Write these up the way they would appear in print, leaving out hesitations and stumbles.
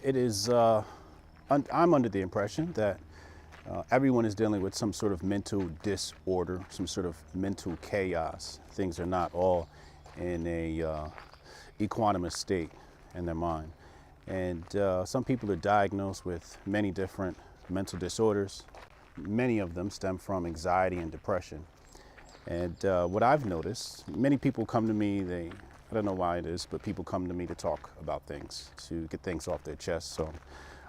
it is, I'm under the impression that everyone is dealing with some sort of mental disorder, some sort of mental chaos. Things are not all in a equanimous state in their mind. And some people are diagnosed with many different mental disorders. Many of them stem from anxiety and depression. And what I've noticed, many people come to me, I don't know why it is, but people come to me to talk about things, to get things off their chest. So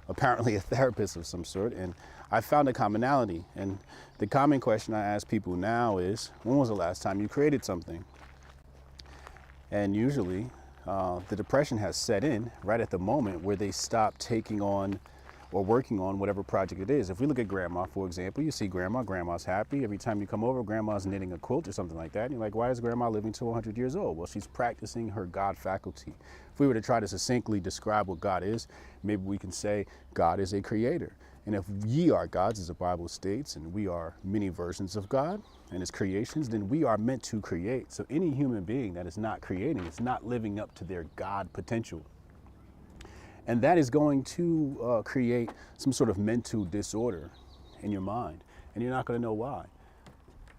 apparently a therapist of some sort. And I found a commonality. And the common question I ask people now is, when was the last time you created something? And usually the depression has set in right at the moment where they stop taking on or working on whatever project it is. If we look at grandma, for example, you see grandma's happy. Every time you come over, grandma's knitting a quilt or something like that. And you're like, why is grandma living to 100 years old? Well, she's practicing her God faculty. If we were to try to succinctly describe what God is, maybe we can say God is a creator. And if ye are gods, as the Bible states, and we are many versions of God and his creations, then we are meant to create. So any human being that is not creating is not living up to their God potential. And that is going to create some sort of mental disorder in your mind. And you're not going to know why.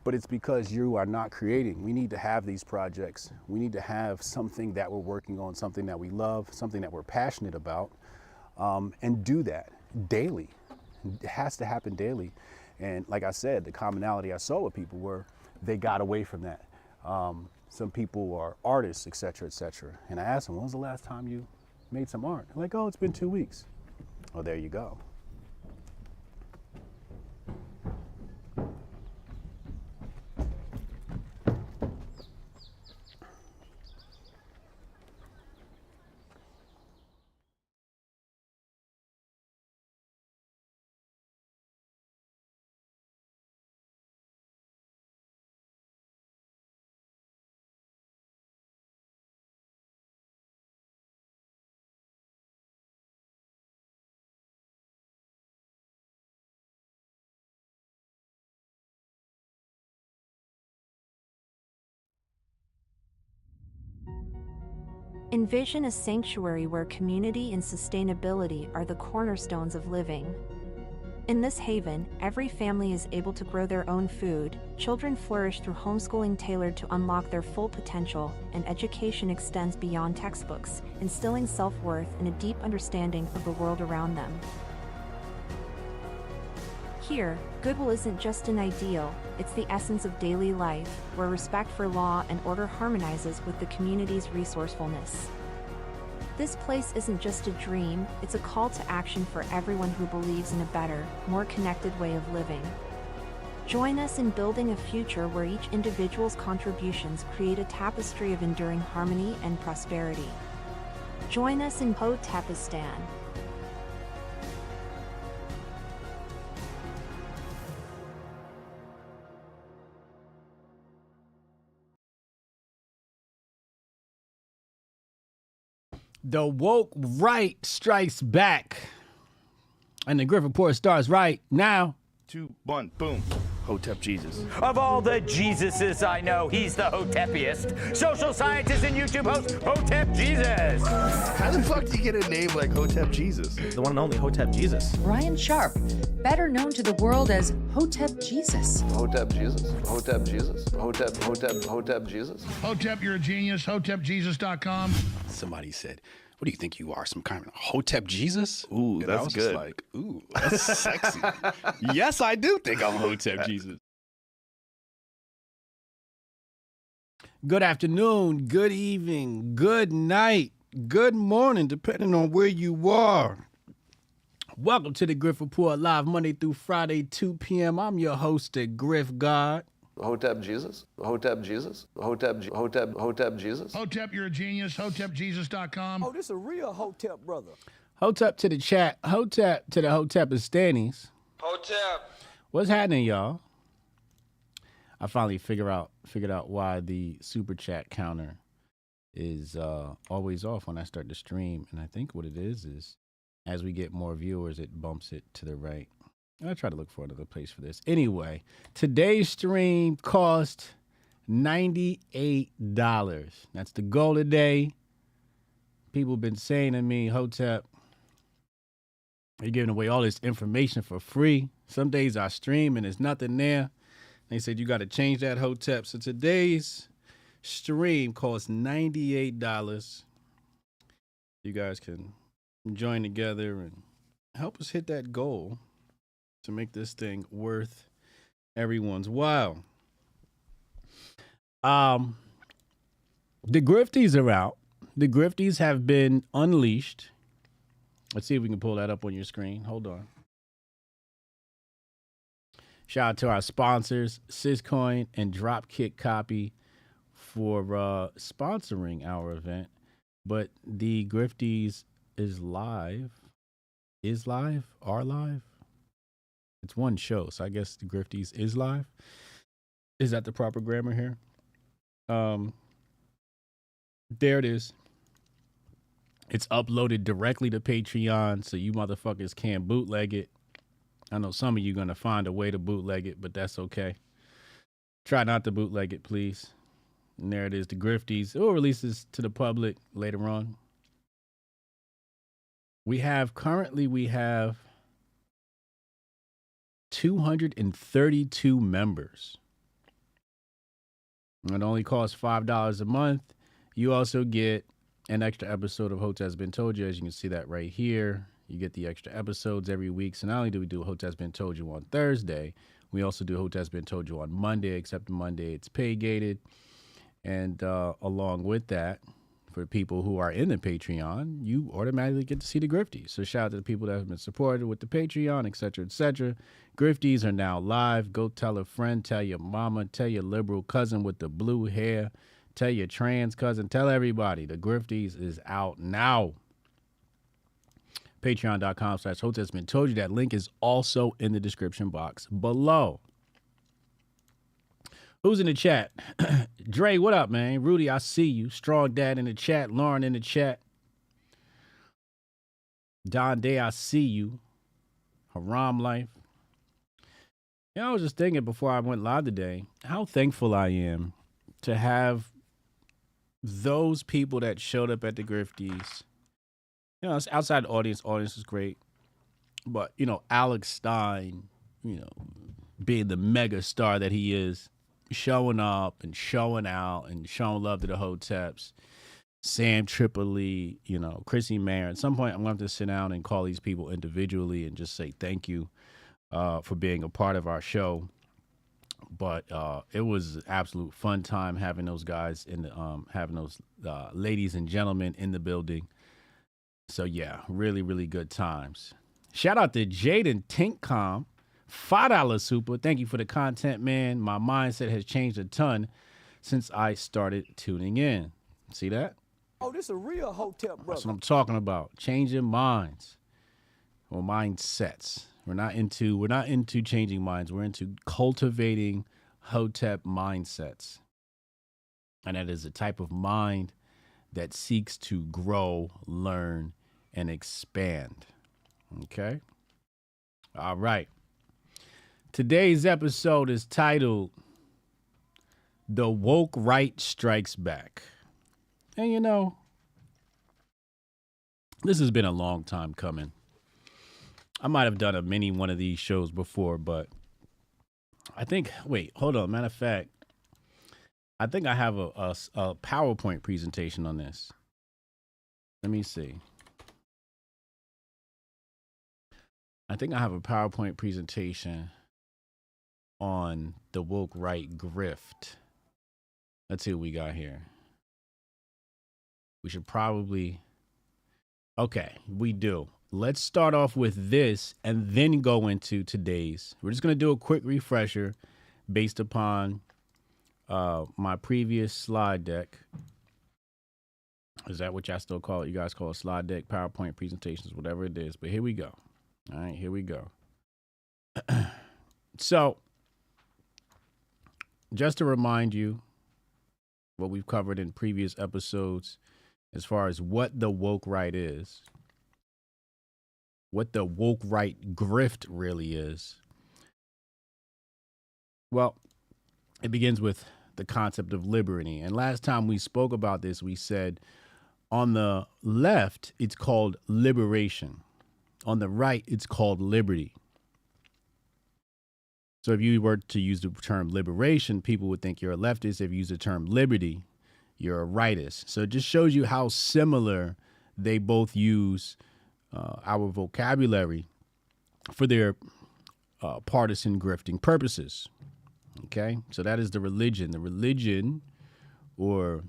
But it's because you are not creating. We need to have these projects. We need to have something that we're working on, something that we love, something that we're passionate about, and do that daily. It has to happen daily. And like I said, the commonality I saw with people were they got away from that. Some people are artists, et cetera, et cetera. And I asked them, when was the last time you made some art? They're like, oh, it's been 2 weeks. Well, there you go. Envision a sanctuary where community and sustainability are the cornerstones of living. In this haven, every family is able to grow their own food, children flourish through homeschooling tailored to unlock their full potential, and education extends beyond textbooks, instilling self-worth and a deep understanding of the world around them. Here, goodwill isn't just an ideal, it's the essence of daily life, where respect for law and order harmonizes with the community's resourcefulness. This place isn't just a dream, it's a call to action for everyone who believes in a better, more connected way of living. Join us in building a future where each individual's contributions create a tapestry of enduring harmony and prosperity. Join us in Hotepistan. The woke right strikes back. And the Grift Report starts right now. 2, 1, boom. Hotep Jesus. Of all the Jesuses I know, he's the Hotepiest. Social scientist and YouTube host, Hotep Jesus. How the fuck do you get a name like Hotep Jesus? The one and only Hotep Jesus. Ryan Sharp, better known to the world as Hotep Jesus. Hotep Jesus. Hotep Jesus. Hotep Jesus. Hotep, you're a genius. HotepJesus.com. Somebody said, what do you think you are, some kind of Hotep Jesus? Ooh, And I that's was good. just like, ooh, that's sexy. Yes, I do think I'm Hotep Jesus. Good afternoon, good evening, good night, good morning, depending on where you are. Welcome to the Grift Report, live Monday through Friday, 2 p.m. I'm your host, the Grift God. Hotep Jesus. Hotep Jesus. Hotep Jesus. Hotep, you're a genius. HotepJesus.com. Oh, this a real Hotep brother. Hotep to the chat, Hotep to the Hotepistanis. Hotep. What's happening, y'all? I finally figured out why the super chat counter is always off when I start the stream. And I think what it is as we get more viewers, it bumps it to the right. I'll try to look for another place for this. Anyway, today's stream cost $98. That's the goal today. People have been saying to me, Hotep, They're giving away all this information for free. Some days I stream and there's nothing there. They said you got to change that Hotep. So today's stream costs $98. You guys can join together and help us hit that goal to make this thing worth everyone's while. The Grifties are out. The Grifties have been unleashed. Let's see if we can pull that up on your screen. Hold on. Shout out to our sponsors, Syscoin and Dropkick Copy, for sponsoring our event. But the Grifties are live. It's one show, so I guess the Grifties is live. Is that the proper grammar here? There it is. It's uploaded directly to Patreon, so you motherfuckers can't bootleg it. I know some of you going to find a way to bootleg it, but that's okay. Try not to bootleg it, please. And there it is, the Grifties. It will release this to the public later on. We have 232 members. It only costs $5 a month. You also get an extra episode of Hotep's Been Told You, as you can see that right here. You get the extra episodes every week. So not only do we do Hotep's Been Told You on Thursday, we also do Hotep's Been Told You on Monday, except Monday it's pay gated. And along with that, for people who are in the Patreon, you automatically get to see the Grifties. So shout out to the people that have been supported with the Patreon, et cetera, et cetera. Grifties are now live. Go tell a friend, tell your mama, tell your liberal cousin with the blue hair, tell your trans cousin, tell everybody. The Grifties is out now. Patreon.com/Hotep's Been Told You. That link is also in the description box below. Who's in the chat? Dre, what up, man? Rudy, I see you. Strong Dad in the chat. Lauren in the chat. Don Day, I see you. Haram Life. I was just thinking before I went live today, how thankful I am to have those people that showed up at the Grifties. It's outside the audience. Audience is great. But, Alex Stein, being the mega star that he is, showing up and showing out and showing love to the Hoteps. Sam Tripoli, Chrissy Mayer. At some point, I'm going to have to sit down and call these people individually and just say thank you for being a part of our show. But it was an absolute fun time having those guys in the having those ladies and gentlemen in the building. So yeah, really, really good times. Shout out to Jaden Tinkcom. $5 super. Thank you for the content, man. My mindset has changed a ton since I started tuning in. See that? Oh, this a real Hotep brother. That's what I'm talking about. Changing minds or mindsets. We're not into changing minds. We're into cultivating Hotep mindsets. And that is a type of mind that seeks to grow, learn, and expand. Okay? All right. Today's episode is titled The Woke Right Strikes Back. And this has been a long time coming. I might have done a mini one of these shows before, but hold on. Matter of fact, I think I have a PowerPoint presentation on this. Let me see. I think I have a PowerPoint presentation on the woke right grift. Let's see what we got here. We should probably... Okay, we do. Let's start off with this and then go into today's. We're just going to do a quick refresher based upon my previous slide deck. Is that what y'all still call it? You guys call it slide deck, PowerPoint presentations, whatever it is. But here we go. All right, here we go. So, just to remind you what we've covered in previous episodes as far as what the woke right is, what the woke right grift really is. Well, it begins with the concept of liberty. And last time we spoke about this, we said on the left, it's called liberation. On the right, it's called liberty. So if you were to use the term liberation, people would think you're a leftist. If you use the term liberty, you're a rightist. So it just shows you how similar they both use our vocabulary for their partisan grifting purposes. Okay, so that is the religion. The religion, or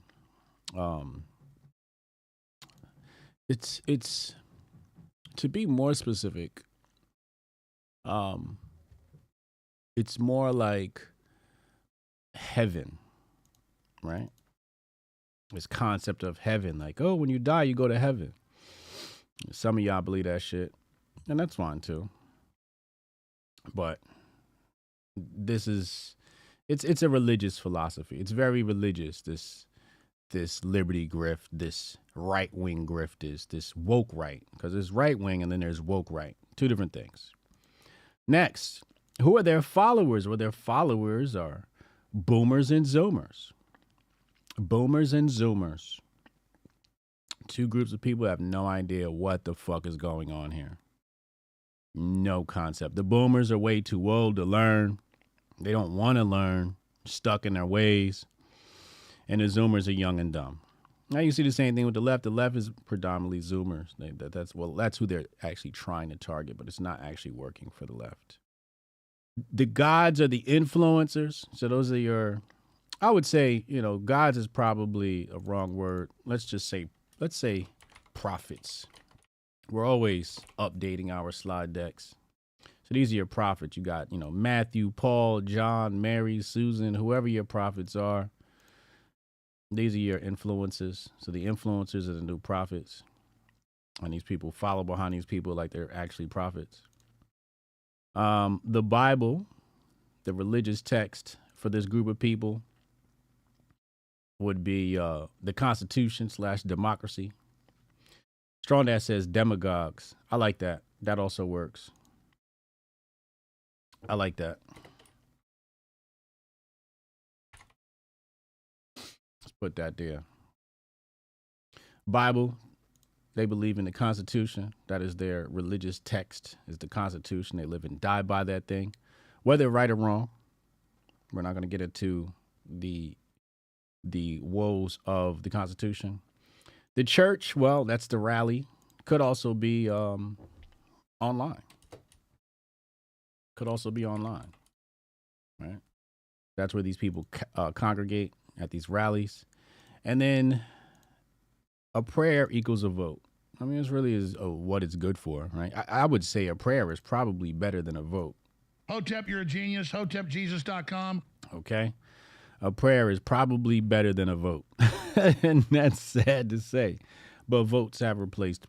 it's to be more specific. It's more like heaven, right? This concept of heaven, like, oh, when you die, you go to heaven. Some of y'all believe that shit, and that's fine too. But this is, it's a religious philosophy. It's very religious. This liberty grift, this right wing grift is this woke right, because there's right wing and then there's woke right. Two different things. Next, who are their followers? Well, their followers are boomers and zoomers. Boomers and zoomers. Two groups of people have no idea what the fuck is going on here. No concept. The boomers are way too old to learn. They don't want to learn, stuck in their ways. And the zoomers are young and dumb. Now you see the same thing with the left. The left is predominantly zoomers. That's who they're actually trying to target, but it's not actually working for the left. The gods are the influencers. So those are your, I would say, gods is probably a wrong word. Let's say prophets. We're always updating our slide decks. So these are your prophets. You got, Matthew, Paul, John, Mary, Susan, whoever your prophets are. These are your influences. So the influencers are the new prophets. And these people follow behind these people like they're actually prophets. The Bible, the religious text for this group of people, would be the Constitution / democracy. Strong Dad says demagogues. I like that. That also works. I like that. Let's put that there. Bible, they believe in the Constitution. That is their religious text, is the Constitution. They live and die by that thing. Whether right or wrong, we're not going to get into the woes of the Constitution. The church, well, that's the rally. Could also be online. Could also be online, right? That's where these people congregate at these rallies. And then a prayer equals a vote. I mean, this really is what it's good for, right? I would say a prayer is probably better than a vote. Hotep, you're a genius. HotepJesus.com. Okay. A prayer is probably better than a vote. And that's sad to say. But votes have replaced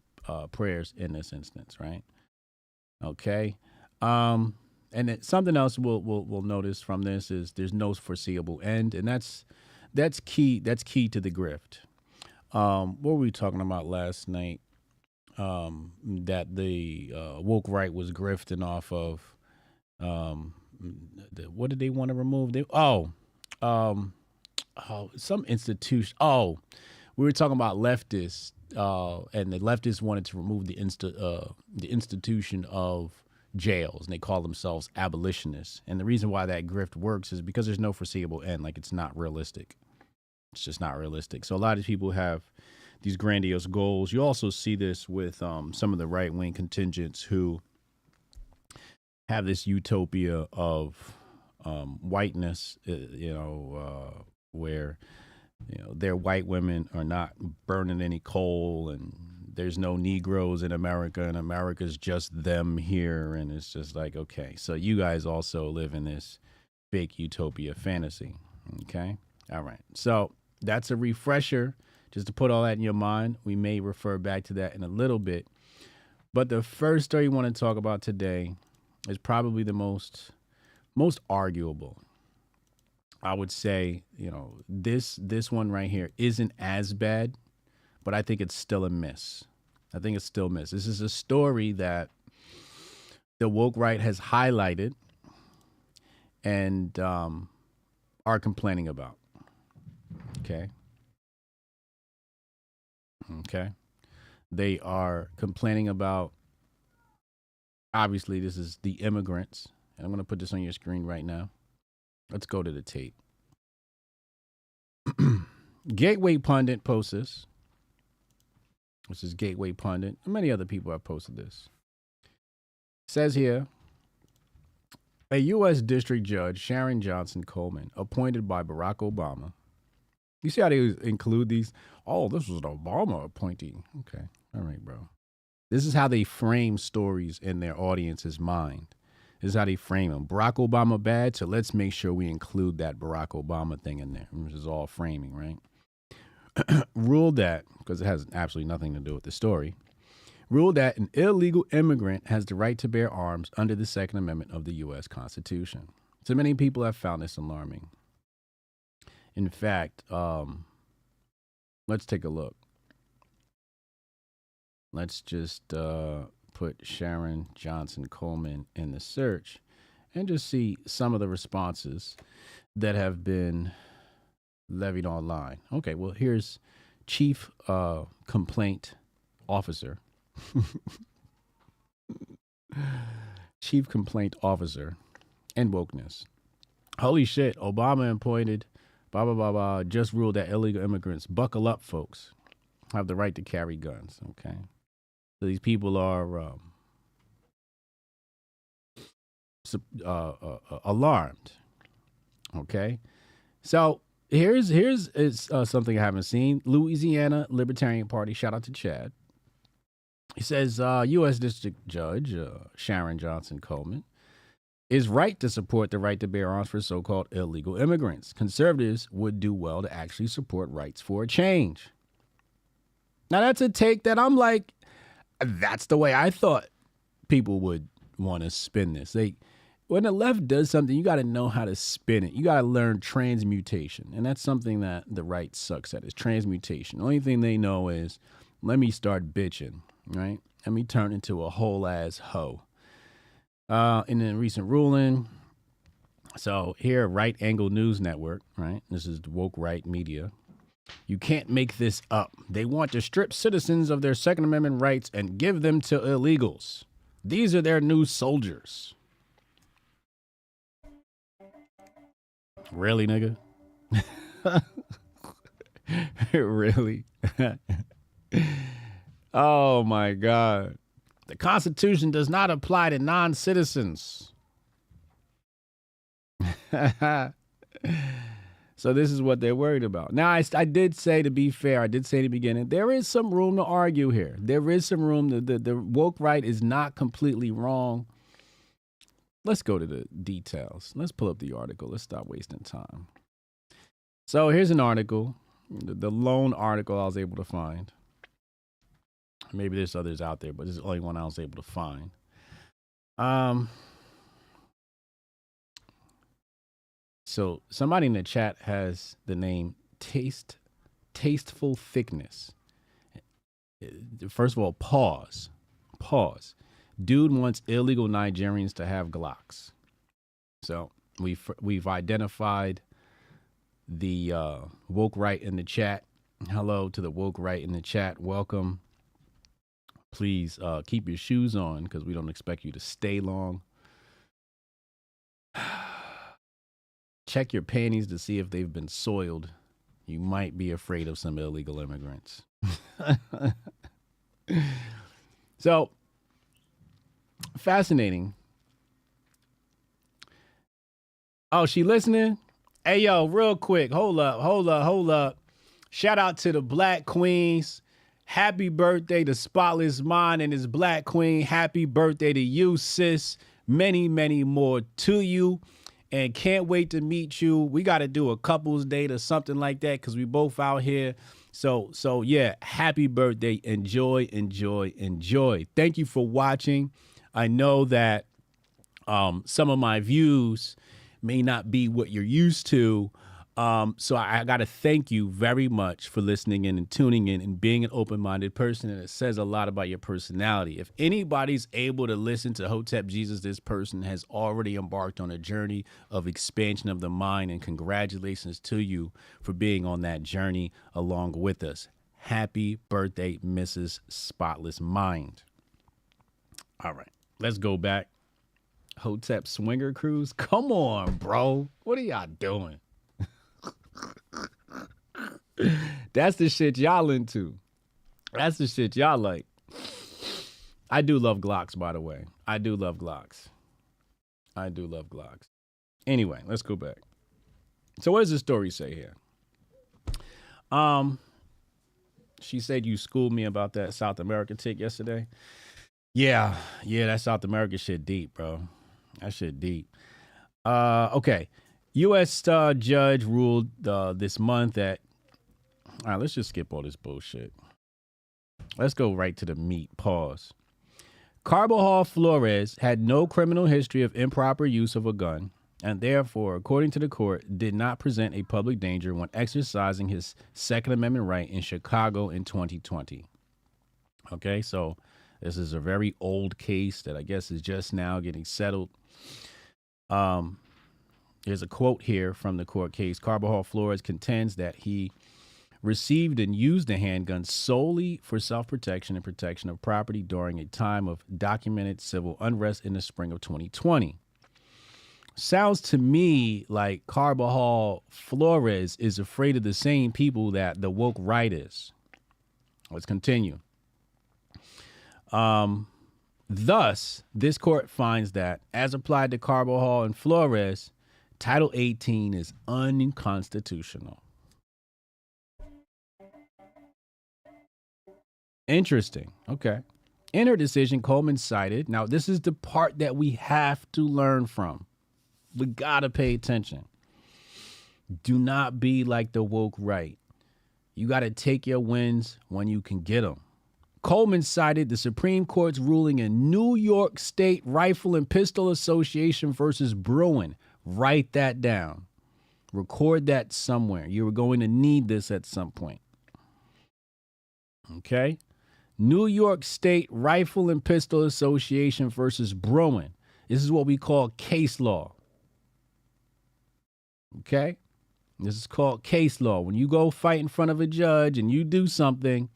prayers in this instance, right? Okay. And then something else we'll notice from this is there's no foreseeable end. And that's key. That's key to the grift. What were we talking about last night? That the woke right was grifting off of. What did they want to remove? Some institution. We were talking about leftists, and the leftists wanted to remove the institution of jails, and they call themselves abolitionists. And the reason why that grift works is because there's no foreseeable end. Like, it's not realistic. It's just not realistic. So a lot of people have these grandiose goals. You also see this with some of the right-wing contingents who have this utopia of whiteness, where their white women are not burning any coal, and there's no Negroes in America, and America's just them here. And it's just like, okay, so you guys also live in this fake utopia fantasy. Okay. All right. So that's a refresher, just to put all that in your mind. We may refer back to that in a little bit. But the first story you want to talk about today is probably the most arguable. I would say, this one right here isn't as bad, but I think it's still a miss. I think it's still a miss. This is a story that the woke right has highlighted and are complaining about. Okay. They are complaining about Obviously, this is the immigrants. And I'm going to put this on your screen right now. Let's go to the tape. Gateway Pundit posts this. This is Gateway Pundit. And many other people have posted this. It says here, a U.S. District Judge, Sharon Johnson Coleman, appointed by Barack Obama. You see how they include these? Oh, this was an Obama appointee. Okay. All right, bro. This is how they frame stories in their audience's mind. This is how they frame them. Barack Obama bad, so let's make sure we include that Barack Obama thing in there, which is all framing, right? Ruled that, because it has absolutely nothing to do with the story, ruled that an illegal immigrant has the right to bear arms under the Second Amendment of the U.S. Constitution. So many people have found this alarming. In fact, let's take a look. Let's just put Sharon Johnson Coleman in the search and just see some of the responses that have been levied online. Okay, well, here's Chief Complaint Officer. Chief Complaint Officer and wokeness. Holy shit, Obama appointed, blah, blah, blah, blah, just ruled that illegal immigrants, buckle up, folks, have the right to carry guns, okay? So these people are alarmed, okay? So here's something I haven't seen. Louisiana Libertarian Party, shout out to Chad. He says, U.S. District Judge Sharon Johnson Coleman is right to support the right to bear arms for so-called illegal immigrants. Conservatives would do well to actually support rights for a change. Now, that's a take that I'm like, that's the way I thought people would want to spin this. When the left does something, you got to know how to spin it. You got to learn transmutation. And that's something that the right sucks at, is transmutation. The only thing they know is, let me start bitching, right? Let me turn into a whole ass hoe. In a recent ruling, so here, Right Angle News Network, right? This is woke right media. You can't make this up. They want to strip citizens of their Second Amendment rights and give them to illegals. These are their new soldiers. Really, nigga? Really? Oh, my God. The Constitution does not apply to non-citizens. So this is what they're worried about. Now, I did say, to be fair, I did say in the beginning, there is some room to argue here. There is some room. The woke right is not completely wrong. Let's go to the details. Let's pull up the article. Let's stop wasting time. So here's an article, the lone article I was able to find. Maybe there's others out there, but this is the only one I was able to find. So somebody in the chat has the name Tasteful Thickness. First of all, pause. Dude wants illegal Nigerians to have Glocks. So we've identified the woke right in the chat. Hello to the woke right in the chat. Welcome. Please keep your shoes on, because we don't expect you to stay long. Check your panties to see if they've been soiled. You might be afraid of some illegal immigrants. So, fascinating. Oh, she listening? Hey, yo, real quick. Hold up. Shout out to the Black Queens. Happy birthday to Spotless Mind and his Black Queen. Happy birthday to you, sis. Many, many more to you. And can't wait to meet you. We got to do a couples date or something like that, because we both out here. So yeah, happy birthday. Enjoy. Thank you for watching. I know that some of my views may not be what you're used to. So I got to thank you very much for listening in and tuning in and being an open-minded person. And it says a lot about your personality. If anybody's able to listen to Hotep Jesus, this person has already embarked on a journey of expansion of the mind. And congratulations to you for being on that journey along with us. Happy birthday, Mrs. Spotless Mind. All right. Let's go back. Hotep Swinger Cruise? Come on, bro. What are y'all doing? That's the shit y'all into. That's the shit y'all like. I do love Glocks, by the way. I do love Glocks. Anyway, let's go back. So what does the story say here? She said you schooled me about that South American tick yesterday. Yeah, that South American shit deep, bro. That shit deep. Okay. U.S. Judge ruled this month that... All right, let's just skip all this bullshit. Let's go right to the meat. Pause. Carbajal Flores had no criminal history of improper use of a gun, and therefore, according to the court, did not present a public danger when exercising his Second Amendment right in Chicago in 2020. Okay, so this is a very old case that I guess is just now getting settled. There's a quote here from the court case. Carbajal Flores contends that he received and used a handgun solely for self-protection and protection of property during a time of documented civil unrest in the spring of 2020. Sounds to me like Carbajal Flores is afraid of the same people that the woke right is. Let's continue. Thus, this court finds that, as applied to Carbajal and Flores, Title 18 is unconstitutional. Interesting. Okay. In her decision, Coleman cited, now this is the part that we have to learn from. We gotta pay attention. Do not be like the woke right. You gotta take your wins when you can get them. Coleman cited the Supreme Court's ruling in New York State Rifle and Pistol Association versus Bruin. Write that down. Record that somewhere. You are going to need this at some point. Okay? New York State Rifle and Pistol Association versus Bruin. This is what we call case law. Okay? This is called case law. When you go fight in front of a judge and you do something,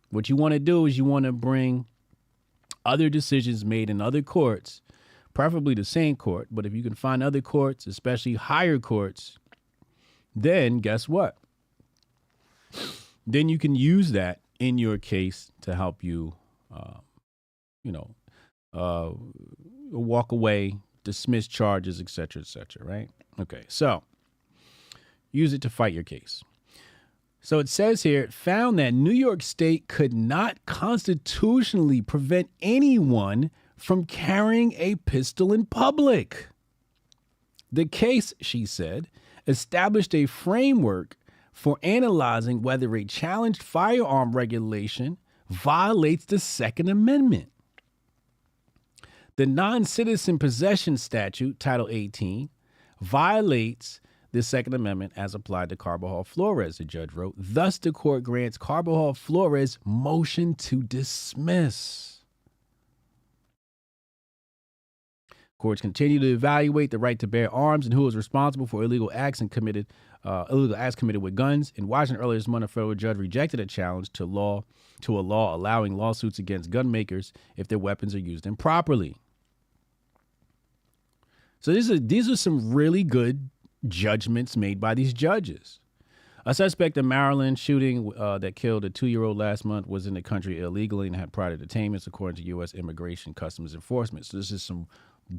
what you want to do is you want to bring other decisions made in other courts, preferably the same court, but if you can find other courts, especially higher courts, then guess what? Then you can use that in your case to help you, walk away, dismiss charges, et cetera, right? Okay, so use it to fight your case. So it says here, it found that New York State could not constitutionally prevent anyone from carrying a pistol in public. The case, she said, established a framework for analyzing whether a challenged firearm regulation violates the Second Amendment. The non-citizen possession statute, Title 18, violates the Second Amendment as applied to Carbajal Flores, the judge wrote. Thus, the court grants Carbajal Flores motion to dismiss. Courts continue to evaluate the right to bear arms and who is responsible for illegal acts committed with guns. In Washington earlier this month, a federal judge rejected a challenge to a law allowing lawsuits against gun makers if their weapons are used improperly. So these are some really good judgments made by these judges. A suspect in Maryland shooting that killed a 2-year-old last month was in the country illegally and had prior detainments, according to U.S. Immigration Customs Enforcement. So this is some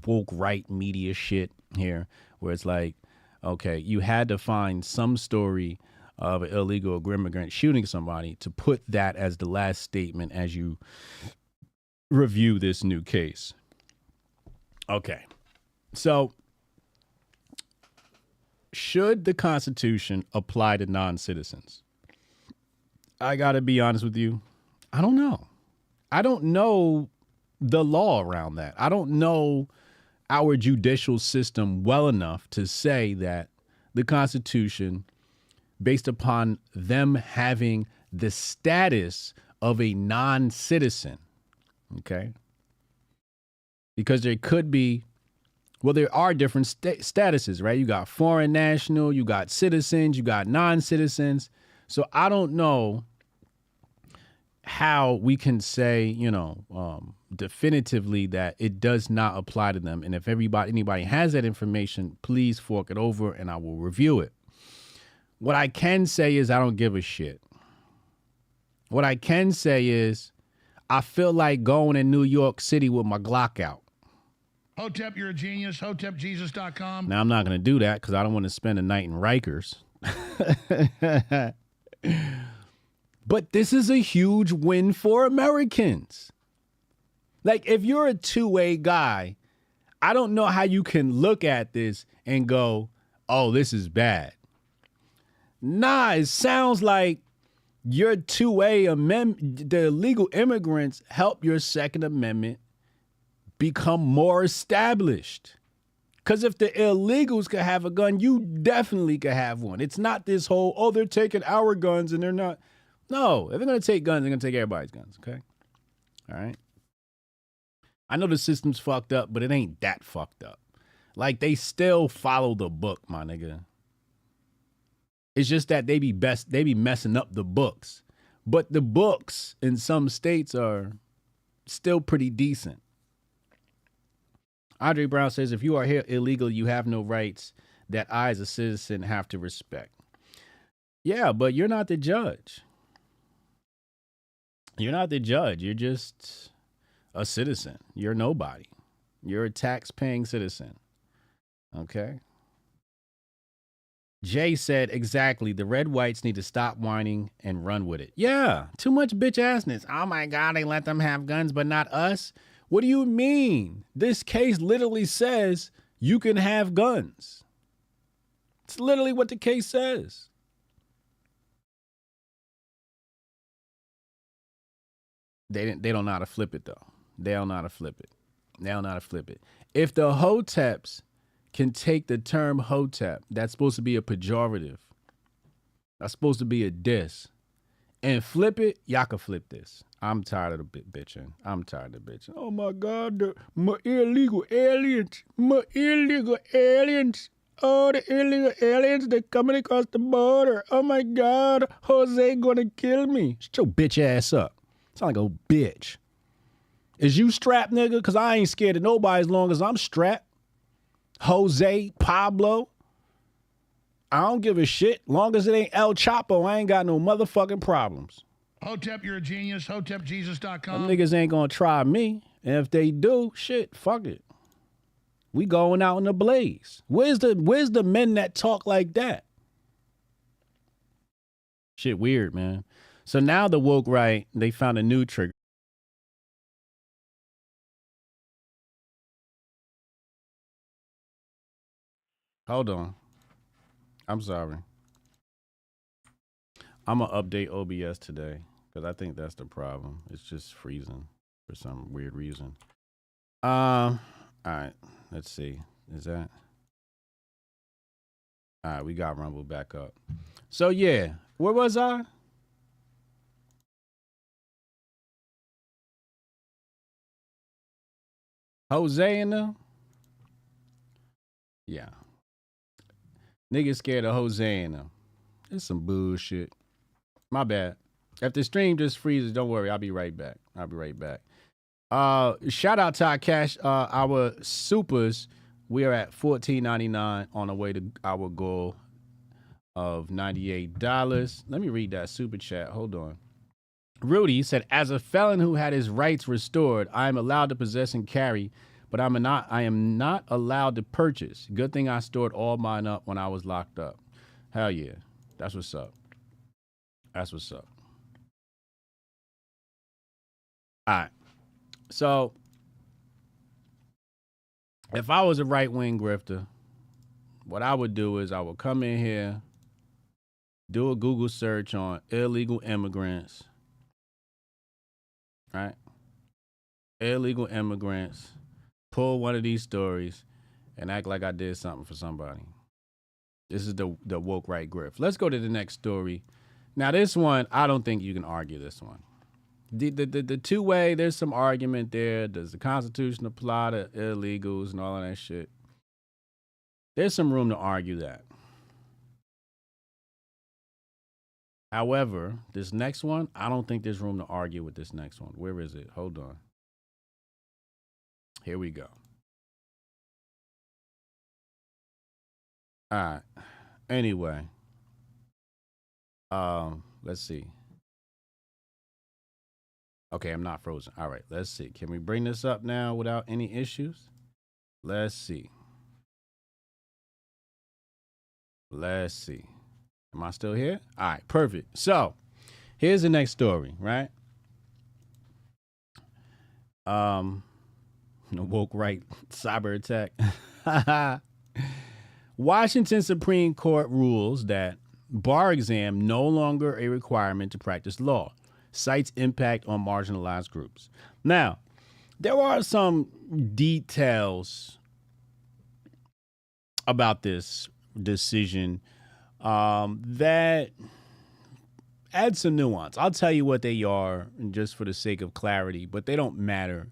woke right media shit here where it's like, okay, you had to find some story of an illegal immigrant shooting somebody to put that as the last statement as you review this new case. Okay, so should the Constitution apply to non-citizens? I got to be honest with you. I don't know. I don't know the law around that. I don't know our judicial system well enough to say that the Constitution, based upon them having the status of a non-citizen, okay? Because there could be, well, there are different statuses, right? You got foreign national, you got citizens, you got non-citizens. So I don't know how we can say, definitively that it does not apply to them. And if anybody has that information, please fork it over and I will review it. What I can say is I don't give a shit. What I can say is I feel like going in New York City with my Glock out. Hotep, you're a genius. HotepJesus.com. Now, I'm not going to do that because I don't want to spend a night in Rikers. But this is a huge win for Americans. Like, if you're a two-way guy, I don't know how you can look at this and go, oh, this is bad. Nah, it sounds like your two-way amendment, the illegal immigrants help your Second Amendment become more established. Because if the illegals could have a gun, you definitely could have one. It's not this whole, oh, they're taking our guns and they're not. No, if they're going to take guns, they're going to take everybody's guns, okay? All right? I know the system's fucked up, but it ain't that fucked up. Like, they still follow the book, my nigga. It's just that they be messing up the books. But the books in some states are still pretty decent. Andre Brown says, if you are here illegal, you have no rights that I as a citizen have to respect. Yeah, but you're not the judge. You're not the judge. You're just a citizen. You're nobody. You're a tax-paying citizen. Okay? Jay said, exactly, the red whites need to stop whining and run with it. Yeah, too much bitch-assness. Oh, my God, they let them have guns, but not us. What do you mean? This case literally says you can have guns. It's literally what the case says. They don't know how to flip it, though. They don't know how to flip it. They don't know how to flip it. If the Hoteps can take the term Hotep, that's supposed to be a pejorative, that's supposed to be a diss, and flip it, y'all can flip this. I'm tired of the bitching. I'm tired of the bitching. Oh, my God, my illegal aliens. My illegal aliens. Oh, the illegal aliens, they're coming across the border. Oh, my God, Jose gonna kill me. Shut your bitch ass up. Sound like a bitch. Is you strapped, nigga? Because I ain't scared of nobody as long as I'm strapped. Jose, Pablo. I don't give a shit. Long as it ain't El Chapo, I ain't got no motherfucking problems. Hotep, you're a genius. HotepJesus.com. Them niggas ain't gonna try me. And if they do, shit, fuck it. We going out in the blaze. Where's the men that talk like that? Shit weird, man. So now the woke right, they found a new trigger. Hold on. I'm sorry. I'm going to update OBS today because I think that's the problem. It's just freezing for some weird reason. All right. Let's see. Is that? All right. We got Rumble back up. So, yeah. Where was I? Jose in them? Yeah. Niggas scared of Jose in them. It's some bullshit. My bad. If the stream just freezes, don't worry. I'll be right back. Shout out to our cash, our supers. We are at $14.99 on the way to our goal of $98. Let me read that super chat. Hold on. Rudy said, as a felon who had his rights restored, I am allowed to possess and carry, but I am not allowed to purchase. Good thing I stored all mine up when I was locked up. Hell yeah. That's what's up. That's what's up. All right. So, if I was a right-wing grifter, what I would do is I would come in here, do a Google search on illegal immigrants, right? Illegal immigrants, pull one of these stories, and act like I did something for somebody. This is the woke right grift. Let's go to the next story. Now, this one, I don't think you can argue this one. The two-way, there's some argument there. Does the Constitution apply to illegals and all of that shit? There's some room to argue that. However, this next one, I don't think there's room to argue with this next one. Where is it? Hold on. Here we go. All right. Anyway, let's see. Okay, I'm not frozen. All right, let's see. Can we bring this up now without any issues? Let's see. Let's see. Am I still here? All right, perfect. So here's the next story, right? The woke right cyber attack. Washington Supreme Court rules that bar exam no longer a requirement to practice law, cites impact on marginalized groups. Now, there are some details about this decision that add some nuance. I'll tell you what they are just for the sake of clarity, but they don't matter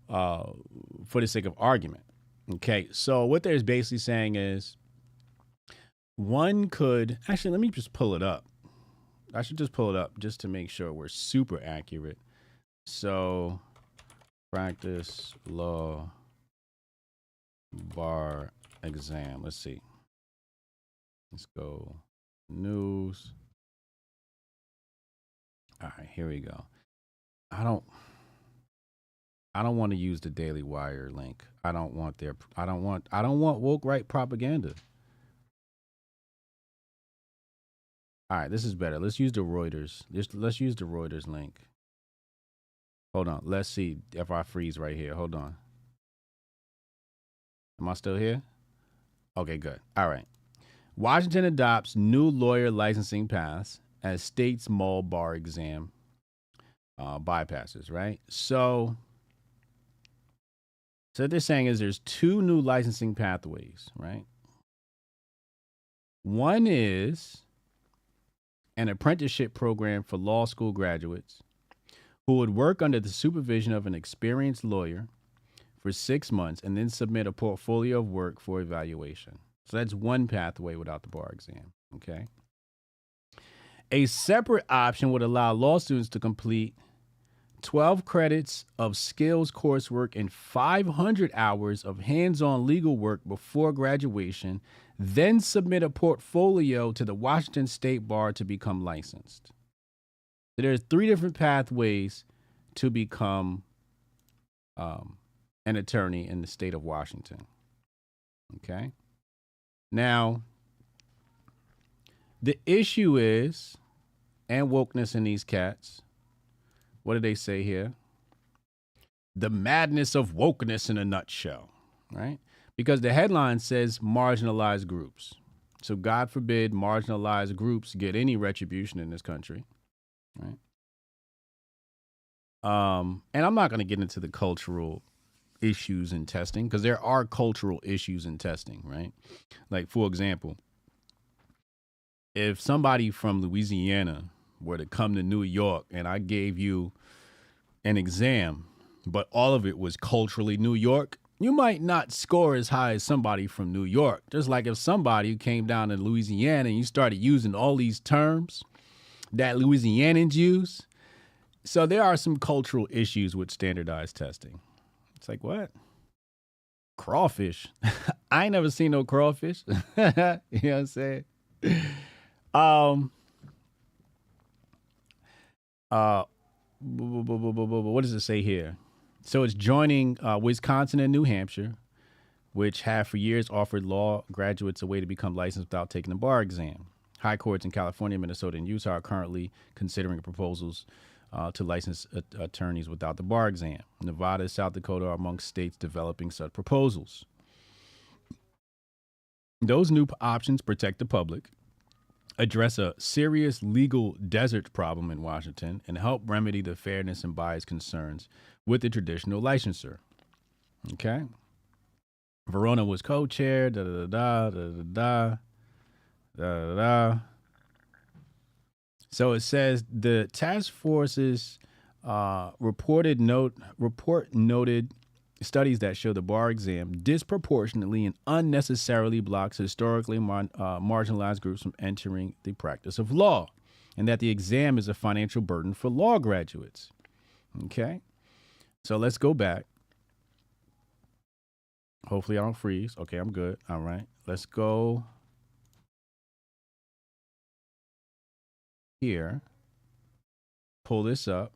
for the sake of argument. Okay, so what they're basically saying is one could, actually, let me just pull it up. I should just pull it up just to make sure we're super accurate. So, practice law bar exam. Let's see. Let's go news. All right, here we go. I don't want to use the Daily Wire link. I don't want woke right propaganda. All right, this is better. Let's use the Reuters. Let's use the Reuters link. Hold on. Let's see if I freeze right here. Hold on. Am I still here? Okay, good. All right. Washington adopts new lawyer licensing paths as state's mull bar exam bypasses, right? So what they're saying is there's two new licensing pathways, right? One is an apprenticeship program for law school graduates who would work under the supervision of an experienced lawyer for 6 months and then submit a portfolio of work for evaluation. So that's one pathway without the bar exam, okay? A separate option would allow law students to complete 12 credits of skills coursework and 500 hours of hands-on legal work before graduation, then submit a portfolio to the Washington State Bar to become licensed. So there's 3 different pathways to become an attorney in the state of Washington. Okay? Now, the issue is, and wokeness in these cats, what do they say here? The madness of wokeness in a nutshell, right? Because the headline says marginalized groups. So God forbid marginalized groups get any retribution in this country, right? And I'm not going to get into the cultural issues in testing because there are cultural issues in testing, right? Like, for example, if somebody from Louisiana were to come to New York and I gave you an exam, but all of it was culturally New York, you might not score as high as somebody from New York. Just like if somebody came down to Louisiana and you started using all these terms that Louisianans use. So there are some cultural issues with standardized testing. It's like, what? Crawfish? I ain't never seen no crawfish. You know what I'm saying? What does it say here? So it's joining Wisconsin and New Hampshire, which have for years offered law graduates a way to become licensed without taking the bar exam. High courts in California, Minnesota, and Utah are currently considering proposals to license attorneys without the bar exam. Nevada and South Dakota are among states developing such proposals. Those new options protect the public, address a serious legal desert problem in Washington, and help remedy the fairness and bias concerns with the traditional licensure. Okay? Verona was co-chair, So it says the task force's report noted studies that show the bar exam disproportionately and unnecessarily blocks historically marginalized groups from entering the practice of law. and that the exam is a financial burden for law graduates. Okay, so let's go back. Hopefully I don't freeze. Okay, I'm good. All right, let's go here. Pull this up.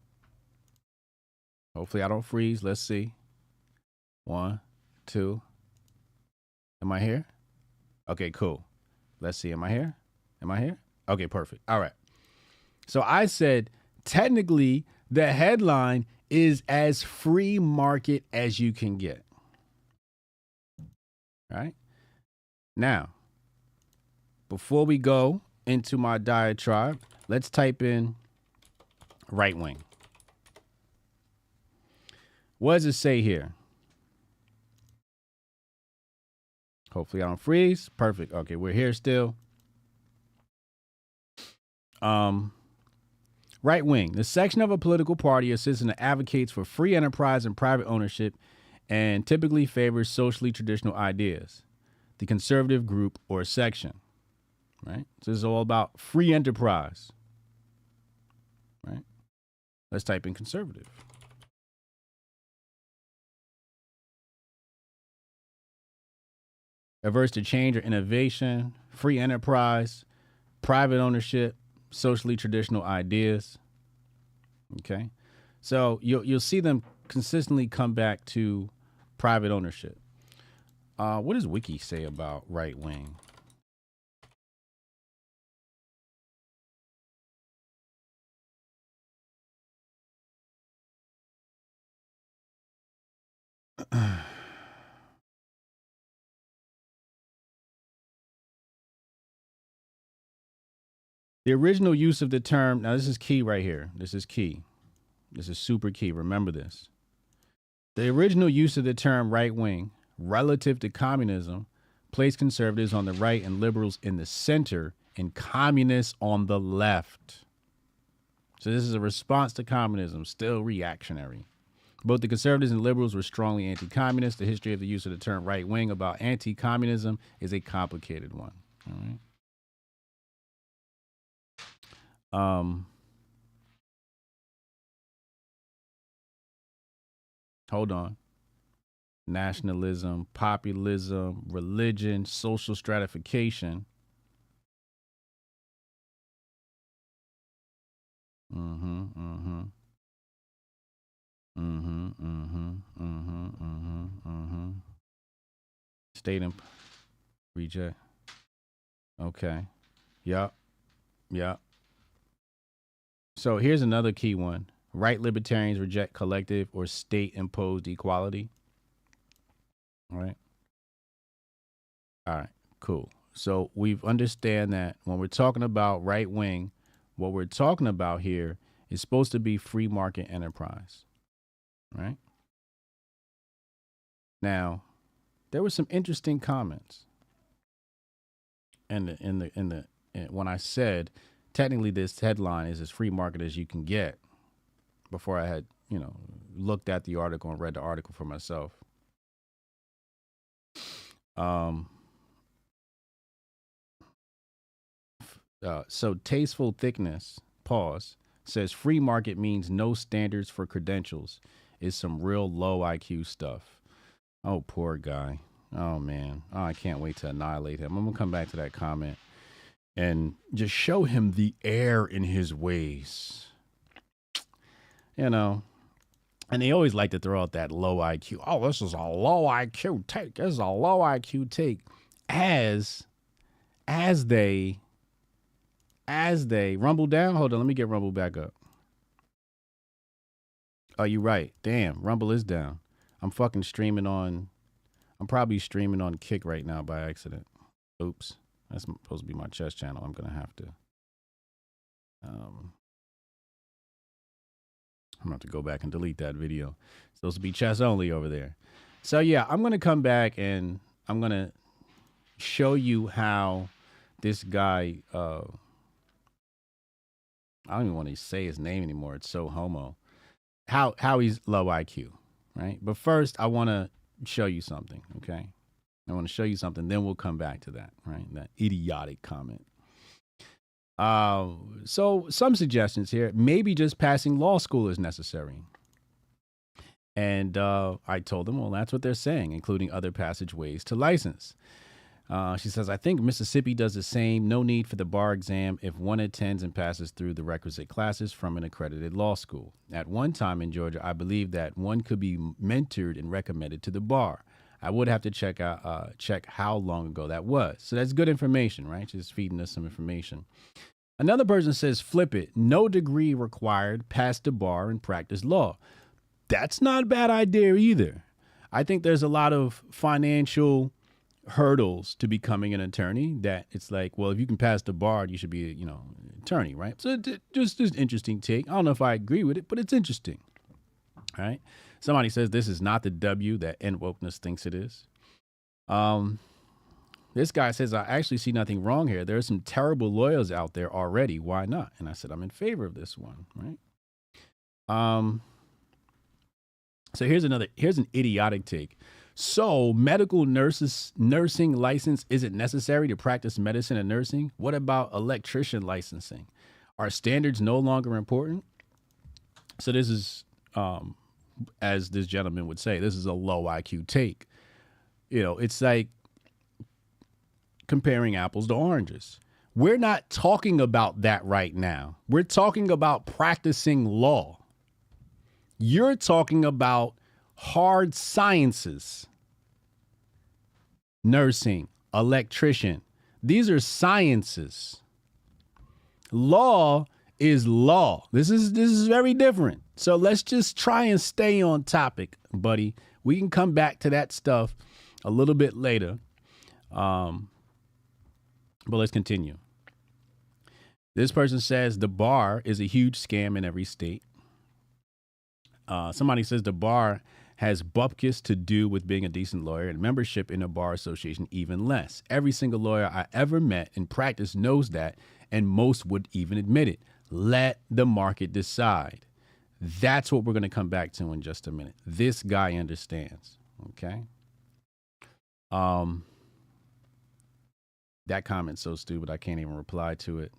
Hopefully I don't freeze. Let's see. 1, 2. Am I here? Okay, cool. Let's see. Am I here? Am I here? Okay, perfect. All right. So I said, technically, the headline is as free market as you can get. All right. Now, before we go into my diatribe, let's type in right wing. What does it say here? Hopefully I don't freeze. Perfect. Okay, we're here still. Right wing. The section of a political party or citizen that advocates for free enterprise and private ownership and typically favors socially traditional ideas. The conservative group or section. Right? So this is all about free enterprise. Right? Let's type in conservative. Averse to change or innovation, free enterprise, private ownership, socially traditional ideas. Okay, so you'll see them consistently come back to private ownership. What does Wiki say about right wing? The original use of the term, now this is key right here. This is key. This is super key. Remember this. The original use of the term right wing relative to communism placed conservatives on the right and liberals in the center and communists on the left. So this is a response to communism, still reactionary. Both the conservatives and liberals were strongly anti-communist. The history of the use of the term right wing about anti-communism is a complicated one. All right. Hold on. Nationalism, populism, religion, social stratification. State and reject. Okay. Yup. So here's another key one. Right libertarians reject collective or state-imposed equality. All right. All right, cool. So we've understand that when we're talking about right wing, what we're talking about here is supposed to be free market enterprise. Right? Now, there were some interesting comments. And when I said technically this headline is as free market as you can get, before I had, looked at the article and read the article for myself. So tasteful thickness, pause, says free market means no standards for credentials is some real low IQ stuff. Oh, poor guy. Oh, man. Oh, I can't wait to annihilate him. I'm going to come back to that comment and just show him the error in his ways. And they always like to throw out that low IQ. Oh, this is a low IQ take. This is a low IQ take. As they rumble down. Hold on, let me get Rumble back up. Oh, you're right. Damn, Rumble is down. I'm probably streaming on Kick right now by accident. Oops. That's supposed to be my chess channel. I'm going to have to. I'm going to have to go back and delete that video. It's supposed to be chess only over there. So, yeah, I'm going to come back and I'm going to show you how this guy, I don't even want to say his name anymore. It's so homo. How he's low IQ, right? But first, I want to show you something, okay? I want to show you something, then we'll come back to that, right? That idiotic comment. So some suggestions here. Maybe just passing law school is necessary. And I told them, well, that's what they're saying, including other passageways to license. She says, I think Mississippi does the same. No need for the bar exam if one attends and passes through the requisite classes from an accredited law school. At one time in Georgia, I believe that one could be mentored and recommended to the bar. I would have to check how long ago that was. So that's good information, right? Just feeding us some information. Another person says, flip it. No degree required. Pass the bar and practice law. That's not a bad idea either. I think there's a lot of financial hurdles to becoming an attorney that it's like, well, if you can pass the bar, you should be, an attorney, right? So just interesting take. I don't know if I agree with it, but it's interesting. All right. Somebody says this is not the W that end wokeness thinks it is. This guy says, I actually see nothing wrong here. There are some terrible lawyers out there already. Why not? And I said, I'm in favor of this one, right? So here's an idiotic take. So medical nursing license isn't necessary to practice medicine and nursing? What about electrician licensing? Are standards no longer important? So this is, as this gentleman would say, this is a low IQ take. It's like comparing apples to oranges. We're not talking about that right now. We're talking about practicing law. You're talking about hard sciences, nursing, electrician. These are sciences. Law is law. This is very different. So let's just try and stay on topic, buddy. We can come back to that stuff a little bit later. But let's continue. This person says the bar is a huge scam in every state. Somebody says the bar has bupkis to do with being a decent lawyer, and membership in a bar association even less. Every single lawyer I ever met in practice knows that, and most would even admit it. Let the market decide. That's what we're going to come back to in just a minute. This guy understands. Okay. That comment's so stupid I can't even reply to it.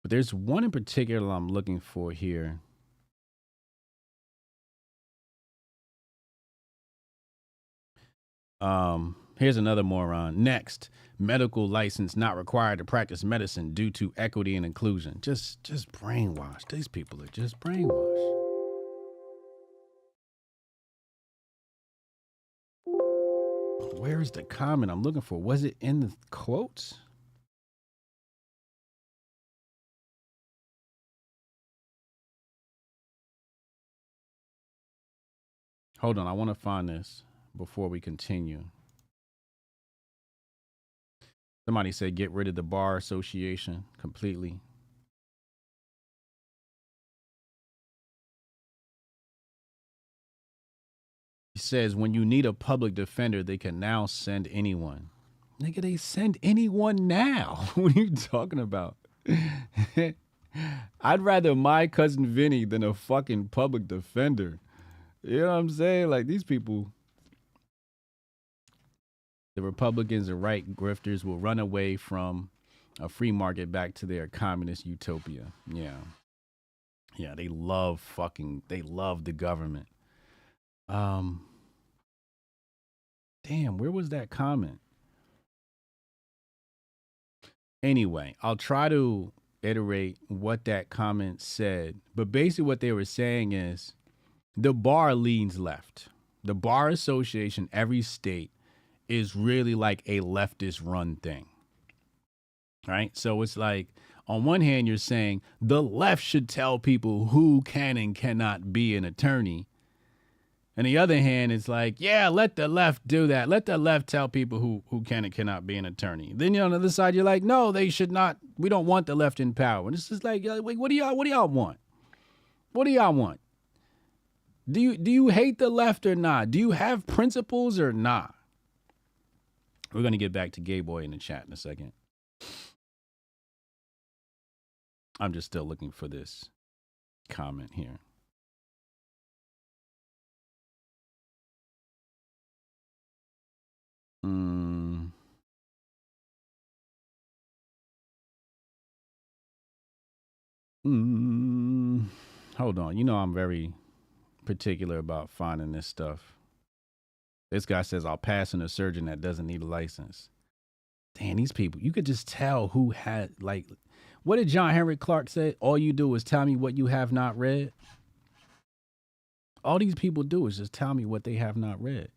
But there's one in particular I'm looking for here. Here's another moron. Next, medical license not required to practice medicine due to equity and inclusion. Just brainwash. These people are just brainwashed. Where's the comment I'm looking for? Was it in the quotes? Hold on, I want to find this before we continue. Somebody said get rid of the bar association completely. He says when you need a public defender, they can now send anyone. Nigga, they send anyone now. What are you talking about? I'd rather my cousin Vinny than a fucking public defender. You know what I'm saying? Like these people, the Republicans and right grifters will run away from a free market back to their communist utopia. Yeah. Yeah, they love the government. Damn, where was that comment? Anyway, I'll try to iterate what that comment said, but basically what they were saying is the bar leans left. The bar association, every state, is really like a leftist run thing. Right? So it's like, on one hand, you're saying the left should tell people who can and cannot be an attorney. And the other hand, it's like, yeah, let the left do that. Let the left tell people who can and cannot be an attorney. Then on the other side, you're like, no, they should not. We don't want the left in power. And it's just like, wait, what do y'all want? What do y'all want? Do you hate the left or not? Do you have principles or not? We're going to get back to Gay Boy in the chat in a second. I'm just still looking for this comment here. Hold on. You know I'm very particular about finding this stuff. This guy says I'll pass on a surgeon that doesn't need a license. Damn, these people, you could just tell who had, like, what did John Henry Clark say? All you do is tell me what you have not read. All these people do is just tell me what they have not read.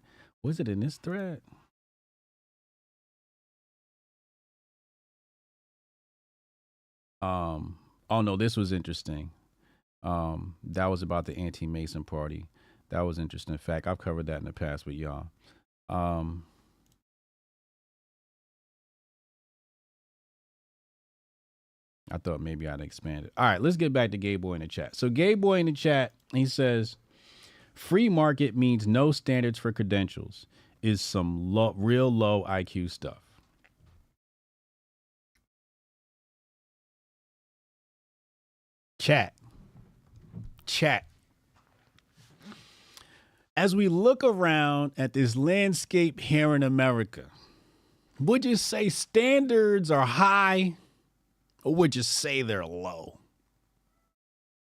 Was it in this thread? Oh no, this was interesting. That was about the anti-Mason party. That was interesting. In fact, I've covered that in the past with y'all. I thought maybe I'd expand it. All right, let's get back to Gay Boy in the chat. So Gay Boy in the chat, he says, free market means no standards for credentials is some real low IQ stuff. Chat. As we look around at this landscape here in America, would you say standards are high or would you say they're low?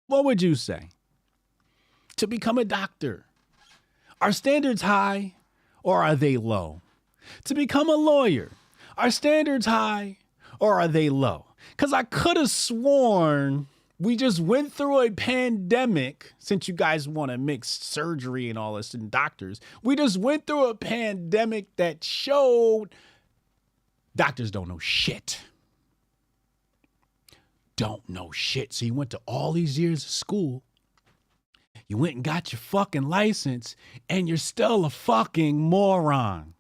What would you say? To become a doctor, are standards high or are they low? To become a lawyer, are standards high or are they low? Because I could have sworn we just went through a pandemic, since you guys want to mix surgery and all this and doctors. We just went through a pandemic that showed doctors don't know shit. Don't know shit. So you went to all these years of school. You went and got your fucking license and you're still a fucking moron.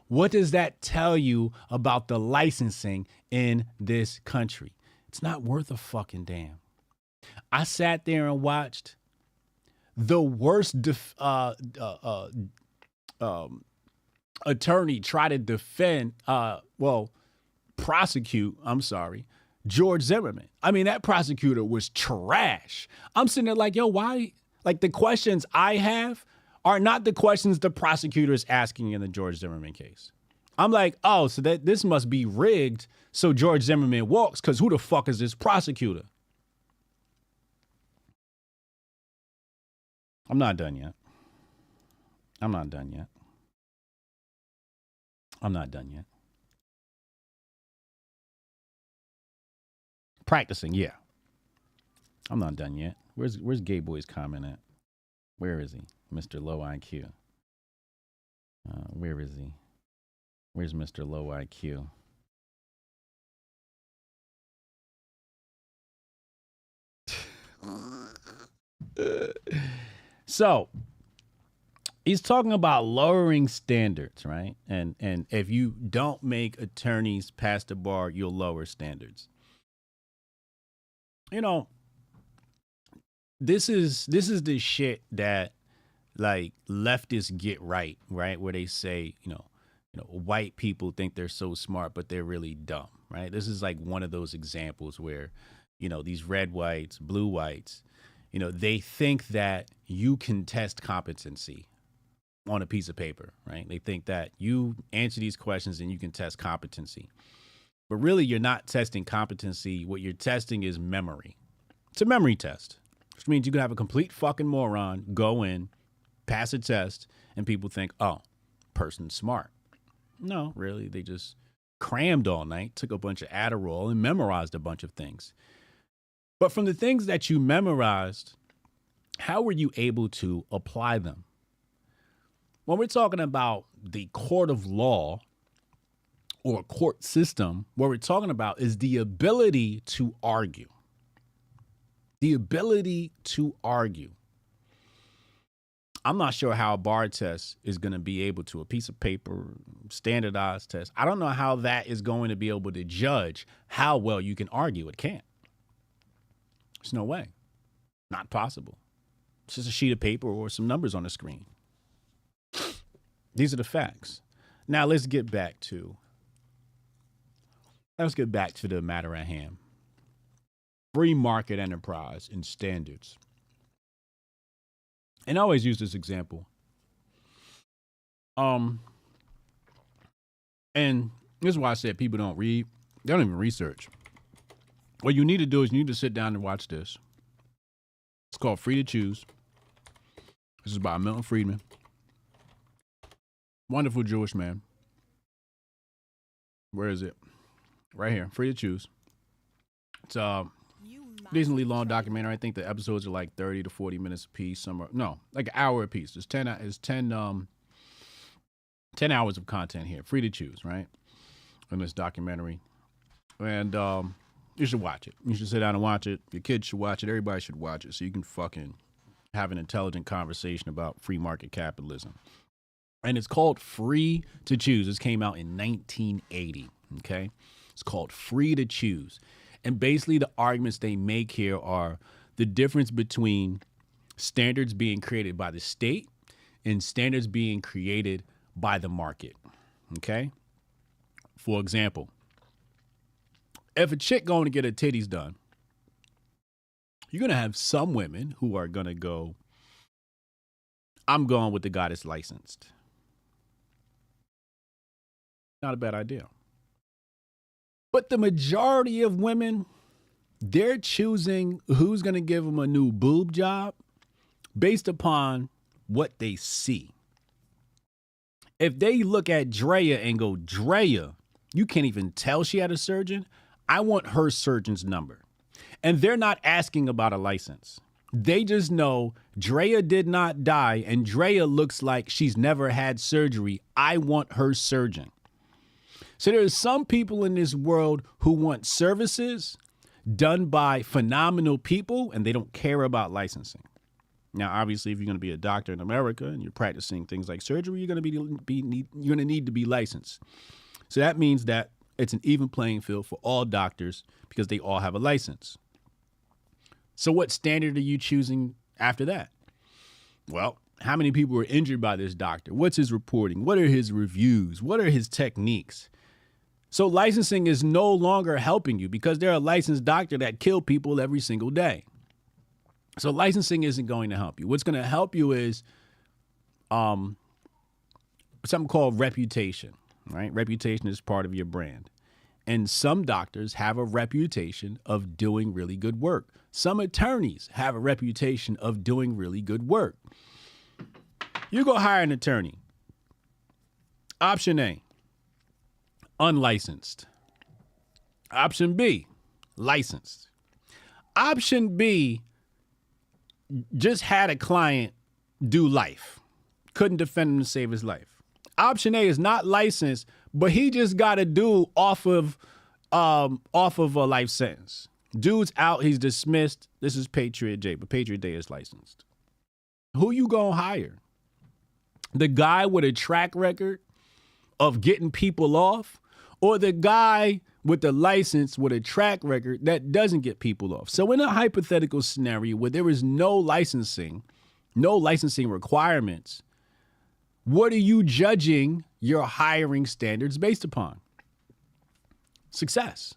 What does that tell you about the licensing in this country? It's not worth a fucking damn. I sat there and watched the worst attorney try to defend, prosecute, George Zimmerman. I mean, that prosecutor was trash. I'm sitting there like, yo, why? Like, the questions I have are not the questions the prosecutor is asking in the George Zimmerman case. I'm like, oh, so that this must be rigged so George Zimmerman walks, because who the fuck is this prosecutor? I'm not done yet. Practicing, yeah. I'm not done yet. Where's Gay Boy's comment at? Where is he? Mr. Low IQ. Where is he? Where's Mr. Low IQ? So he's talking about lowering standards, right? And if you don't make attorneys pass the bar, you'll lower standards. You know, this is the shit that, like, leftists get right? Where they say, you know, white people think they're so smart, but they're really dumb, right? This is like one of those examples where, you know, these red whites, blue whites, you know, they think that you can test competency on a piece of paper, right? They think that you answer these questions and you can test competency. But really, you're not testing competency. What you're testing is memory. It's a memory test, which means you can have a complete fucking moron go in, pass a test, and people think, oh, person's smart. No, really, they just crammed all night, took a bunch of Adderall, and memorized a bunch of things. But from the things that you memorized, how were you able to apply them? When we're talking about the court of law or court system, what we're talking about is the ability to argue. The ability to argue. I'm not sure how a bar test is going to be able to, a piece of paper, standardized test. I don't know how that is going to be able to judge how well you can argue. It can't. There's no way. Not possible. It's just a sheet of paper or some numbers on the screen. These are the facts. Now let's get back to the matter at hand. Free market enterprise and standards. And I always use this example. And this is why I said people don't read. They don't even research. What you need to do is you need to sit down and watch this. It's called Free to Choose. This is by Milton Friedman. Wonderful Jewish man. Where is it? Right here. Free to Choose. It's a decently long documentary. I think the episodes are like 30 to 40 minutes a piece. Some are, no, like an hour a piece. There's 10 hours of content here. Free to choose, right? In this documentary. And you should watch it. You should sit down and watch it. Your kids should watch it. Everybody should watch it so you can fucking have an intelligent conversation about free market capitalism. And it's called Free to Choose. This came out in 1980, okay? It's called Free to Choose. And basically the arguments they make here are the difference between standards being created by the state and standards being created by the market, okay? For example, if a chick going to get her titties done, you're going to have some women who are going to go, I'm going with the guy that's licensed. Not a bad idea. But the majority of women, they're choosing who's going to give them a new boob job based upon what they see. If they look at Drea and go, Drea, you can't even tell she had a surgeon. I want her surgeon's number. And they're not asking about a license. They just know Drea did not die and Drea looks like she's never had surgery. I want her surgeon. So there's some people in this world who want services done by phenomenal people and they don't care about licensing. Now, obviously, if you're going to be a doctor in America and you're practicing things like surgery, you're going to need to be licensed. So that means that it's an even playing field for all doctors because they all have a license. So what standard are you choosing after that? Well, how many people were injured by this doctor? What's his reporting? What are his reviews? What are his techniques? So licensing is no longer helping you because they're a licensed doctor that kill people every single day. So licensing isn't going to help you. What's going to help you is something called reputation, right? Reputation is part of your brand. And some doctors have a reputation of doing really good work. Some attorneys have a reputation of doing really good work. You go hire an attorney. Option A, unlicensed. Option B, licensed. Option B, just had a client do life. Couldn't defend him to save his life. Option A is not licensed, but he just got a dude off of a life sentence. Dude's out, he's dismissed. This is Patriot Day, but Patriot Day is licensed. Who you gonna hire? The guy with a track record of getting people off, or the guy with the license with a track record that doesn't get people off? So in a hypothetical scenario where there is no licensing requirements, what are you judging your hiring standards based upon? Success.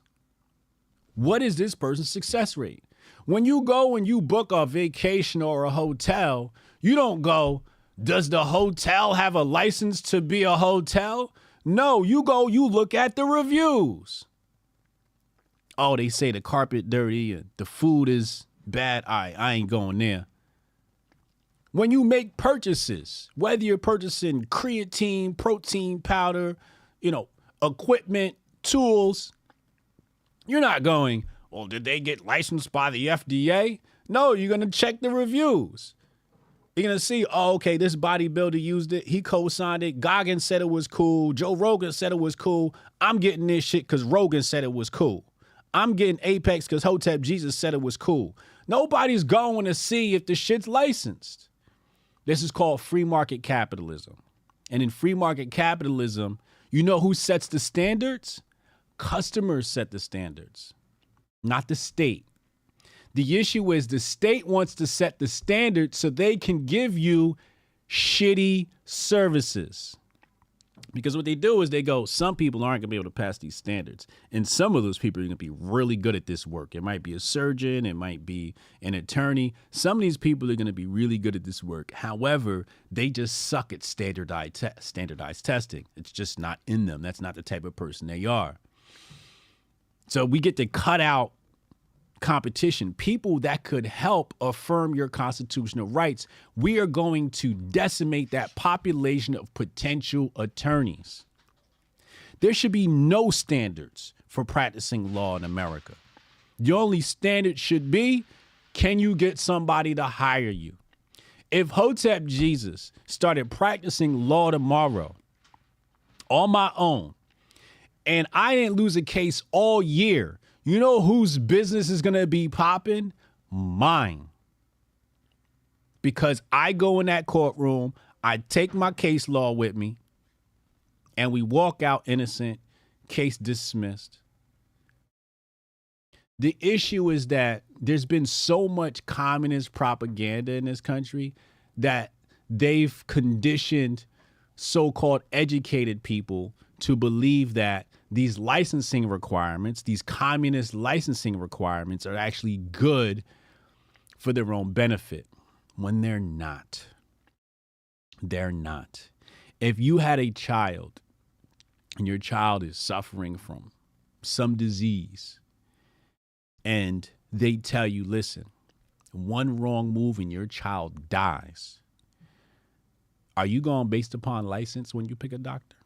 What is this person's success rate? When you go and you book a vacation or a hotel, you don't go, does the hotel have a license to be a hotel? No, you go, you look at the reviews. Oh, they say the carpet dirty and the food is bad. I ain't going there. When you make purchases, whether you're purchasing creatine, protein powder, equipment, tools, you're not going, well, did they get licensed by the FDA? No, you're going to check the reviews. You're going to see, oh, okay, this bodybuilder used it. He co-signed it. Goggins said it was cool. Joe Rogan said it was cool. I'm getting this shit because Rogan said it was cool. I'm getting Apex because Hotep Jesus said it was cool. Nobody's going to see if the shit's licensed. This is called free market capitalism. And in free market capitalism, you know who sets the standards? Customers set the standards, not the state. The issue is the state wants to set the standards so they can give you shitty services. Because what they do is they go, some people aren't going to be able to pass these standards. And some of those people are going to be really good at this work. It might be a surgeon. It might be an attorney. Some of these people are going to be really good at this work. However, they just suck at standardized testing. It's just not in them. That's not the type of person they are. So we get to cut out competition, people that could help affirm your constitutional rights, we are going to decimate that population of potential attorneys. There should be no standards for practicing law in America. The only standard should be, can you get somebody to hire you? If Hotep Jesus started practicing law tomorrow on my own, and I didn't lose a case all year, you know whose business is going to be popping? Mine. Because I go in that courtroom, I take my case law with me, and we walk out innocent, case dismissed. The issue is that there's been so much communist propaganda in this country that they've conditioned so-called educated people to believe that these licensing requirements, these communist licensing requirements, are actually good for their own benefit, when they're not. They're not. If you had a child and your child is suffering from some disease, and they tell you, listen, one wrong move and your child dies, are you going based upon license when you pick a doctor?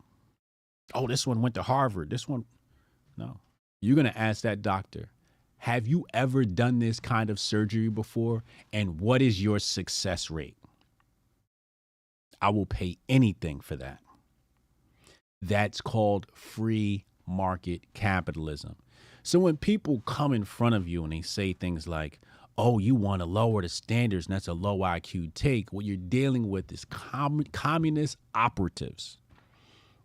Oh, this one went to Harvard. This one, no. You're going to ask that doctor, have you ever done this kind of surgery before? And what is your success rate? I will pay anything for that. That's called free market capitalism. So when people come in front of you and they say things like, oh, you want to lower the standards and that's a low IQ take, what you're dealing with is communist operatives.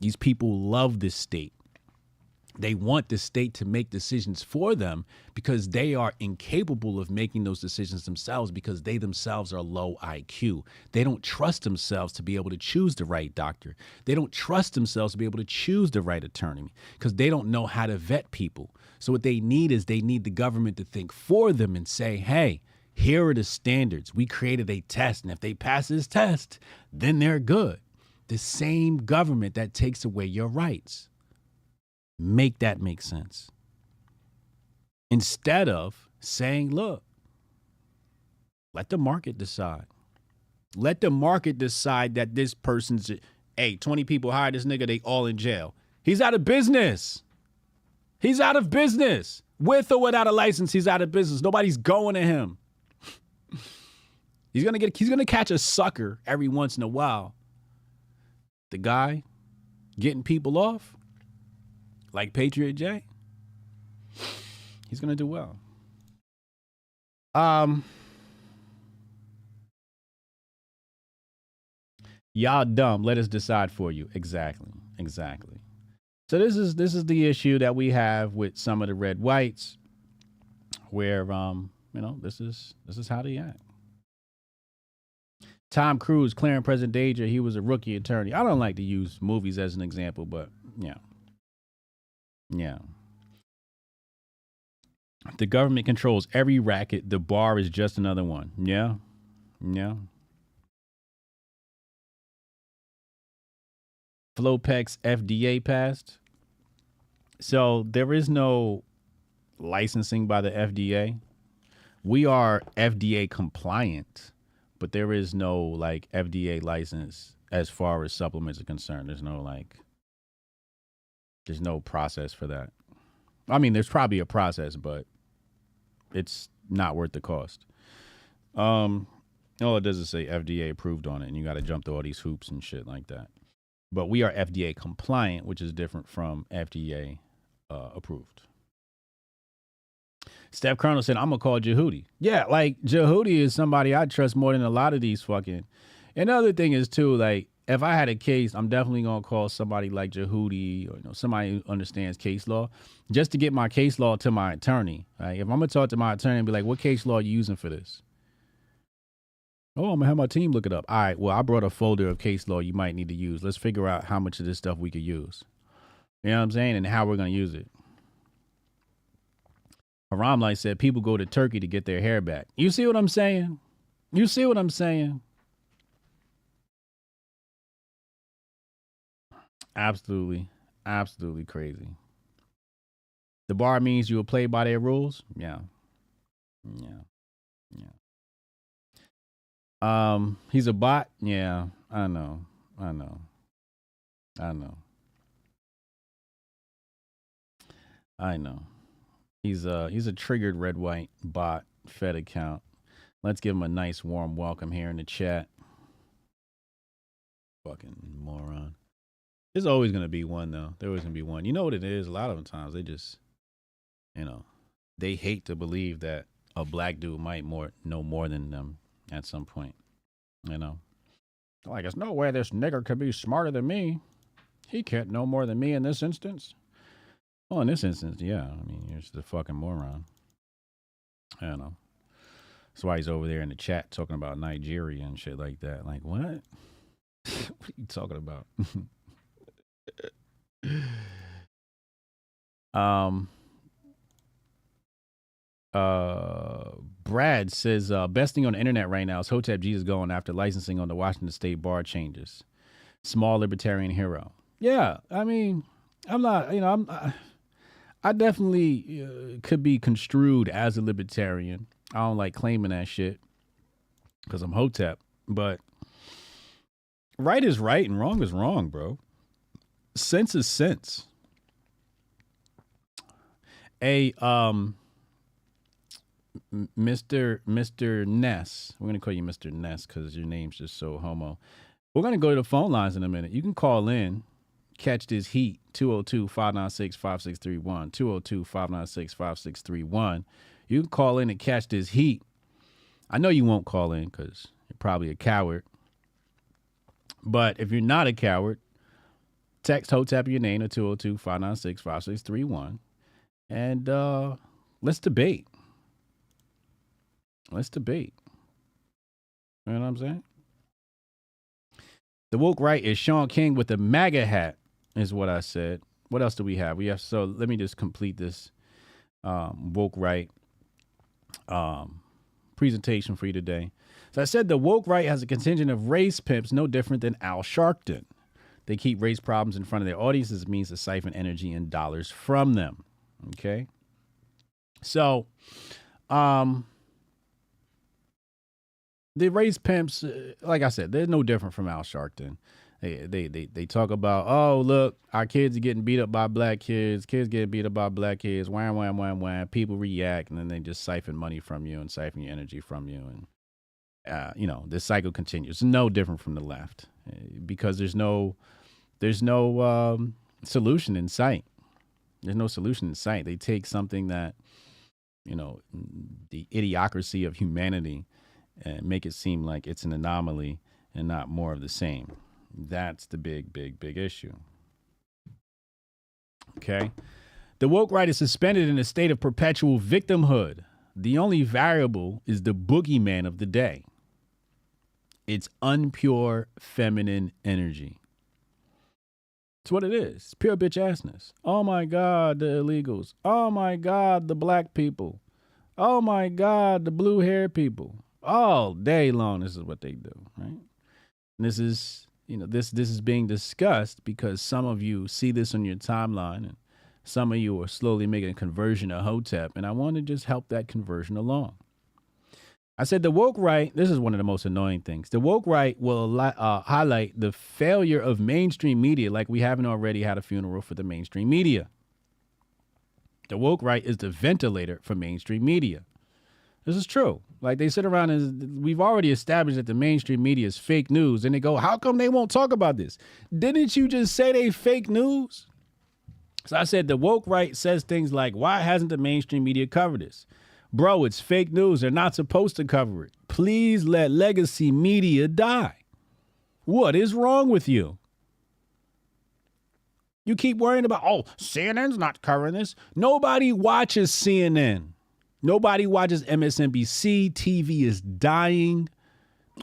These people love this state. They want the state to make decisions for them because they are incapable of making those decisions themselves because they themselves are low IQ. They don't trust themselves to be able to choose the right doctor. They don't trust themselves to be able to choose the right attorney because they don't know how to vet people. So what they need is they need the government to think for them and say, hey, here are the standards. We created a test, and if they pass this test, then they're good. The same government that takes away your rights. Make that make sense. Instead of saying, look, let the market decide. Let the market decide that this person's, hey, 20 people hired this nigga, they all in jail. He's out of business. He's out of business. With or without a license, he's out of business. Nobody's going to him. He's gonna catch a sucker every once in a while. The guy getting people off, like Patriot J, he's going to do well. Y'all dumb. Let us decide for you. Exactly. So this is the issue that we have with some of the red whites, where this is how they act. Tom Cruise clearing present danger. He was a rookie attorney. I don't like to use movies as an example, but yeah. The government controls every racket. The bar is just another one. Yeah. Flopex FDA passed. So there is no licensing by the FDA. We are FDA compliant, but there is no like FDA license as far as supplements are concerned. There's no process for that. I mean, there's probably a process, but it's not worth the cost. All it does is say FDA approved on it, and you got to jump through all these hoops and shit like that. But we are FDA compliant, which is different from FDA approved. Steph Colonel said, I'm going to call Jehudi. Yeah, like Jehudi is somebody I trust more than a lot of these fucking. And the other thing is, too, like, if I had a case, I'm definitely going to call somebody like Jehudi or somebody who understands case law just to get my case law to my attorney. Right? If I'm going to talk to my attorney and be like, what case law are you using for this? Oh, I'm going to have my team look it up. All right, well, I brought a folder of case law you might need to use. Let's figure out how much of this stuff we could use. You know what I'm saying? And how we're going to use it. Haram Light said people go to Turkey to get their hair back. You see what I'm saying? Absolutely crazy. The bar means you will play by their rules? Yeah. He's a bot. Yeah, I know. He's a triggered red white bot Fed account. Let's give him a nice warm welcome here in the chat. Fucking moron. There's always gonna be one though. There always gonna be one. You know what it is? A lot of the times they just, they hate to believe that a black dude might know more than them at some point. Like, there's no way this nigger could be smarter than me. He can't know more than me in this instance. Well, in this instance, yeah. I mean, you're just a fucking moron. That's why he's over there in the chat talking about Nigeria and shit like that. Like, what? What are you talking about? Brad says, best thing on the internet right now is Hotep Jesus going after licensing on the Washington State bar changes. Small libertarian hero. Yeah, I mean, I'm not, I definitely could be construed as a libertarian. I don't like claiming that shit because I'm Hotep, but right is right and wrong is wrong, bro. Sense is sense. Mr. Ness, we're going to call you Mr. Ness because your name's just so homo. We're going to go to the phone lines in a minute. You can call in, catch this heat, 202-596-5631, 202-596-5631. You can call in and catch this heat. I know you won't call in because you're probably a coward. But if you're not a coward, text Hotep your name to 202-596-5631. And let's debate. Let's debate. You know what I'm saying? The woke right is Sean King with the MAGA hat, is what I said. What else do we have? So let me just complete this woke right presentation for you today. So I said the woke right has a contingent of race pimps no different than Al Sharpton. They keep race problems in front of their audiences, means to siphon energy and dollars from them. Okay? So, the race pimps, like I said, they're no different from Al Sharpton. They talk about, oh, look, our kids are getting beat up by black kids. Kids getting beat up by black kids. Wham, wham, wham, wham. People react, and then they just siphon money from you and siphon your energy from you. And, this cycle continues. It's no different from the left because there's no solution in sight. There's no solution in sight. They take something that, the idiocracy of humanity and make it seem like it's an anomaly and not more of the same. That's the big, big, big issue. Okay. The woke right is suspended in a state of perpetual victimhood. The only variable is the boogeyman of the day. It's unpure feminine energy. It's what it is. It's pure bitch assness. Oh my God, the illegals. Oh my God, the black people. Oh my God, the blue hair people. All day long, this is what they do, right? And this is, this is being discussed because some of you see this on your timeline and some of you are slowly making a conversion to Hotep, and I want to just help that conversion along. I said the woke right, this is one of the most annoying things. The woke right will highlight the failure of mainstream media like we haven't already had a funeral for the mainstream media. The woke right is the ventilator for mainstream media. This is true. Like they sit around and we've already established that the mainstream media is fake news. And they go, how come they won't talk about this? Didn't you just say they fake news? So I said the woke right says things like, why hasn't the mainstream media covered this? Bro, it's fake news. They're not supposed to cover it. Please let legacy media die. What is wrong with you? You keep worrying about, oh, CNN's not covering this. Nobody watches CNN. Nobody watches MSNBC. TV is dying.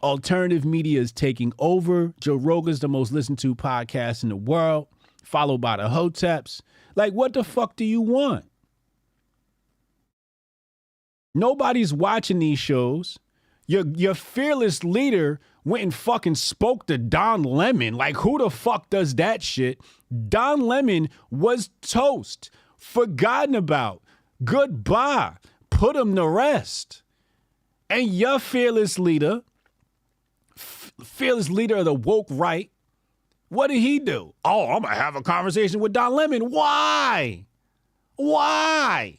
Alternative media is taking over. Joe Rogan's the most listened to podcast in the world, followed by the Hoteps. Like, what the fuck do you want? Nobody's watching these shows. Your fearless leader went and fucking spoke to Don Lemon. Like, who the fuck does that shit? Don Lemon was toast, forgotten about, goodbye, put them to rest. And your fearless leader of the woke right, what did he do? Oh, I'm going to have a conversation with Don Lemon. Why? Why?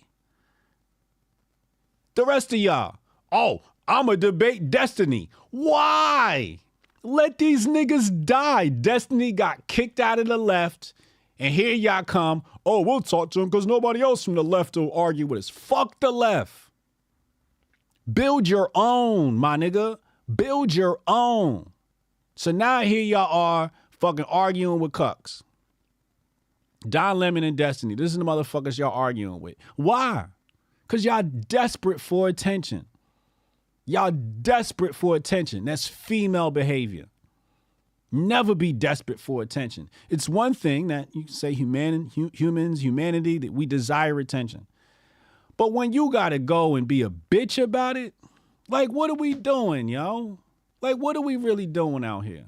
The rest of y'all, oh, I'm going to debate Destiny. Why? Let these niggas die. Destiny got kicked out of the left, and here y'all come. Oh, we'll talk to him because nobody else from the left will argue with us. Fuck the left. Build your own, my nigga. Build your own. So now here y'all are fucking arguing with cucks. Don Lemon and Destiny. This is the motherfuckers y'all arguing with. Why? Because y'all desperate for attention. Y'all desperate for attention. That's female behavior. Never be desperate for attention. It's one thing that you say humanity, that we desire attention. But when you gotta go and be a bitch about it, like, what are we doing, yo? Like, what are we really doing out here?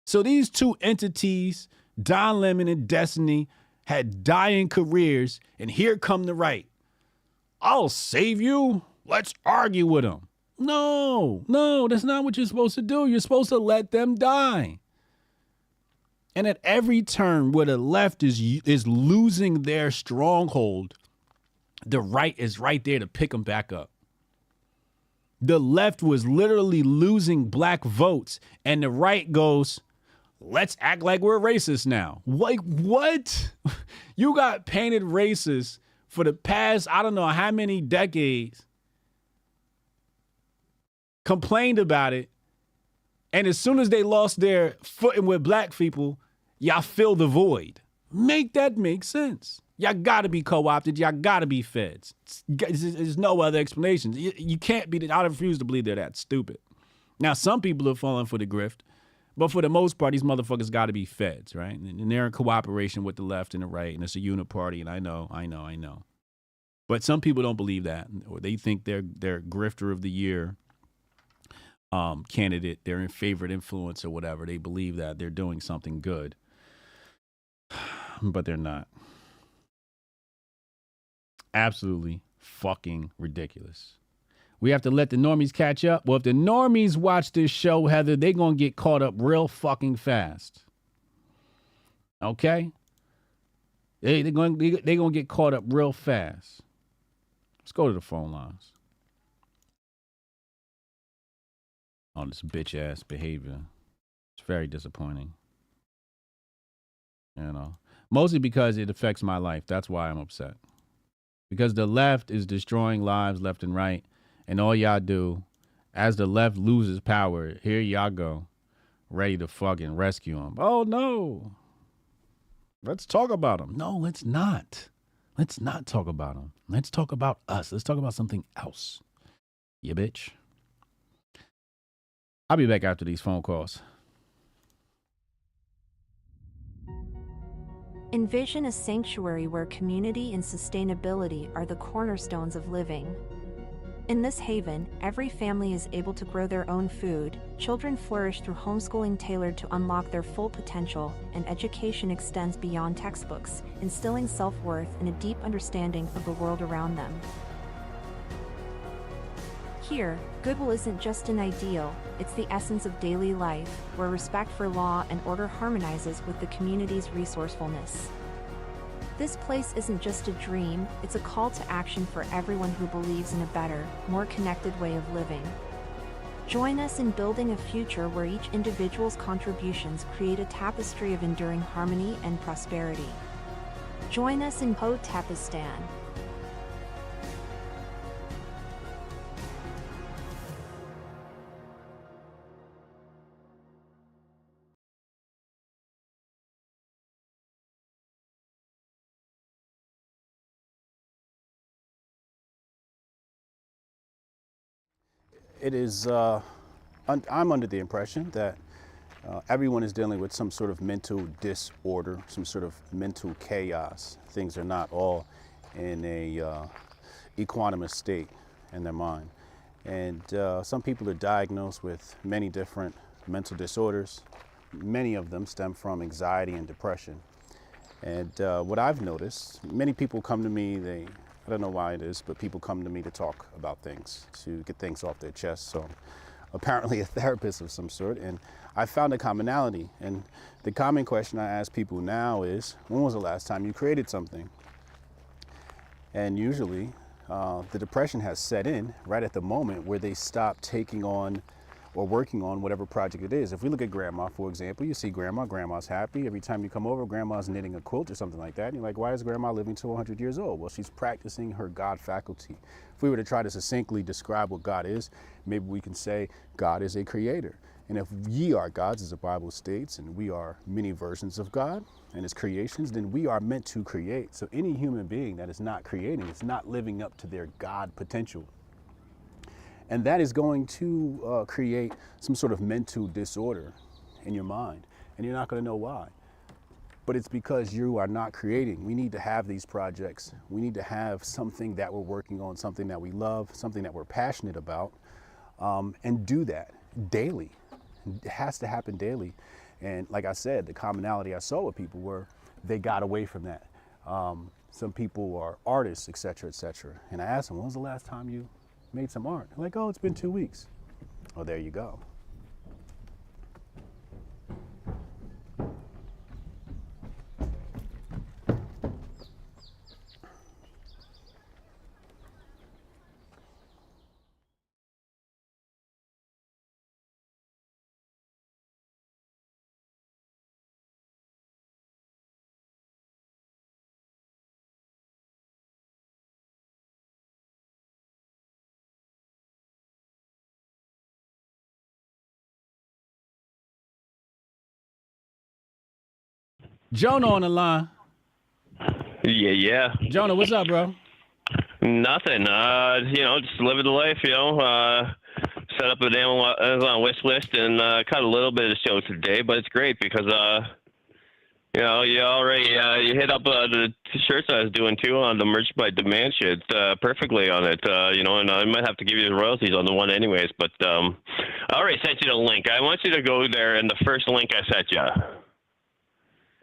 So these two entities, Don Lemon and Destiny, had dying careers, and here come the right. I'll save you. Let's argue with them. No, that's not what you're supposed to do. You're supposed to let them die. And at every turn where the left is losing their stronghold, the right is right there to pick them back up. The left was literally losing black votes, and the right goes, let's act like we're racist now. Like, what? You got painted racist for the past, I don't know how many decades, complained about it, and as soon as they lost their footing with black people, y'all fill the void. Make that make sense. Y'all gotta be co-opted. Y'all gotta be feds. There's no other explanation. You can't be, I refuse to believe they're that stupid. Now, some people are falling for the grift, but for the most part, these motherfuckers gotta be feds, right? And they're in cooperation with the left and the right, and it's a uniparty, and I know. But some people don't believe that, or they think they're grifter of the year candidate, they're in favorite influence or whatever. They believe that they're doing something good, but they're not. Absolutely fucking ridiculous. We have to let the normies catch up. Well, if the normies watch this show, Heather, they're going to get caught up real fucking fast. Okay? They're going to get caught up real fast. Let's go to the phone lines. Oh, this bitch-ass behavior. It's very disappointing. You know? Mostly because it affects my life. That's why I'm upset. Because the left is destroying lives left and right. And all y'all do, as the left loses power, here y'all go, ready to fucking rescue them. Oh, no. Let's talk about them. No, let's not. Let's not talk about them. Let's talk about us. Let's talk about something else. You bitch. I'll be back after these phone calls. Envision a sanctuary where community and sustainability are the cornerstones of living. In this haven, every family is able to grow their own food, children flourish through homeschooling tailored to unlock their full potential, and education extends beyond textbooks, instilling self-worth and a deep understanding of the world around them. Here, goodwill isn't just an ideal, it's the essence of daily life, where respect for law and order harmonizes with the community's resourcefulness. This place isn't just a dream, it's a call to action for everyone who believes in a better, more connected way of living. Join us in building a future where each individual's contributions create a tapestry of enduring harmony and prosperity. Join us in Hotepistan. It is, I'm under the impression that everyone is dealing with some sort of mental disorder, some sort of mental chaos. Things are not all in a equanimous state in their mind. And some people are diagnosed with many different mental disorders. Many of them stem from anxiety and depression. And what I've noticed, many people come to me, they I don't know why it is, but people come to me to talk about things, to get things off their chest. So apparently a therapist of some sort, and I found a commonality. And the common question I ask people now is, when was the last time you created something? And usually the depression has set in right at the moment where they stop taking on or working on whatever project it is. If we look at grandma, for example, you see grandma's happy. Every time you come over, grandma's knitting a quilt or something like that. And you're like, why is grandma living to 100 years old? Well, she's practicing her God faculty. If we were to try to succinctly describe what God is, maybe we can say God is a creator. And if ye are gods, as the Bible states, and we are many versions of God and his creations, then we are meant to create. So any human being that is not creating is not living up to their God potential. And that is going to create some sort of mental disorder in your mind. And you're not going to know why. But it's because you are not creating. We need to have these projects. We need to have something that we're working on, something that we love, something that we're passionate about, and do that daily. It has to happen daily. And like I said, the commonality I saw with people were they got away from that. Some people are artists, et cetera, et cetera. And I asked them, when was the last time you made some art? They're like, oh, it's been 2 weeks. Oh, there you go. Jonah on the line. Yeah. Jonah, what's up, bro? Nothing. Just living the life, set up an Amazon wish list and cut a little bit of the show today, but it's great because, you already you hit up the shirts I was doing, too, on the merch by demand shit perfectly on it, and I might have to give you the royalties on the one anyways, but I already sent you the link. I want you to go there, and the first link I sent you.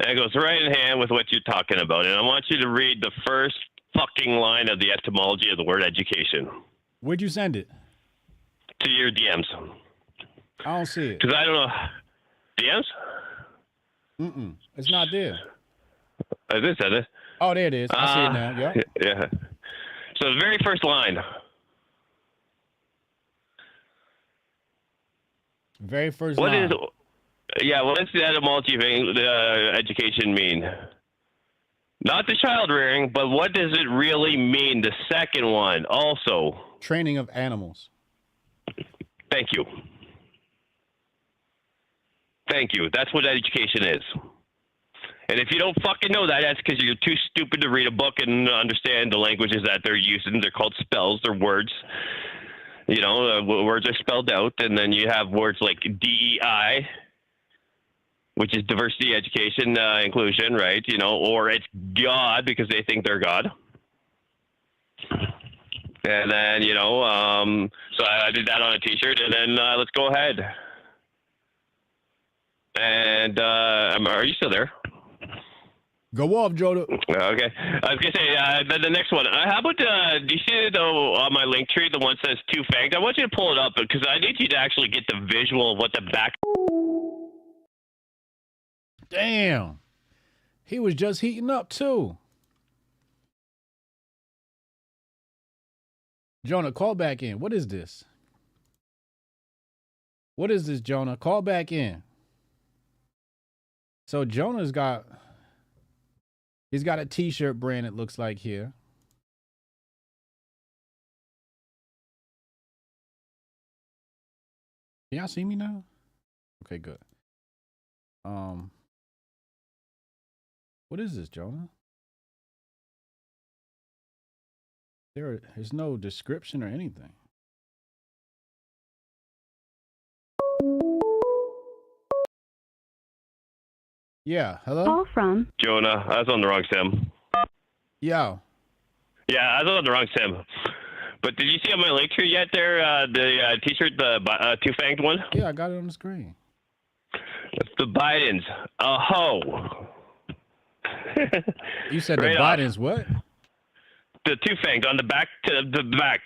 And it goes right in hand with what you're talking about. And I want you to read the first fucking line of the etymology of the word education. Where'd you send it? To your DMs. I don't see it. Because I don't know. DMs? Mm-mm. It's not there. Is it? Oh, there it is. I see it now. Yep. Yeah. So the very first line. Very first line. What does the etymology of education mean? Not the child rearing, but what does it really mean? The second one also. Training of animals. Thank you. That's what education is. And if you don't fucking know that, that's because you're too stupid to read a book and understand the languages that they're using. They're called spells. They're words. Words are spelled out. And then you have words like DEI, which is diversity, education, inclusion, right? Or it's God because they think they're God. And then, so I did that on a t-shirt, and then let's go ahead. And are you still there? Go off, Jonah. Okay. I was going to say, the next one. How about, do you see, though, on my link tree, the one that says two fanged? I want you to pull it up because I need you to actually get the visual of what the back... Damn. He was just heating up, too. Jonah, call back in. What is this? What is this, Jonah? Call back in. So Jonah's got... He's got a t-shirt brand, it looks like here. Can y'all see me now? Okay, good. What is this, Jonah? There's no description or anything. Yeah, hello? Call from Jonah, I was on the wrong sim. Yo. Yeah, I was on the wrong sim. But did you see on my link tree yet there, the t-shirt, the two-fanged one? Yeah, I got it on the screen. It's the Bidens. Ho. You said right the Bidens what? The two fangs on the back to the back.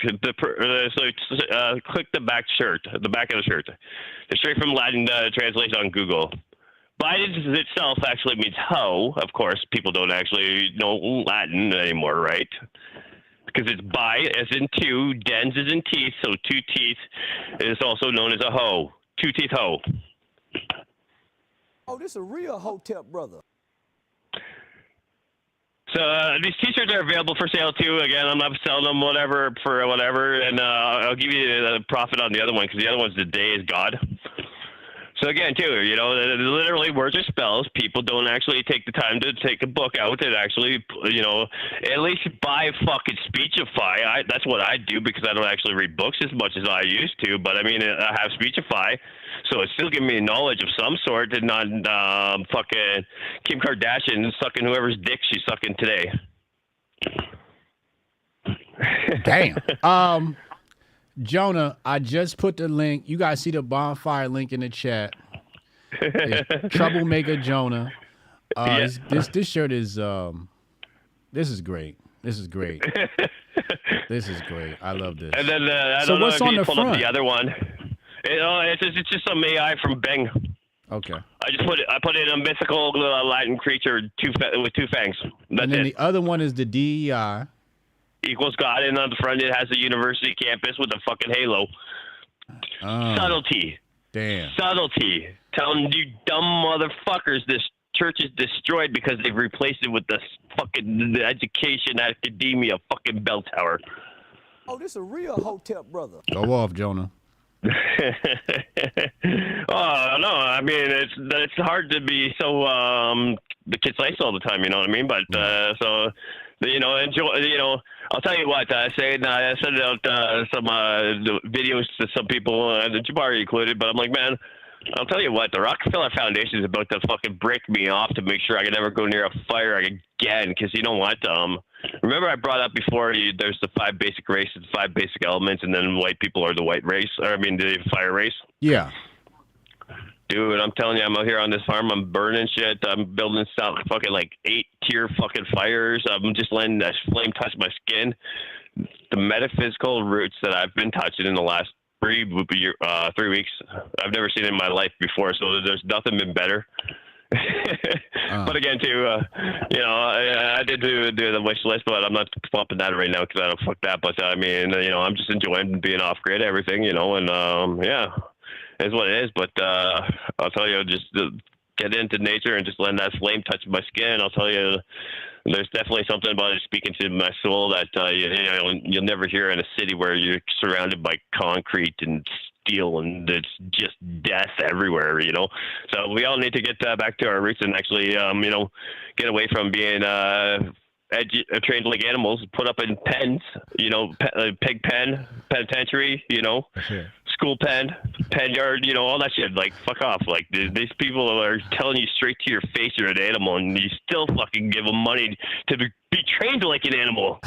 Click the back shirt, the back of the shirt. It's straight from Latin translation on Google. Bi itself actually means hoe. Of course, people don't actually know Latin anymore, right? Because it's bi as in two, dens as in teeth, so two teeth is also known as a hoe. Two-teeth hoe. Oh, this a real Hotep brother. So these T-shirts are available for sale too. Again, I'm not selling them for whatever, and I'll give you the profit on the other one because the other one's the day is God. So again, too, literally words are spells. People don't actually take the time to take a book out and actually, at least buy fucking Speechify. That's what I do because I don't actually read books as much as I used to. But I mean, I have Speechify, so it's still giving me knowledge of some sort and not fucking Kim Kardashian sucking whoever's dick she's sucking today. Damn. Jonah, I just put the link. You guys see the bonfire link in the chat. It's Troublemaker Jonah. This shirt is this is great. This is great. This is great. I love this. And then so what's on the pulled front? Up the other one. It's just some AI from Bing. Okay. I put in a mythical Latin creature with two fangs. That's and then it. the other one is the DEI. Equals God, and on the front it has a university campus with a fucking halo. Subtlety. Damn. Subtlety. Telling you dumb motherfuckers this church is destroyed because they've replaced it with the fucking education academia fucking bell tower. Oh, this a real Hotep brother. Go off, Jonah. Oh no, I mean it's hard to be so concise all the time, you know what I mean? But enjoy. I'll tell you what. I sent out some videos to some people, Jabari included. But I'm like, man, I'll tell you what. The Rockefeller Foundation is about to fucking break me off to make sure I can never go near a fire again. Because you know what? Remember I brought up before. There's the 5 basic races, 5 basic elements, and then white people are the white race. The fire race. Yeah. Dude, I'm telling you, I'm out here on this farm. I'm burning shit. I'm building stuff, fucking like 8-tier fucking fires. I'm just letting that flame touch my skin. The metaphysical roots that I've been touching in the last 3 weeks, I've never seen in my life before. So there's nothing been better. But again, too, I did do the wish list, but I'm not pumping that right now because I don't fuck that. But I mean, I'm just enjoying being off grid, everything, and yeah. Is what it is, but I'll tell you, just get into nature and just let that flame touch my skin. I'll tell you, there's definitely something about it speaking to my soul that you'll never hear in a city where you're surrounded by concrete and steel and it's just death everywhere. So we all need to get back to our roots and actually, get away from being trained like animals, put up in pens, pig pen, penitentiary, school pen yard, all that shit. Like, fuck off. Like, these people are telling you straight to your face you're an animal, and you still fucking give them money to be trained like an animal.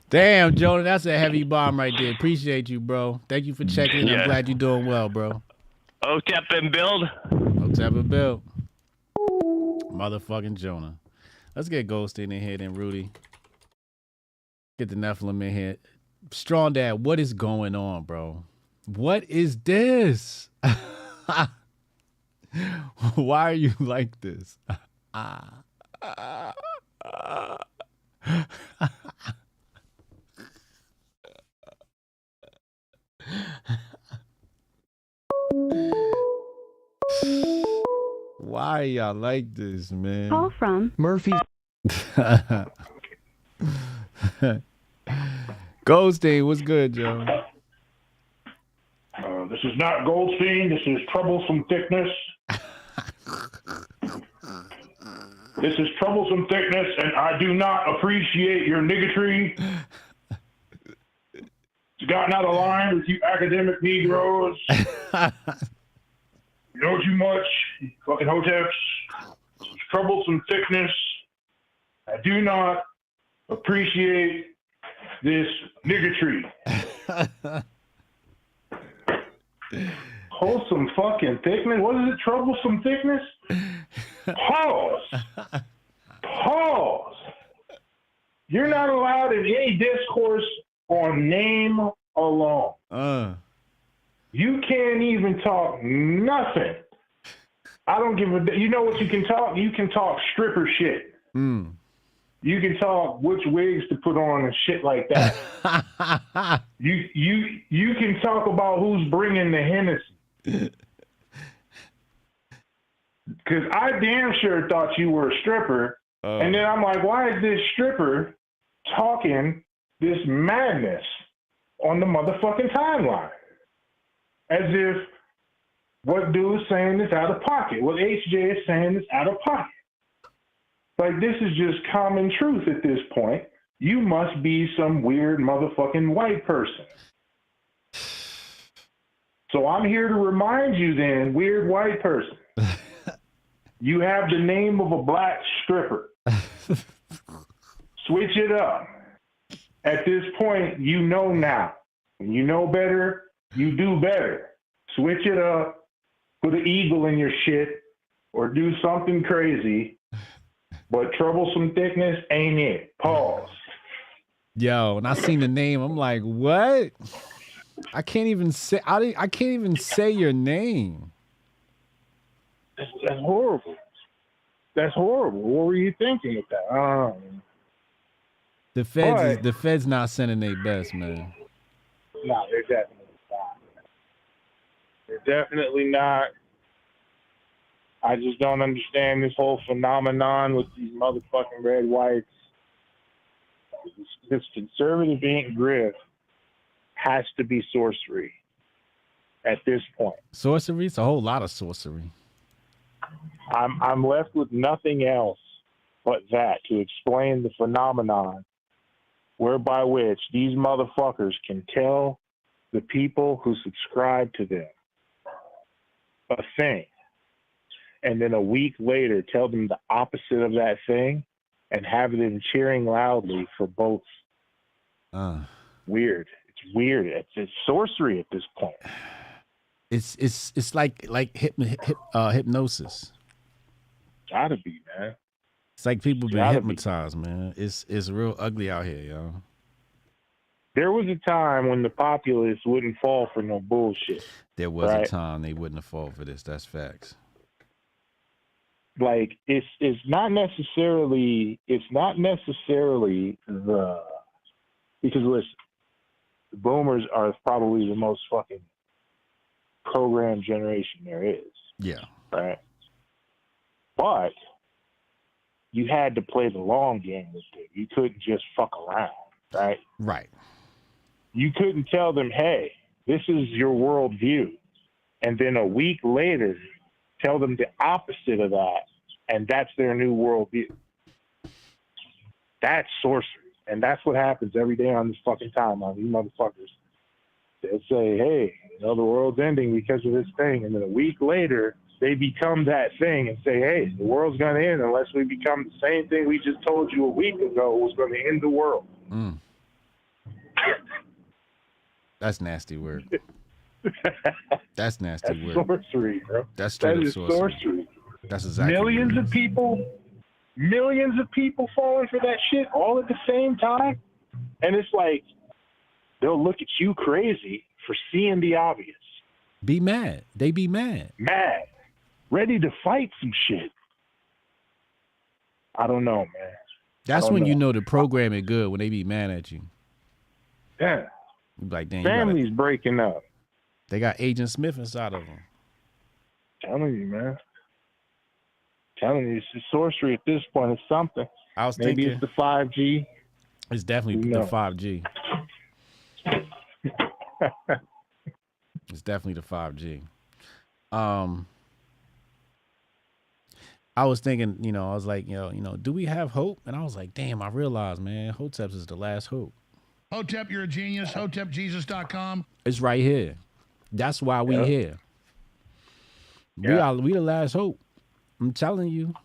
Damn, Jonah, that's a heavy bomb right there. Appreciate you, bro. Thank you for checking. Yeah. I'm glad you're doing well, bro. Hotep and build. Hotep and build. Motherfucking Jonah. Let's get Goldstein in here then, Rudy. Get the Nephilim in here. Strong Dad, what is going on, bro? What is this? Why are you like this? Why are y'all like this, man? Call from Murphy. Goldstein, what's good, Joe? This is not Goldstein. This is Troublesome Thickness. This is Troublesome Thickness, and I do not appreciate your niggotry. It's gotten out of line with you academic Negroes. You know too much, you fucking Hoteps. This is Troublesome Thickness. I do not appreciate this niggotry. Wholesome fucking thickness? What is it? Troublesome thickness? Pause. Pause. You're not allowed in any discourse on name alone. You can't even talk nothing. I don't give a. You know what you can talk? You can talk stripper shit. You can talk which wigs to put on and shit like that. You can talk about who's bringing the Hennessy. Because I damn sure thought you were a stripper. And then I'm like, why is this stripper talking this madness on the motherfucking timeline? As if what dude is saying is out of pocket. What HJ is saying is out of pocket. Like, this is just common truth at this point. You must be some weird motherfucking white person. So I'm here to remind you then, weird white person. You have the name of a black stripper. Switch it up. At this point, you know now. When you know better, you do better. Switch it up, put an eagle in your shit, or do something crazy. But troublesome thickness ain't it. Pause. Yo, and I seen the name. I'm like, what? I can't even say. I can't even say your name. That's horrible. That's horrible. What were you thinking with that? The feds not sending their best, man. No, they're definitely not. They're definitely not. I just don't understand this whole phenomenon with these motherfucking red whites. This conservative ink grift has to be sorcery at this point. Sorcery? It's a whole lot of sorcery. I'm left with nothing else but that to explain the phenomenon whereby which these motherfuckers can tell the people who subscribe to them a thing, and then a week later tell them the opposite of that thing and have them cheering loudly for both. Weird. It's weird. It's sorcery at this point. It's like hypnosis. Gotta be, man. It's like people being hypnotized, man. It's real ugly out here, yo. There was a time when the populace wouldn't fall for no bullshit. There was a time they wouldn't have fallen for this. That's facts. Like, it's not necessarily the, because listen, the boomers are probably the most fucking programmed generation there is. Yeah. Right. But you had to play the long game with it. You couldn't just fuck around, right? Right. You couldn't tell them, hey, this is your worldview. And then a week later, tell them the opposite of that, and that's their new worldview. That's sorcery. And that's what happens every day on this fucking timeline. These motherfuckers, they'll say, hey, the world's ending because of this thing. And then a week later, they become that thing and say, hey, the world's going to end unless we become the same thing we just told you a week ago was going to end the world. That's nasty word. That's nasty That's word. Sorcery, bro. That's straight that up is sorcery. That's exactly millions of people falling for that shit all at the same time. And it's like, they'll look at you crazy for seeing the obvious. Be mad. They be mad. Mad. Ready to fight some shit. I don't know, man. That's when you know the program is good, when they be mad at you. Yeah. You be like, damn, families breaking up. They got Agent Smith inside of them. Telling you, man. Telling you, it's just sorcery at this point. It's something. I was Maybe thinking it's the 5G. It's definitely the 5G. It's definitely the 5G. I was thinking, I was like, do we have hope? And I was like, damn, I realized, man, Hotep is the last hope. Hotep, you're a genius. HotepJesus.com. It's right here. That's why we here. We the last hope. I'm telling you.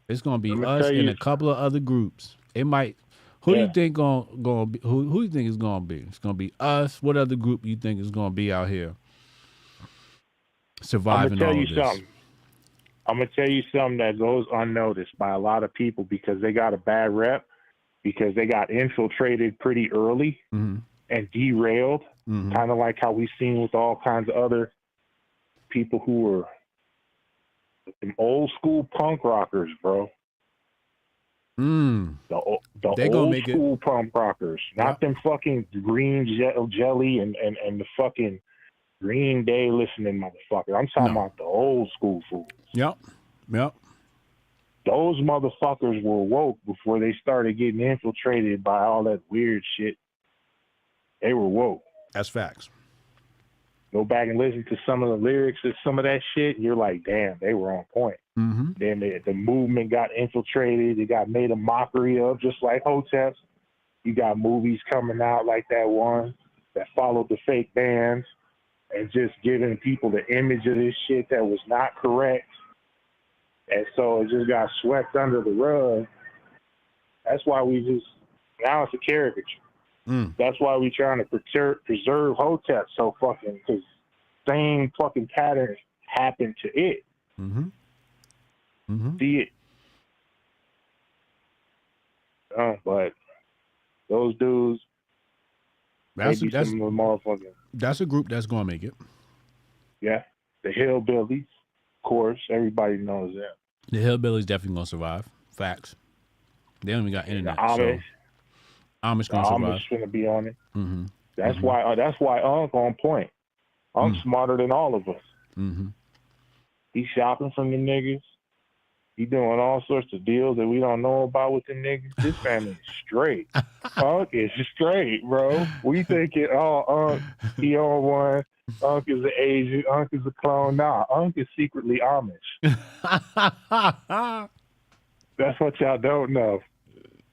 It's gonna be us and a couple of other groups. It might. Who do you think gonna be? Who do you think is gonna be? It's gonna be us. What other group you think is gonna be out here surviving all of this? I'm gonna tell you something that goes unnoticed by a lot of people because they got a bad rep. because they got infiltrated pretty early and derailed, kind of like how we've seen with all kinds of other people who were some old school punk rockers, bro. The old school punk rockers, not them fucking green jelly and the fucking Green Day listening motherfucker. I'm talking about the old school fools. Yep. Those motherfuckers were woke before they started getting infiltrated by all that weird shit. They were woke. That's facts. Go back and listen to some of the lyrics of some of that shit, and you're like, damn, they were on point. Then the movement got infiltrated. It got made a mockery of, just like Hotep. You got movies coming out like that one that followed the fake bands and just giving people the image of this shit that was not correct. And so it just got swept under the rug. That's why now it's a caricature. That's why we trying to preserve Hotep so fucking, because same fucking patterns happened to it. See it. But those dudes, that's a group that's going to make it. Yeah. The Hillbillies, of course, everybody knows them. The Hillbillies definitely going to survive. Facts. They don't even got internet. The Amish. Amish going to survive. Amish going to be on it. That's why Unc on point. Unc's smarter than all of us. He's shopping from the niggas. He doing all sorts of deals that we don't know about with the niggas. This family is straight. Unc is straight, bro. We thinking, Unc, he on one. Unc is an Asian. Unc is a clone. Nah, Unc is secretly Amish. That's what y'all don't know.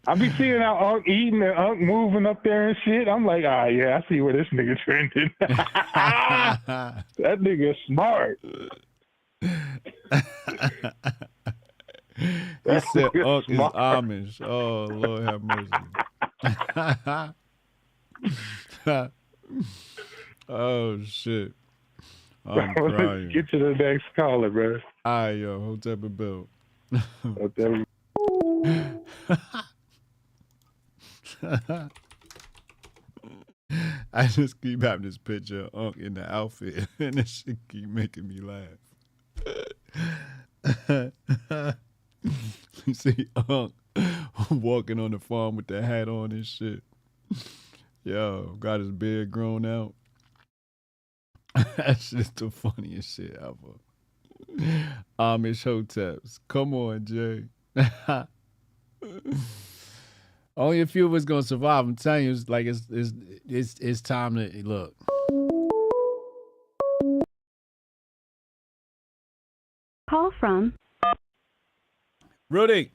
I be seeing how Unc eating and Unc moving up there and shit. I'm like, yeah, I see where this nigga trending. That nigga smart. He said Unc is Amish. Oh, Lord have mercy. Oh, shit. I'm crying. Let's get to the next caller, bro. All right, yo. Hotep and Bill. I just keep having this picture of Unc in the outfit, and this shit keep making me laugh. You see Unc walking on the farm with the hat on and shit. Yo, got his beard grown out. That's just the funniest shit ever. Amish Hoteps. Come on, Jay. Only a few of us gonna survive. I'm telling you, it's like it's time to look. Call from Rudy.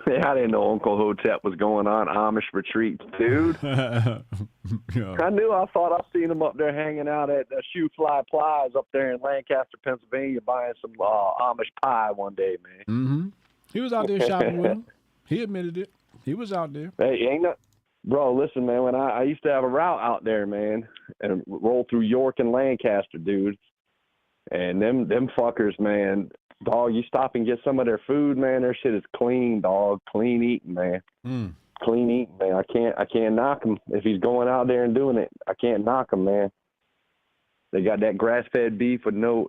Hey, I didn't know Uncle Hotep was going on Amish retreats, dude. I thought I seen him up there hanging out at Shoe Fly Plies up there in Lancaster, Pennsylvania, buying some Amish pie one day, man. He was out there shopping with him. He admitted it. He was out there. Hey, bro, listen, man, when I used to have a route out there, man, and roll through York and Lancaster, dude. And them fuckers, man, dog, you stop and get some of their food, man, their shit is clean, dog. Clean eating, man. Clean eating, man. I can't knock him. If he's going out there and doing it, I can't knock him, man. They got that grass-fed beef with no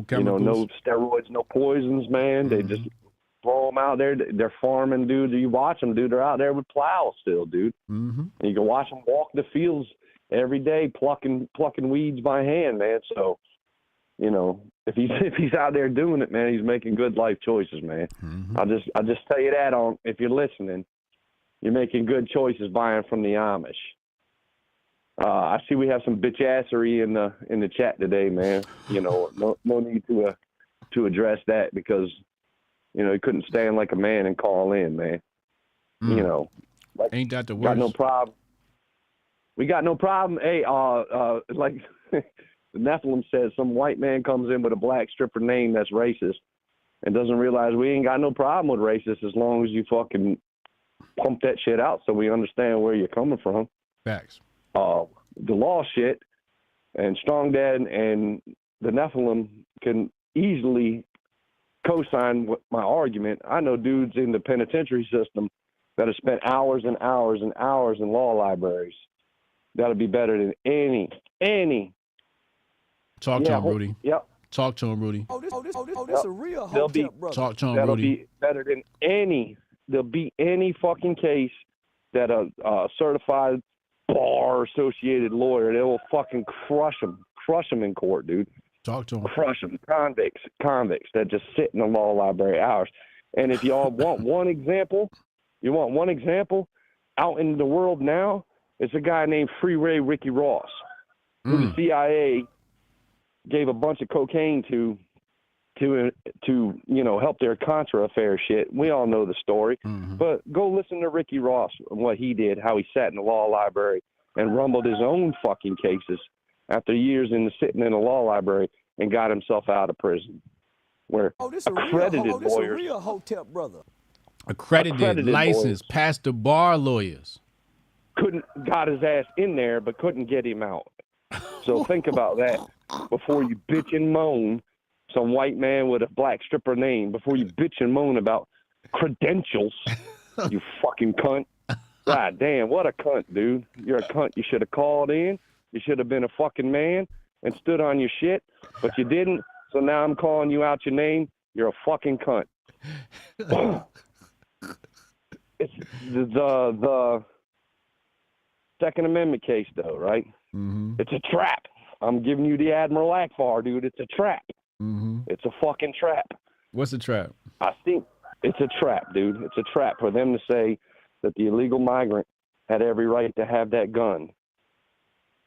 chemicals, no steroids, no poisons, man. They just throw them out there. They're farming, dude. You watch them, dude. They're out there with plows still, dude. And you can watch them walk the fields every day, plucking weeds by hand, man. So, if he's out there doing it, man, he's making good life choices, man. I'll just tell you that if you're listening, you're making good choices buying from the Amish. I see we have some bitchassery in the chat today, man. No need to address that because he couldn't stand like a man and call in, man. Ain't that the worst? Got no problem. We got no problem. Hey, like the Nephilim says, some white man comes in with a black stripper name that's racist and doesn't realize we ain't got no problem with racist as long as you fucking pump that shit out so we understand where you're coming from. Facts. The law shit and Strong Dad and the Nephilim can easily co-sign my argument. I know dudes in the penitentiary system that have spent hours and hours and hours in law libraries. That'll be better than any. Talk to him, Rudy. Yep. Talk to him, Rudy. This a real Hotep brother. Talk to him, That'll Rudy. be better than any. There'll be any fucking case that a certified bar associated lawyer, they will fucking crush them in court, dude. Talk to him. Crush them. Convicts that just sit in the law library hours. And if y'all want one example, out in the world now, it's a guy named Free Ray Ricky Ross, who the CIA gave a bunch of cocaine to help their Contra affair shit. We all know the story. But go listen to Ricky Ross and what he did, how he sat in the law library and rumbled his own fucking cases after years sitting in the law library and got himself out of prison. Where accredited lawyers, this a real Hotep brother. Accredited licensed, lawyers past the bar lawyers. got his ass in there but couldn't get him out. So think about that before you bitch and moan. Some white man with a black stripper name, before you bitch and moan about credentials, you fucking cunt. God damn, what a cunt, dude. You're a cunt. You should have called in. You should have been a fucking man and stood on your shit, but you didn't. So now I'm calling you out your name. You're a fucking cunt. It's the Second Amendment case, though, right? It's a trap. I'm giving you the Admiral Akbar, dude. It's a trap. It's a fucking trap. What's a trap? I think it's a trap, dude. It's a trap for them to say that the illegal migrant had every right to have that gun.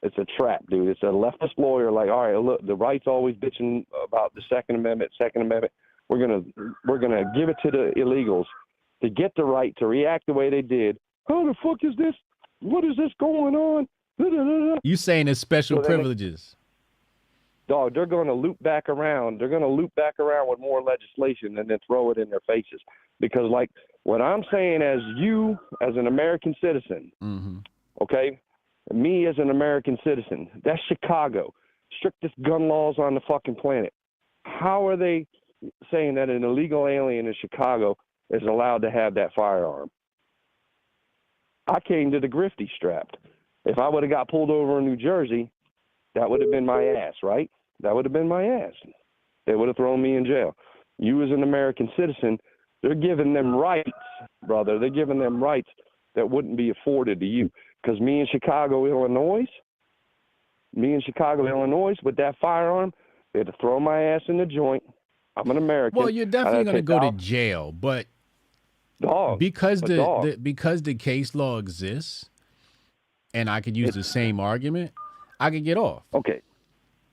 It's a trap, dude. It's a leftist lawyer like, all right, look, the right's always bitching about the Second Amendment. We're gonna give it to the illegals to get the right to react the way they did. How the fuck is this? What is this going on? You saying it's special privileges? Dog, they're going to loop back around. They're going to loop back around with more legislation and then throw it in their faces. Because, like, what I'm saying as you, as an American citizen, okay, me as an American citizen, that's Chicago, strictest gun laws on the fucking planet. How are they saying that an illegal alien in Chicago is allowed to have that firearm? I came to the Grifty strapped. If I would have got pulled over in New Jersey, that would have been my ass, right? That would have been my ass. They would have thrown me in jail. You as an American citizen, they're giving them rights, brother. They're giving them rights that wouldn't be afforded to you. Because me in Chicago, Illinois, with that firearm, they had to throw my ass in the joint. I'm an American. Well, you're definitely going to go to jail, but because the case law exists, and I could use the same argument, I could get off. Okay.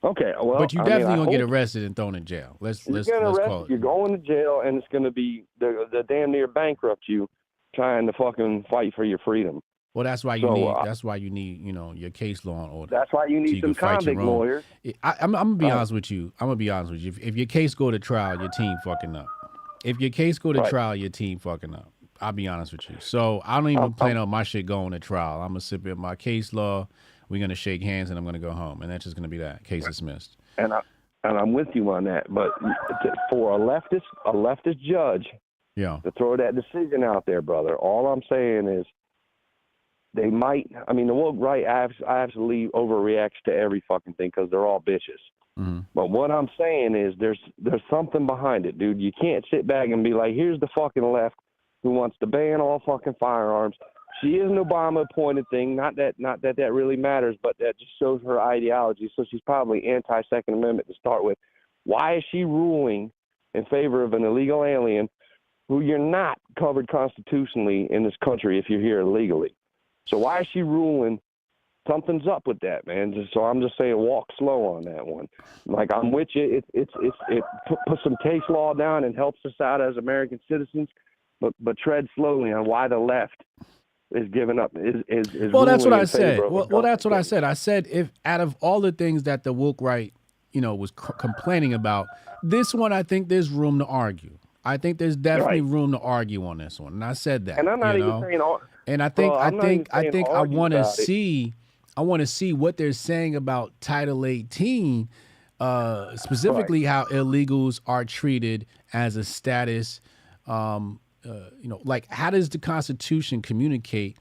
Well, but you definitely gonna get arrested and thrown in jail. Let's call it. You're going to jail, and it's gonna be the damn near bankrupt you, trying to fucking fight for your freedom. Well, that's why you need your case law in order. That's why you need some convict lawyers. I'm gonna be honest with you. If your case go to trial, your team fucking up. If your case go to trial, your team fucking up. I'll be honest with you. So I don't even plan on my shit going to trial. I'm gonna sit with my case law. We're gonna shake hands and I'm gonna go home, and that's just gonna be that. Case dismissed. And I'm with you on that. But for a leftist judge, to throw that decision out there, brother, all I'm saying is they might. I mean, the woke right absolutely overreacts to every fucking thing because they're all bitches. But what I'm saying is there's something behind it, dude. You can't sit back and be like, here's the fucking left who wants to ban all fucking firearms. She is an Obama-appointed thing. Not that really matters, but that just shows her ideology. So she's probably anti-Second Amendment to start with. Why is she ruling in favor of an illegal alien who you're not covered constitutionally in this country if you're here illegally? So why is she ruling? Something's up with that, man. So I'm just saying, walk slow on that one. Like, I'm with you. It put some case law down and helps us out as American citizens, but tread slowly on why the left is giving up. Well, that's what I said. Well, that's what I said. I said if out of all the things that the woke right, was complaining about, this one I think there's room to argue. I think there's definitely room to argue on this one, and I said that. And I'm not even saying all. And I think I want to see what they're saying about Title 18 specifically how illegals are treated as a status. Like how does the Constitution communicate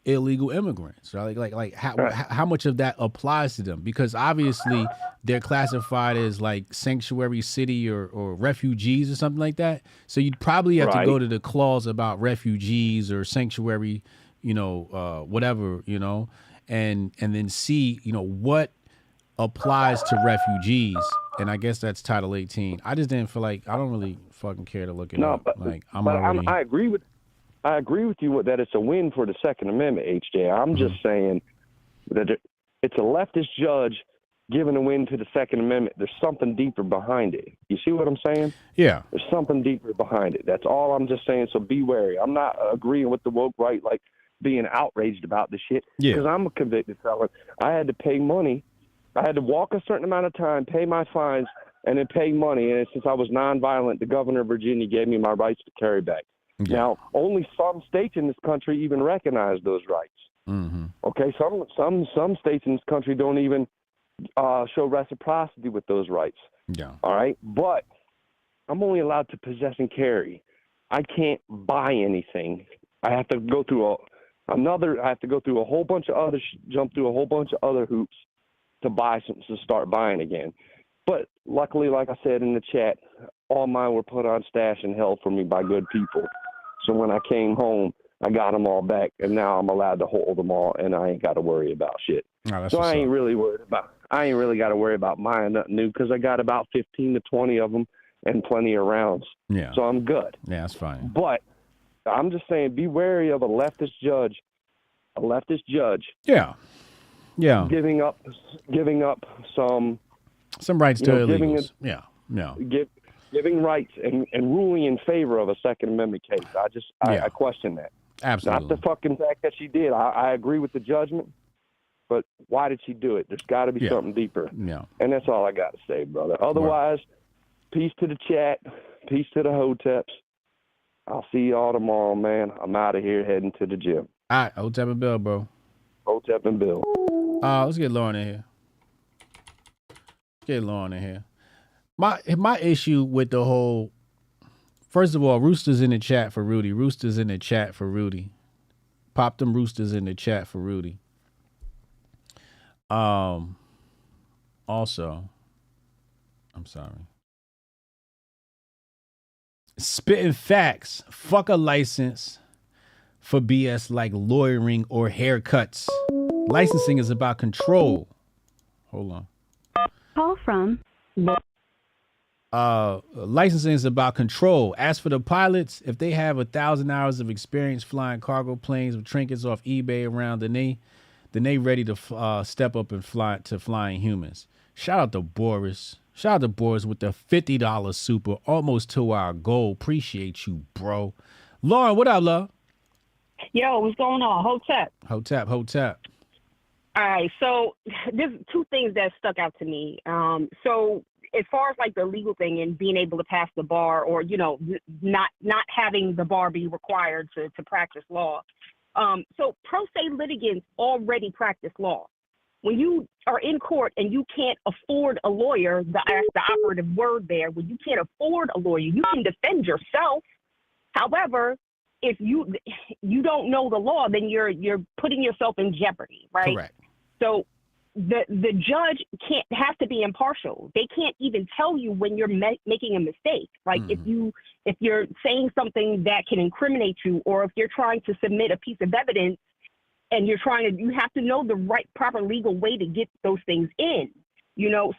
illegal immigrants? Right? Like how much of that applies to them? Because obviously they're classified as like sanctuary city or refugees or something like that. So you'd probably have to go to the clause about refugees or sanctuary, whatever, and then see, what applies to refugees. And I guess that's Title 18. I just didn't feel like I don't really fucking care to look it up. I agree with you that it's a win for the Second Amendment, HJ. I'm just saying that it's a leftist judge giving a win to the Second Amendment. There's something deeper behind it. You see what I'm saying? Yeah. There's something deeper behind it. That's all I'm just saying. So be wary. I'm not agreeing with the woke right, like being outraged about this shit. Yeah. Because I'm a convicted felon. I had to pay money. I had to walk a certain amount of time, pay my fines, and then pay money. And since I was nonviolent, the governor of Virginia gave me my rights to carry back. Yeah. Now, only some states in this country even recognize those rights. Mm-hmm. Okay, some states in this country don't even show reciprocity with those rights. Yeah. All right, but I'm only allowed to possess and carry. I can't buy anything. I have to go through a whole bunch of other jump through a whole bunch of other hoops to start buying again. But luckily, like I said in the chat, all mine were put on stash and held for me by good people. So when I came home, I got them all back, and now I'm allowed to hold them all, and I ain't got to worry about shit. So I ain't really got to worry about buying nothing new because I got about 15 to 20 of them and plenty of rounds. Yeah. So I'm good. Yeah, that's fine. But I'm just saying, be wary of a leftist judge. Yeah. Yeah. Giving up some rights to illegals. Giving rights and ruling in favor of a Second Amendment case. I question that. Absolutely. Not the fucking fact that she did. I agree with the judgment, but why did she do it? There's got to be something deeper. Yeah. And that's all I got to say, brother. Otherwise, peace to the chat. Peace to the Hoteps. I'll see y'all tomorrow, man. I'm out of here heading to the gym. All right, Hotep and Bill, bro. Hotep and Bill. Let's get Lauren in here. My issue with the whole, first of all, Rooster's in the chat for Rudy. Pop them roosters in the chat for Rudy. Also, I'm sorry. Spitting facts. Fuck a license for BS like lawyering or haircuts. Licensing is about control. Hold on. Call from. Licensing is about control. As for the pilots, if they have 1,000 hours of experience flying cargo planes with trinkets off eBay around, then they ready to step up and flying humans. Shout out to Boris. Shout out to Boris with the $50 super, almost to our goal. Appreciate you, bro. Lauren, what up, love? Yo, what's going on? Hotep. All right, so there's two things that stuck out to me. So as far as like the legal thing and being able to pass the bar, or not having the bar be required to practice law. So pro se litigants already practice law. When you are in court and you can't afford a lawyer, the operative word there, when you can't afford a lawyer, you can defend yourself. However, if you don't know the law, then you're putting yourself in jeopardy, right? Correct. So the judge has to be impartial. They can't even tell you when you're making a mistake. Like if you're saying something that can incriminate you, or if you're trying to submit a piece of evidence and you have to know the right proper legal way to get those things in.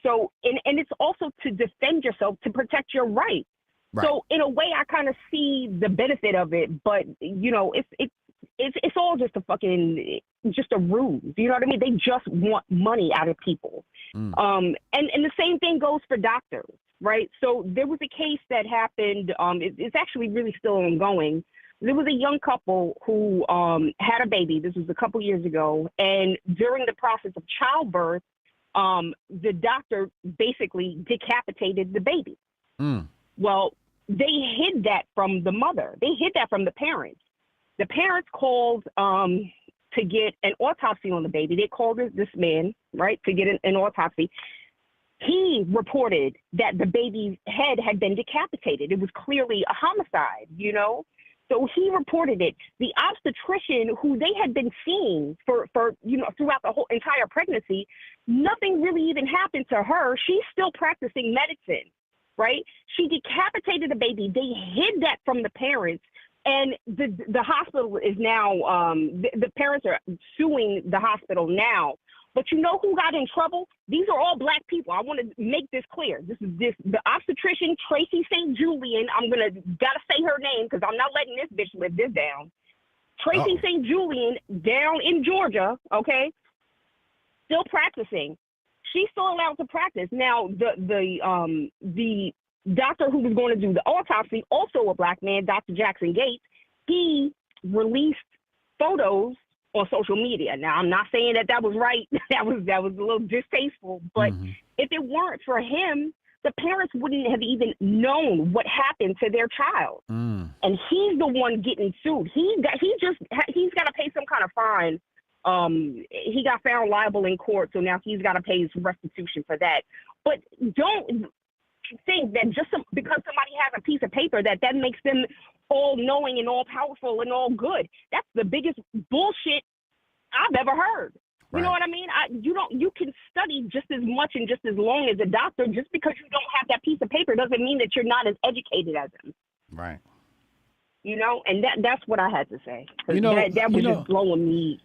So and it's also to defend yourself, to protect your rights. Right. So in a way, I kind of see the benefit of it, but it's all just a ruse. You know what I mean? They just want money out of people. And the same thing goes for doctors, right? So there was a case that happened. It's actually really still ongoing. There was a young couple who had a baby. This was a couple years ago, and during the process of childbirth, the doctor basically decapitated the baby. Well, they hid that from the mother. They hid that from the parents. The parents called to get an autopsy on the baby. They called this man, right, to get an autopsy. He reported that the baby's head had been decapitated. It was clearly a homicide, you know? So he reported it. The obstetrician who they had been seeing for you know, throughout the whole entire pregnancy, nothing really even happened to her. She's still practicing medicine, right? She decapitated the baby. They hid that from the parents. And the hospital is now, the parents are suing the hospital now. But you know who got in trouble? These are all black people. I want to make this clear. The obstetrician, Tracy St. Julian. Gotta say her name because I'm not letting this bitch live this down. Tracy St. Julian down in Georgia, okay, still practicing. She's still allowed to practice. Now, the doctor who was going to do the autopsy, also a black man, Dr. Jackson Gates, he released photos on social media. Now, I'm not saying that was right. that was a little distasteful. But if it weren't for him, the parents wouldn't have even known what happened to their child. And he's the one getting sued. He's got to pay some kind of fine. He got found liable in court, so now he's got to pay some restitution for that. But don't think that just because somebody has a piece of paper that makes them all knowing and all powerful and all good. That's the biggest bullshit I've ever heard. You know what I mean? You can study just as much and just as long as a doctor. Just because you don't have that piece of paper doesn't mean that you're not as educated as them. Right. You know, and that's what I had to say. You know, that was just blowing me.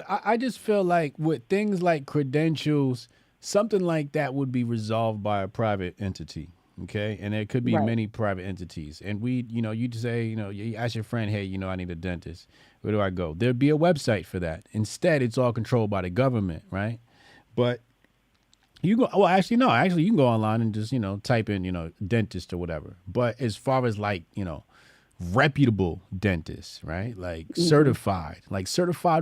I just feel like with things like credentials, something like that would be resolved by a private entity. Okay. And there could be many private entities. And you'd say, you ask your friend, hey, I need a dentist. Where do I go? There'd be a website for that. Instead, it's all controlled by the government. Right. But you go, well, actually, no, you can go online and just, type in, dentist or whatever. But as far as like, reputable dentists, right? Like certified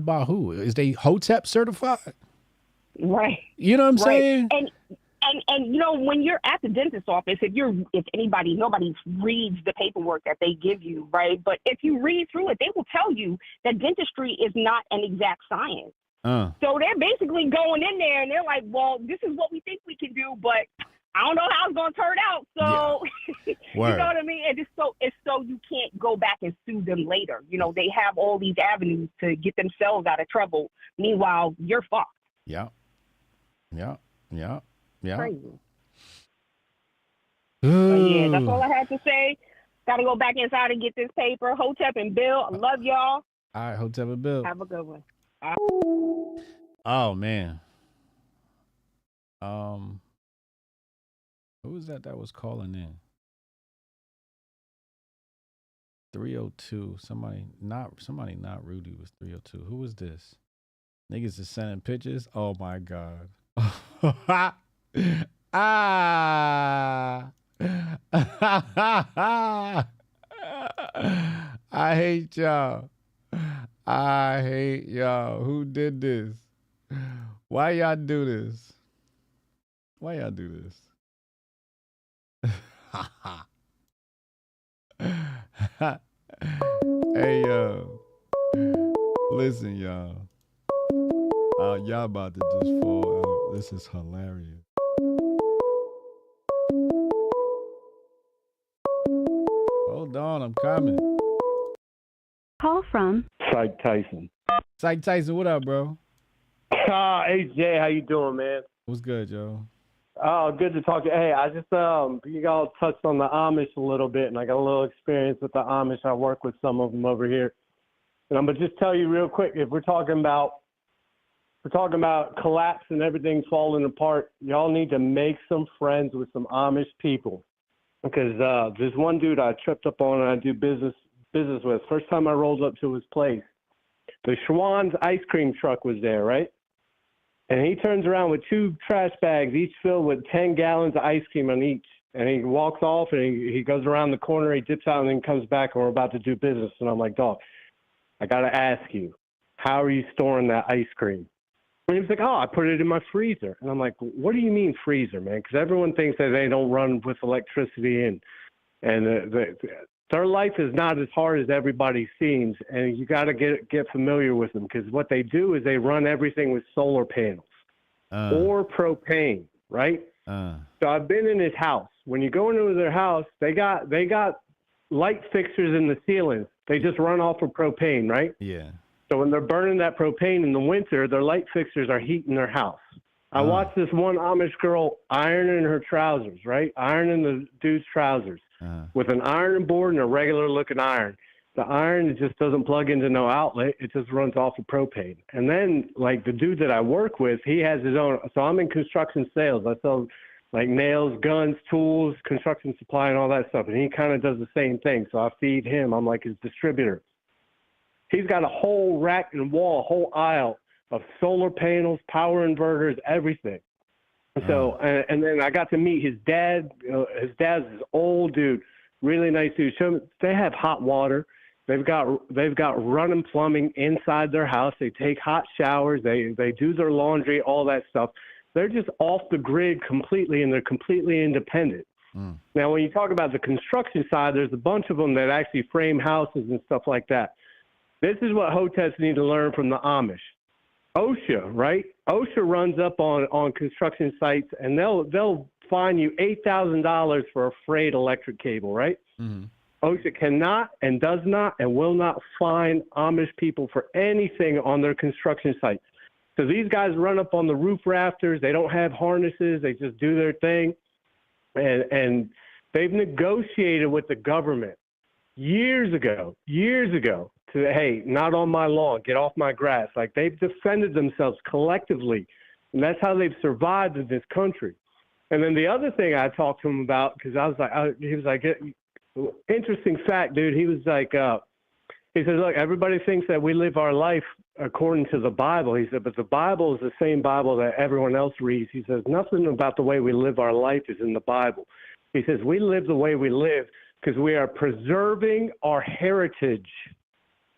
by who? Is they Hotep certified? Right. You know what I'm saying? And when you're at the dentist's office, nobody reads the paperwork that they give you, right? But if you read through it, they will tell you that dentistry is not an exact science. So they're basically going in there and they're like, well, this is what we think we can do, but I don't know how it's going to turn out. So, you know what I mean? And it's so you can't go back and sue them later. They have all these avenues to get themselves out of trouble. Meanwhile, you're fucked. Yeah. Crazy. But yeah, that's all I had to say. Got to go back inside and get this paper. Hotep and Bill, I love y'all. All right, Hotep and Bill. Have a good one. Oh, man. Who was that was calling in? 302. Somebody not Rudy was 302. Who was this? Niggas is sending pictures. Oh my God. I hate y'all. Who did this? Why y'all do this? Hey, listen, y'all. Y'all about to just fall out. This is hilarious. Hold on, I'm coming. Call from Psych Tyson. Psych Tyson, what up, bro? Hey Jay, how you doing, man? What's good, Joe? Oh, good to talk to you. Hey, I just you all touched on the Amish a little bit, and I got a little experience with the Amish. I work with some of them over here, and I'm gonna just tell you real quick. If we're talking about collapse and everything falling apart, y'all need to make some friends with some Amish people, because there's one dude I tripped up on and I do business with. First time I rolled up to his place, the Schwann's ice cream truck was there, right? And he turns around with 2 trash bags, each filled with 10 gallons of ice cream on each. And he walks off and he goes around the corner, he dips out and then comes back and we're about to do business. And I'm like, dog, I got to ask you, how are you storing that ice cream? And he was like, I put it in my freezer. And I'm like, what do you mean freezer, man? Because everyone thinks that they don't run with electricity and their life is not as hard as everybody seems, and you got to get familiar with them, because what they do is they run everything with solar panels or propane, right? So I've been in his house. When you go into their house, they got light fixtures in the ceilings. They just run off of propane, right? Yeah. So when they're burning that propane in the winter, their light fixtures are heating their house. I watched this one Amish girl ironing her trousers, right? Ironing the dude's trousers with an ironing board and a regular looking iron. The iron, it just doesn't plug into no outlet. It just runs off of propane. And then, like, the dude that I work with, he has his own. So I'm in construction sales. I sell, like, nails, guns, tools, construction supply, and all that stuff. And he kind of does the same thing. So I feed him. I'm like his distributor. He's got a whole rack and wall, a whole aisle of solar panels, power inverters, everything. So, and then I got to meet his dad. His dad's this old dude, really nice dude. They have hot water. They've got running plumbing inside their house. They take hot showers. They do their laundry, all that stuff. They're just off the grid completely, and they're completely independent. Now, when you talk about the construction side, there's a bunch of them that actually frame houses and stuff like that. This is what Hoteps need to learn from the Amish. OSHA, right? OSHA runs up on construction sites, and they'll fine you $8,000 for a frayed electric cable, right? OSHA cannot and does not and will not fine Amish people for anything on their construction sites. So these guys run up on the roof rafters. They don't have harnesses. They just do their thing. And they've negotiated with the government years ago to, hey, not on my lawn, get off my grass. Like, they've defended themselves collectively, and that's how they've survived in this country. And then the other thing I talked to him about, because I was like, he was like, interesting fact, dude. He was like, he said, look, everybody thinks that we live our life according to the Bible. He said, but the Bible is the same Bible that everyone else reads. He says, nothing about the way we live our life is in the Bible. He says, we live the way we live because we are preserving our heritage.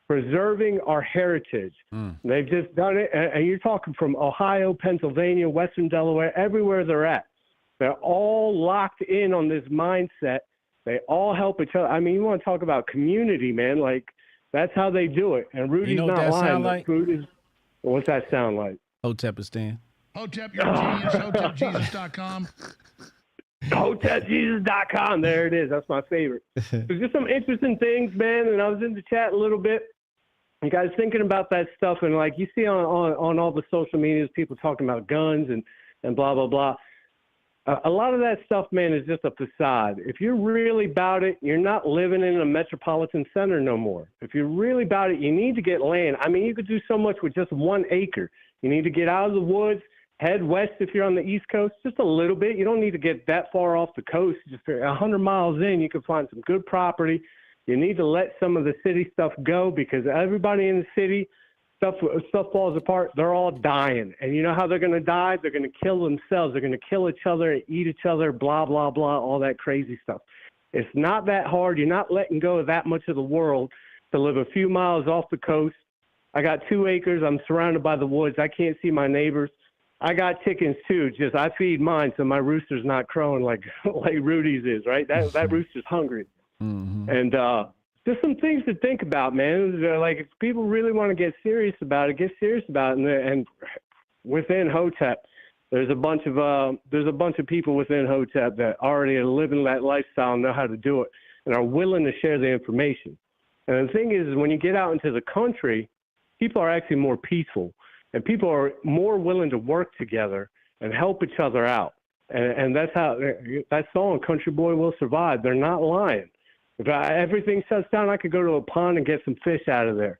Preserving our heritage. They've just done it. And you're talking from Ohio, Pennsylvania, Western Delaware, everywhere they're at. They're all locked in on this mindset. They all help each other. I mean, you want to talk about community, man. Like, that's how they do it. And Rudy's not that lying. sound like? What's that sound like? Hotepistan. Hotep, you're a genius. HotepJesus.com. HotepJesus.com. There it is. That's my favorite. There's just some interesting things, man. And I was in the chat a little bit. You guys thinking about that stuff, and like you see on all the social medias, people talking about guns and blah, blah, blah. A lot of that stuff, man, is just a facade. If you're really about it, you're not living in a metropolitan center no more. If you're really about it, you need to get land. I mean, you could do so much with just 1 acre. You need to get out of the woods, head west if you're on the East Coast, just a little bit. You don't need to get that far off the coast. Just 100 miles in, you can find some good property. You need to let some of the city stuff go, because everybody in the city, stuff falls apart. They're all dying. And you know how they're going to die? They're going to kill themselves. They're going to kill each other and eat each other, blah, blah, blah, all that crazy stuff. It's not that hard. You're not letting go of that much of the world to live a few miles off the coast. I got 2 acres. I'm surrounded by the woods. I can't see my neighbors. I got chickens too. Just I feed mine, so my rooster's not crowing like Rudy's is, right? That rooster's hungry. And just some things to think about, man. Like, if people really want to get serious about it, get serious about it. And within Hotep, there's a bunch of people within Hotep that already are living that lifestyle and know how to do it and are willing to share the information. And the thing is when you get out into the country, people are actually more peaceful, and people are more willing to work together and help each other out. And that's how that song, Country Boy Will Survive, they're not lying. If everything shuts down, I could go to a pond and get some fish out of there.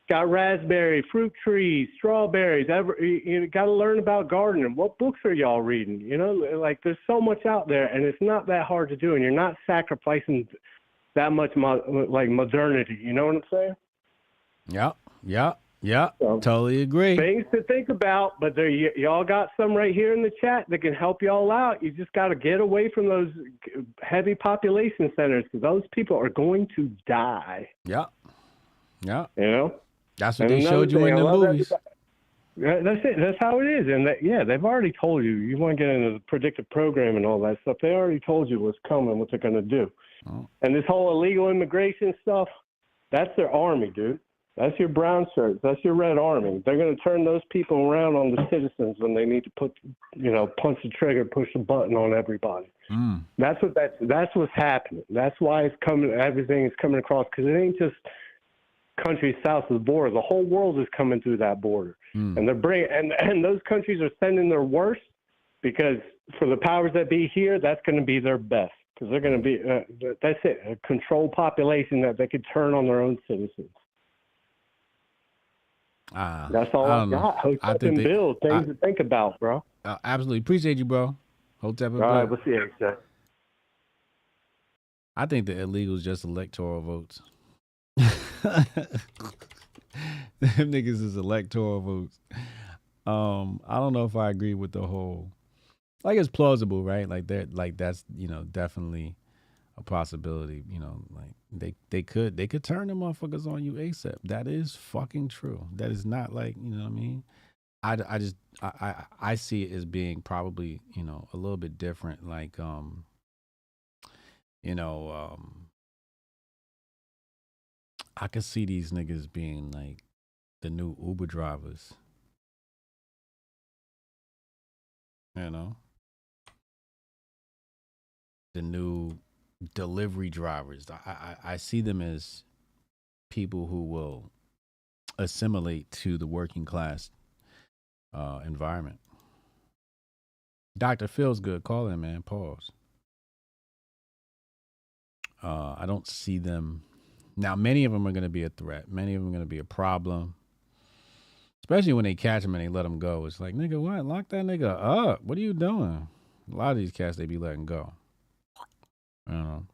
Got raspberry, fruit trees, strawberries. You got to learn about gardening. What books are y'all reading? You know, like, there's so much out there, and it's not that hard to do, and you're not sacrificing that much like modernity. You know what I'm saying? Yeah, totally agree. Things to think about, but y'all got some right here in the chat that can help y'all out. You just got to get away from those heavy population centers, because those people are going to die. Yeah. You know? That's what they showed you in the movies. That's it. That's how it is. And they've already told you. You want to get into the predictive program and all that stuff. They already told you what's coming, what they're going to do. And this whole illegal immigration stuff, that's their army, dude. That's your brown shirts. That's your red army. They're going to turn those people around on the citizens when they need to punch the trigger, push the button on everybody. That's what's happening. That's why it's coming. Everything is coming across, because it ain't just countries south of the border. The whole world is coming through that border, and they're bringing and those countries are sending their worst, because for the powers that be here, that's going to be their best, because they're going to be that's it, a controlled population that they could turn on their own citizens. That's all I got. Hotep and Bill, things to think about, bro. Absolutely. Appreciate you, bro. Hotep and All right, Bill. we'll see you next time. I think the illegal is just electoral votes. Them niggas is electoral votes. I don't know if I agree with the whole. Like, it's plausible, right? Like that's definitely a possibility. Like they could turn them motherfuckers on you ASAP. That is fucking true. That is not like, you know what I mean? I see it as being probably, a little bit different. Like, I could see these niggas being like the new Uber drivers. The new delivery drivers. I see them as people who will assimilate to the working class environment. Dr. Feels good. Call in, man. Pause. I don't see them. Now, many of them are going to be a threat. Many of them are going to be a problem. Especially when they catch them and they let them go. It's like, nigga, what? Lock that nigga up. What are you doing? A lot of these cats, they be letting go. I don't know.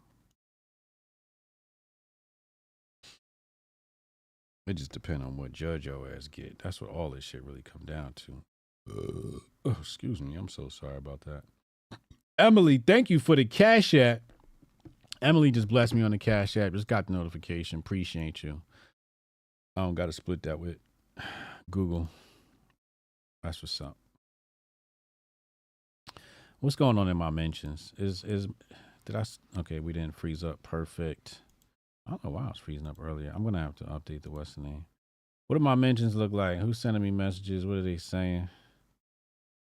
It just depends on what judge your ass get. That's what all this shit really come down to. Excuse me. I'm so sorry about that. Emily, thank you for the Cash App. Emily just blessed me on the Cash App. Just got the notification. Appreciate you. I don't got to split that with Google. That's what's up. What's going on in my mentions? Okay, we didn't freeze up. Perfect. I don't know why I was freezing up earlier. I'm going to have to update the what's the name. What do my mentions look like? Who's sending me messages? What are they saying?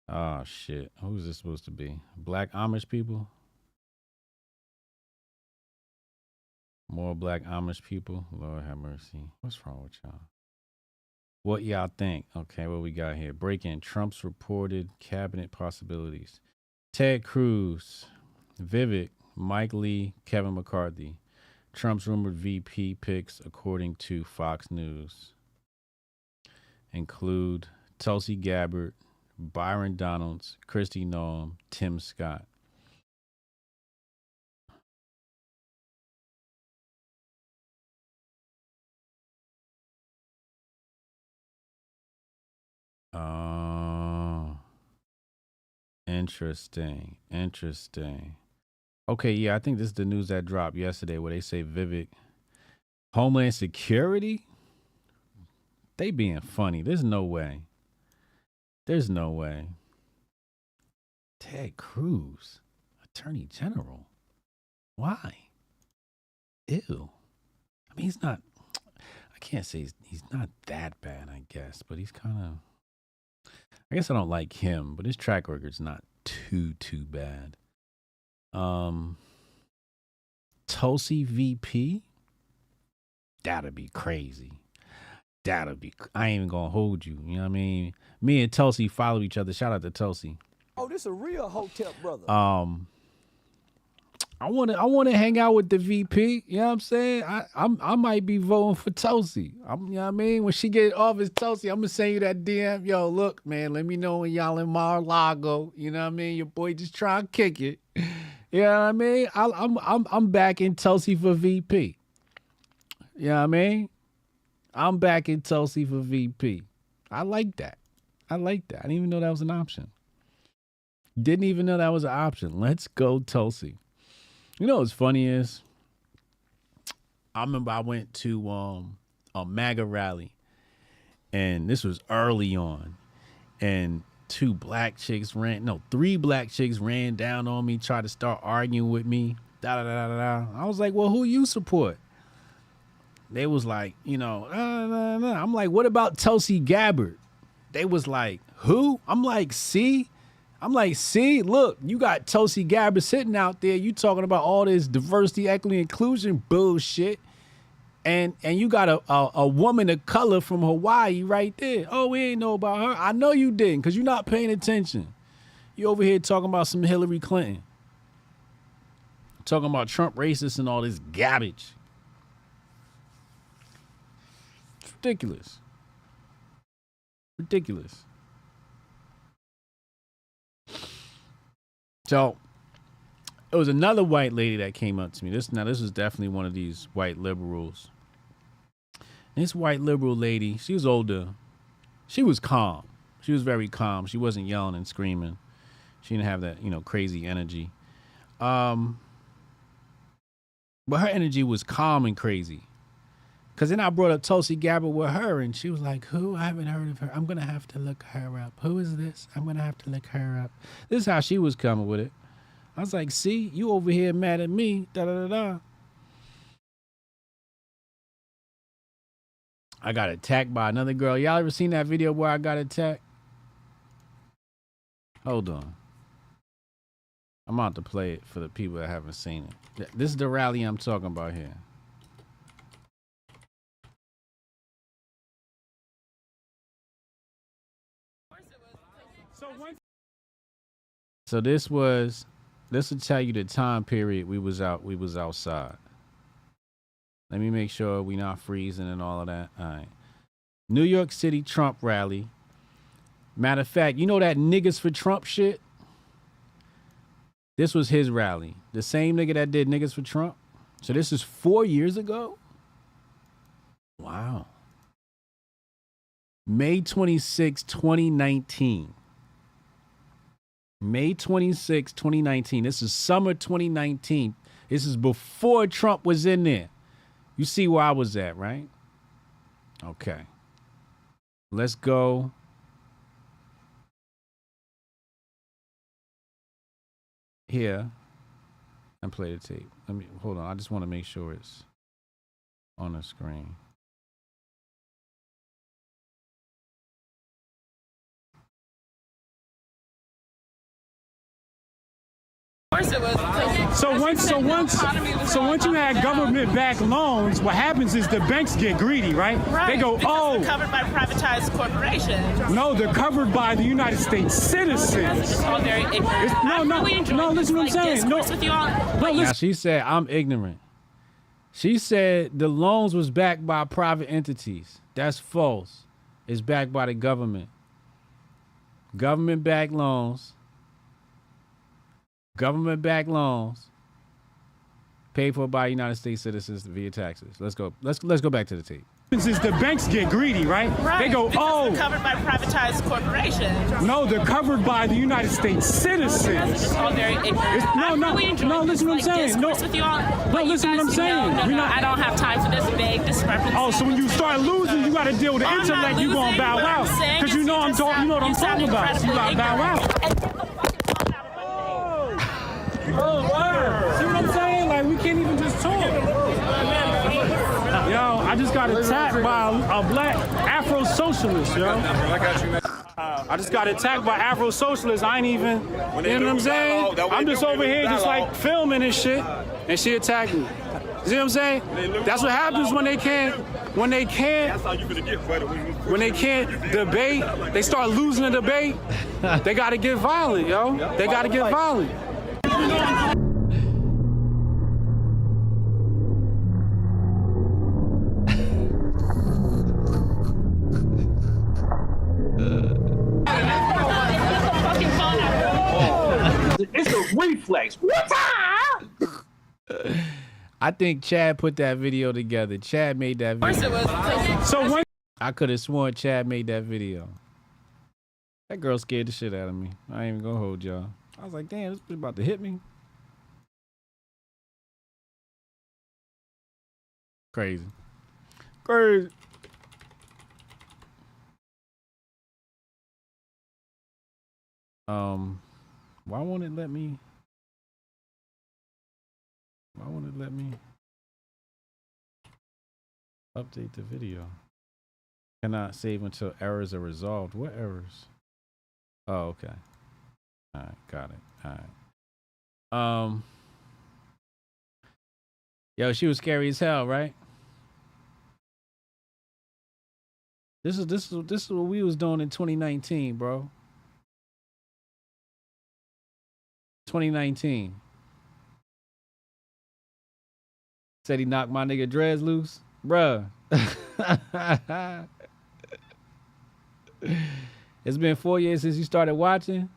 Oh, shit. Who's this supposed to be? Black Amish people? More black Amish people? Lord have mercy. What's wrong with y'all? What y'all think? Okay, what we got here? Break-in. Trump's reported cabinet possibilities. Ted Cruz, Vivek, Mike Lee, Kevin McCarthy. Trump's rumored VP picks, according to Fox News, include Tulsi Gabbard, Byron Donalds, Kristi Noem, Tim Scott. Oh, interesting. Okay, yeah, I think this is the news that dropped yesterday where they say Vivek, Homeland Security? They being funny. There's no way. Ted Cruz, Attorney General. Why? Ew. I mean, he's not, I can't say he's not that bad, I guess, but he's kind of, I guess I don't like him, but his track record's not too bad. Tulsi VP? That'd be crazy. I ain't even gonna hold you. You know what I mean? Me and Tulsi follow each other. Shout out to Tulsi. Oh, this a real Hotep brother. I wanna hang out with the VP. You know what I'm saying? I might be voting for Tulsi. You know what I mean? When she get off as Tulsi, I'm gonna send you that DM. Yo, look, man, let me know when y'all in Mar-a-Lago. You know what I mean? Your boy just try to kick it. You know what I mean? I'm backing Tulsi for VP. You know what I mean? I'm backing Tulsi for VP. I like that. I didn't even know that was an option. Let's go, Tulsi. You know what's funny is, I remember I went to a MAGA rally, and this was early on, and three black chicks ran down on me, tried to start arguing with me. Da da da da da. I was like, well, who you support? They was like, you know, I'm like, what about Tulsi Gabbard? They was like, who? I'm like, see, look, you got Tulsi Gabbard sitting out there. You talking about all this diversity, equity, inclusion bullshit. And you got a woman of color from Hawaii right there. Oh, we ain't know about her. I know you didn't, because you're not paying attention. You over here talking about some Hillary Clinton. Talking about Trump racist and all this garbage. It's ridiculous. Ridiculous. So it was another white lady that came up to me. This was definitely one of these white liberals. This white liberal lady, she was older. She was calm. She was very calm. She wasn't yelling and screaming. She didn't have that, you know, crazy energy. But her energy was calm and crazy. Because then I brought up Tulsi Gabbard with her, and she was like, who? I haven't heard of her. I'm going to have to look her up. Who is this? I'm going to have to look her up. This is how she was coming with it. I was like, see, you over here mad at me. Da-da-da-da. I got attacked by another girl. Y'all ever seen that video where I got attacked? Hold on. I'm about to play it for the people that haven't seen it. This is the rally I'm talking about here. So this will tell you the time period we was outside. Let me make sure we not freezing and all of that. All right. New York City Trump rally. Matter of fact, you know that niggas for Trump shit? This was his rally. The same nigga that did niggas for Trump. So this is 4 years ago? Wow. May 26, 2019. May 26, 2019. This is summer 2019. This is before Trump was in there. You see where I was at, right? Okay. Let's go. Here and play the tape. Hold on. I just want to make sure it's on the screen. So once you had government-backed loans, what happens is the banks get greedy, right? They go, because they're covered by privatized corporations. No, they're covered by the United States citizens. It's all very ignorant. No, listen what I'm saying. No, with you all. Now she said, I'm ignorant. She said the loans was backed by private entities. That's false. It's backed by the government. Government-backed loans. Government-backed loans paid for by United States citizens via taxes. Let's go. Let's go back to the tape. Is the banks get greedy, right? They go, because they're covered by privatized corporations. No, they're covered by the United States citizens. It's all very ignorant. No, listen what I'm saying. No, with you all, listen what I'm saying. I don't have time for this big discrepancy. Oh, so when you start losing, you got to deal with the intellect. You gonna bow out because you know I'm talking. You know what I'm talking about. So you got to bow out. Oh, word. See what I'm saying? Like, we can't even just talk. Yo, I just got attacked by a black Afro-socialist, yo. I just got attacked by Afro-socialists. I ain't even, you know what I'm saying? I'm just over here just like filming and shit, and she attacked me. You see what I'm saying? That's what happens when they can't debate. They start losing the debate. They got to get violent, yo. They got to get violent. It's a reflex. I think Chad put that video together. Chad made that video. So when I could have sworn Chad made that video. That girl scared the shit out of me. I ain't even gonna hold y'all. I was like, damn, this bitch about to hit me. Crazy. Crazy. Why won't it let me? Why won't it let me update the video? Cannot save until errors are resolved. What errors? Oh, okay. All right, got it. All right. Yo, she was scary as hell, right? This is what we was doing in 2019, bro. 2019. Said he knocked my nigga dreads loose, bruh. It's been 4 years since you started watching.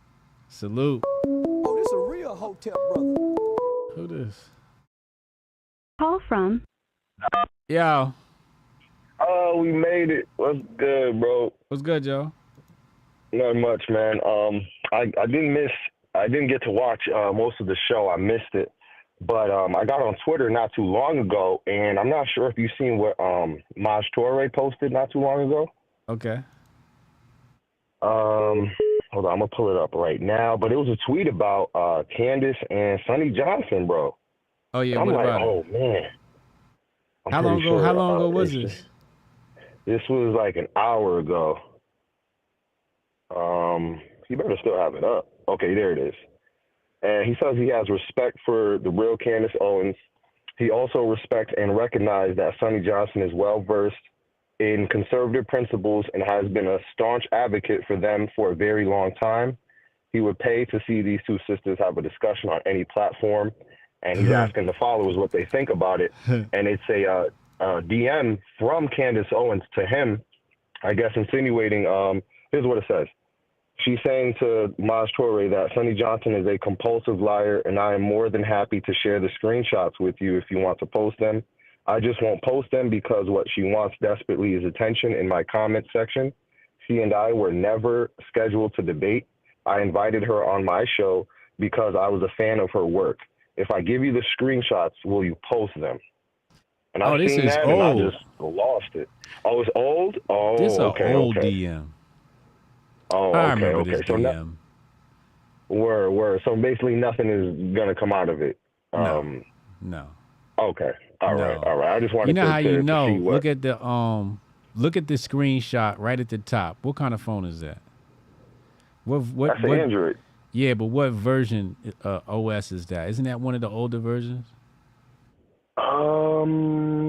Salute. Oh, this a real Hotep brother. Who this? Call from. Yo. Oh, we made it. What's good, bro? What's good, Joe? Not much, man. I didn't get to watch most of the show. I missed it. But I got on Twitter not too long ago, and I'm not sure if you've seen what Maj Toure posted not too long ago. Okay. Hold on, I'm gonna pull it up right now. But it was a tweet about Candace and Sonny Johnson, bro. Oh yeah, I'm what like, about it? Oh man. How long ago was this? This was like an hour ago. You better still have it up. Okay, there it is. And he says he has respect for the real Candace Owens. He also respects and recognizes that Sonny Johnson is well-versed in conservative principles and has been a staunch advocate for them for a very long time. He would pay to see these two sisters have a discussion on any platform. And he's asking the followers what they think about it. And it's a DM from Candace Owens to him, I guess, insinuating, here's what it says. She's saying to Maj Toure that Sonny Johnson is a compulsive liar, and I am more than happy to share the screenshots with you if you want to post them. I just won't post them because what she wants desperately is attention in my comment section. She and I were never scheduled to debate. I invited her on my show because I was a fan of her work. If I give you the screenshots, will you post them? And I've seen that, and I just lost it. Oh, it's old? Oh, This okay, an old okay. DM. Oh, I okay, remember okay. this So DM. word. So basically, nothing is gonna come out of it. No. Okay. All right. I just wanted You know to, how to, you to know? see what. Look at the screenshot right at the top. What kind of phone is that? What? That's an Android. Yeah, but what version OS is that? Isn't that one of the older versions?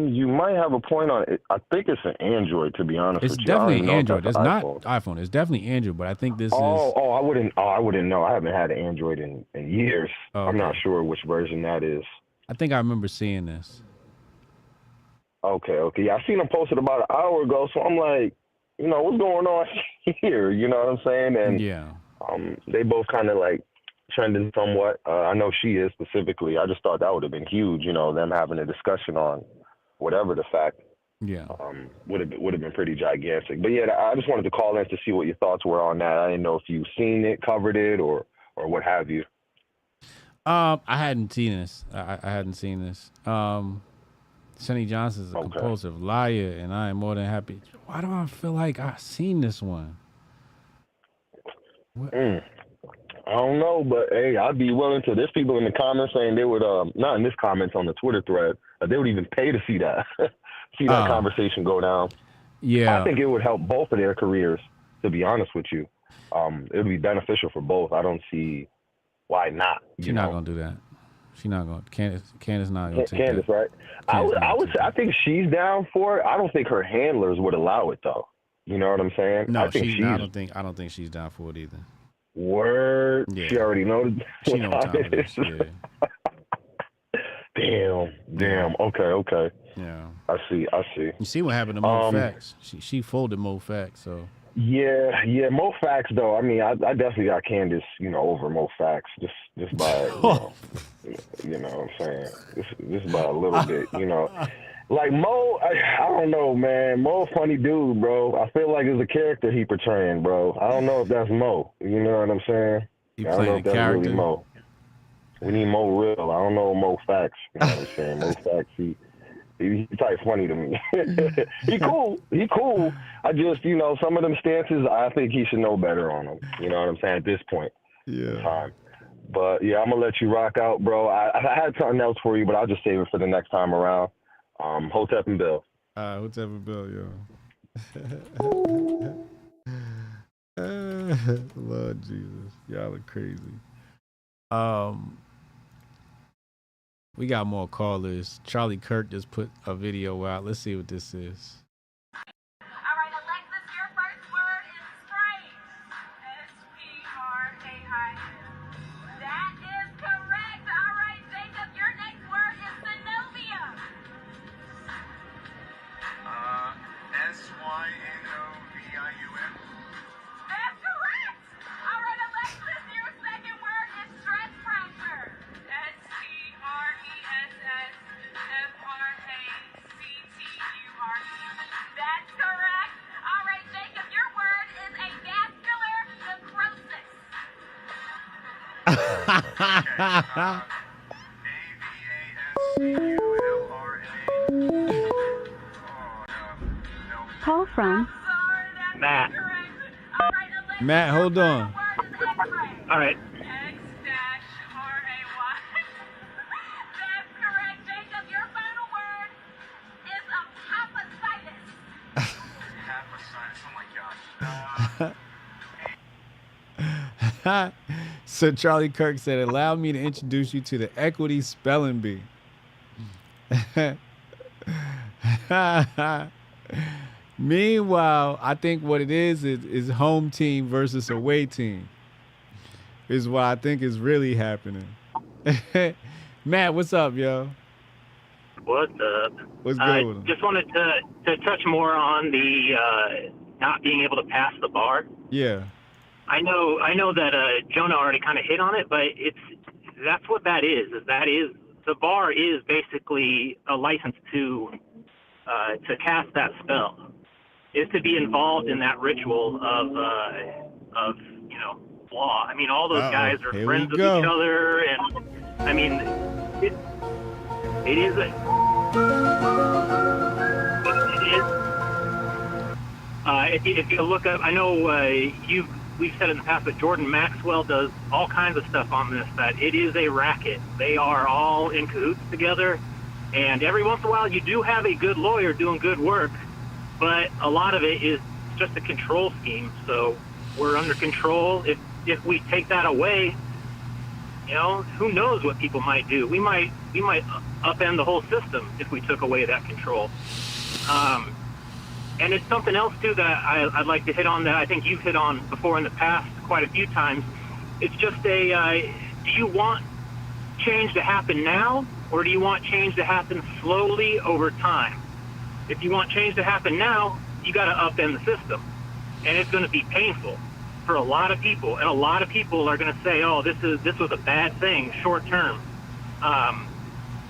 You might have a point on it. I think it's an Android, to be honest It's with you. I don't definitely even know if Android. that's It's an not iPhone. iPhone. It's definitely Android, but I think this is. I wouldn't know. I haven't had an Android in years. Oh, I'm not okay. sure which version that is. I think I remember seeing this. Okay. Yeah, I seen them posted about an hour ago, so I'm like, what's going on here? You know what I'm saying? And yeah, they both kind of like trending somewhat. I know she is specifically. I just thought that would have been huge. Them having a discussion on whatever the fact. Yeah. Would have been pretty gigantic. But yeah, I just wanted to call in to see what your thoughts were on that. I didn't know if you've seen it, covered it, or what have you. I hadn't seen this. I hadn't seen this. Sonny Johnson's a compulsive liar, and I am more than happy. Why do I feel like I've seen this one? I don't know, but hey, I'd be willing to. There's people in the comments saying they would, not in this comments on the Twitter thread, they would even pay to see that, conversation go down. Yeah, I think it would help both of their careers. To be honest with you, it would be beneficial for both. I don't see why not. She's not gonna do that. She's not gonna. Candace not gonna take Candace, that. right? I would say I think she's down for it. I don't think her handlers would allow it though. You know what I'm saying? No, I think she's. I don't think she's down for it either. Word. Yeah. She already knows. She know what time it is. Yeah. Damn. Okay. Yeah. I see. You see what happened to Mo Facts? She folded Mo Facts. So. Yeah. Mo Facts though. I mean, I definitely got Candace, over Mo Facts just by you know what I'm saying. Just by a little bit, Like Mo, I don't know, man. Mo a funny dude, bro. I feel like it's a character he portraying, bro. I don't know if that's Mo. You know what I'm saying? I don't know if that's really Mo. We need Mo real. I don't know Mo Facts. You know what I'm saying? Mo Facts, he type funny to me. He cool. I just, some of them stances, I think he should know better on them. You know what I'm saying? At this point in time. But yeah, I'm gonna let you rock out, bro. I had something else for you, but I'll just save it for the next time around. Hotep and Bill. Hotep and Bill, yo. Lord Jesus, y'all are crazy. We got more callers. Charlie Kirk just put a video out. Let's see what this is. Call from Matt. Matt, hold on. All right. So Charlie Kirk said, allow me to introduce you to the equity spelling bee. Meanwhile, I think what it is home team versus away team is what I think is really happening. Matt, what's up, yo? What's up? What's good with him? Just wanted to touch more on the not being able to pass the bar. Yeah. I know that Jonah already kind of hit on it, but that's what that is. The bar is basically a license to cast that spell, is to be involved in that ritual of law. I mean, all those guys are friends with each other, and I mean, it is. If you look up, I know we've said in the past that Jordan Maxwell does all kinds of stuff on this, that it is a racket. They are all in cahoots together, and every once in a while you do have a good lawyer doing good work, but a lot of it is just a control scheme. So we're under control. If we take that away, who knows what people might do. We might upend the whole system if we took away that control. And it's something else, too, that I'd like to hit on that I think you've hit on before in the past quite a few times. It's just do you want change to happen now, or do you want change to happen slowly over time? If you want change to happen now, you got to upend the system. And it's going to be painful for a lot of people. And a lot of people are going to say, oh, this was a bad thing, short term.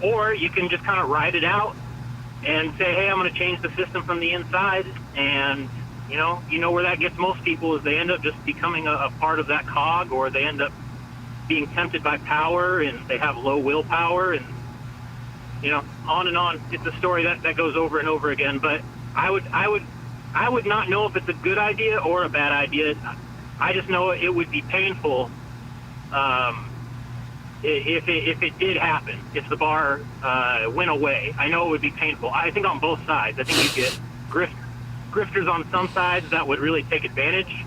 Or you can just kind of ride it out and say, hey, I'm going to change the system from the inside. And, you know where that gets most people is they end up just becoming a part of that cog, or they end up being tempted by power and they have low willpower, and, on and on. It's a story that goes over and over again. But I would not know if it's a good idea or a bad idea. I just know it would be painful if it did happen, if the bar went away. I know it would be painful. I think on both sides. I think you get grifters on some sides that would really take advantage,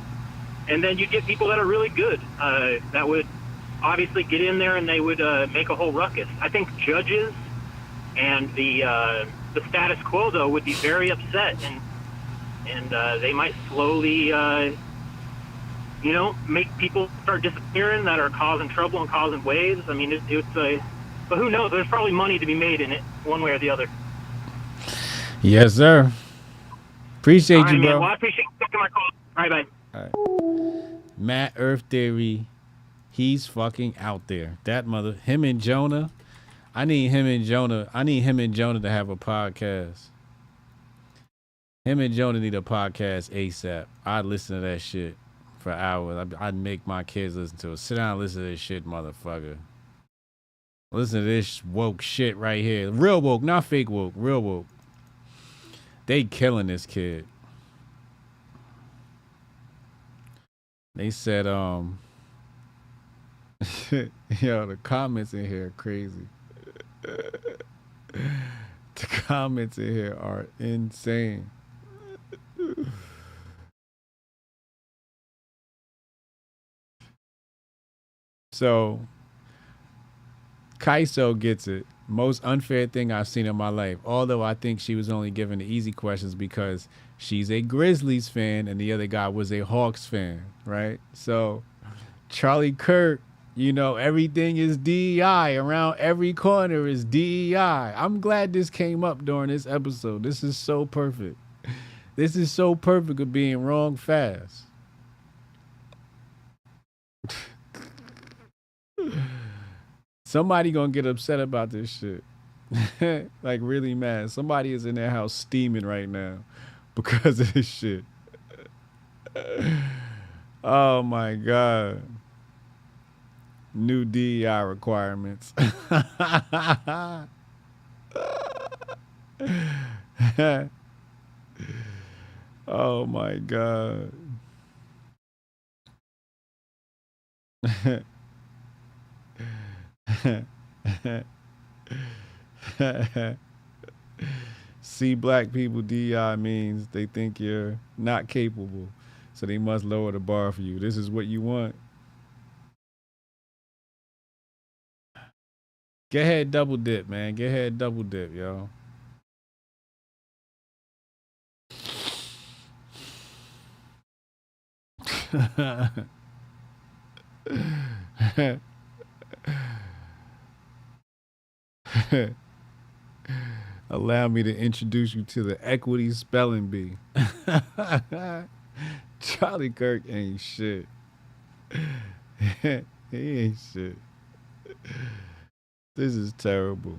and then you get people that are really good that would obviously get in there and they would make a whole ruckus. I think judges and the status quo, though, would be very upset, and they might slowly make people start disappearing that are causing trouble and causing waves. I mean, but who knows? There's probably money to be made in it, one way or the other. Yes, sir. Appreciate All right, you, bro. man. Well, I appreciate you taking my call. All right, bye. All right. Matt Earth Theory, he's fucking out there. Him and Jonah. I need him and Jonah to have a podcast. Him and Jonah need a podcast ASAP. I'd listen to that shit for hours. I'd make my kids listen to it. Sit down and listen to this shit, motherfucker. Listen to this woke shit right here. Real woke, not fake woke. Real woke. They killing this kid. They said, Yo, the comments in here are crazy. The comments in here are insane. So, Kaiso gets it. Most unfair thing I've seen in my life. Although I think she was only given the easy questions because she's a Grizzlies fan and the other guy was a Hawks fan, right? So, Charlie Kirk, you know, everything is DEI. Around every corner is DEI. I'm glad this came up during this episode. This is so perfect. This is so perfect of being wrong fast. Somebody gonna get upset about this shit. Like really mad. Somebody is in their house steaming right now because of this shit. Oh my God. New DEI requirements. Oh my God. See black people DEI means they think you're not capable, so they must lower the bar for you. This is what you want. Get ahead, double dip, man. Get ahead, double dip, yo. Allow me to introduce you to the equity spelling bee. Charlie Kirk ain't shit. He ain't shit. This is terrible.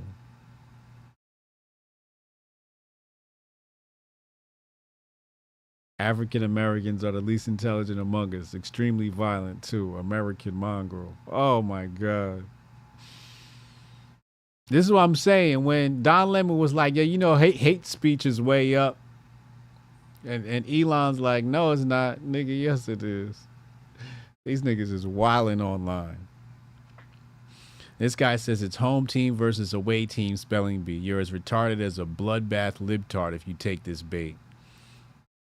African Americans are the least intelligent among us, extremely violent too. American mongrel. Oh my God. This is what I'm saying. When Don Lemon was like, yeah, you know, hate speech is way up. And Elon's like, no, it's not. Nigga, yes, it is. These niggas is wilding online. This guy says it's home team versus away team spelling bee. You're as retarded as a bloodbath libtard if you take this bait.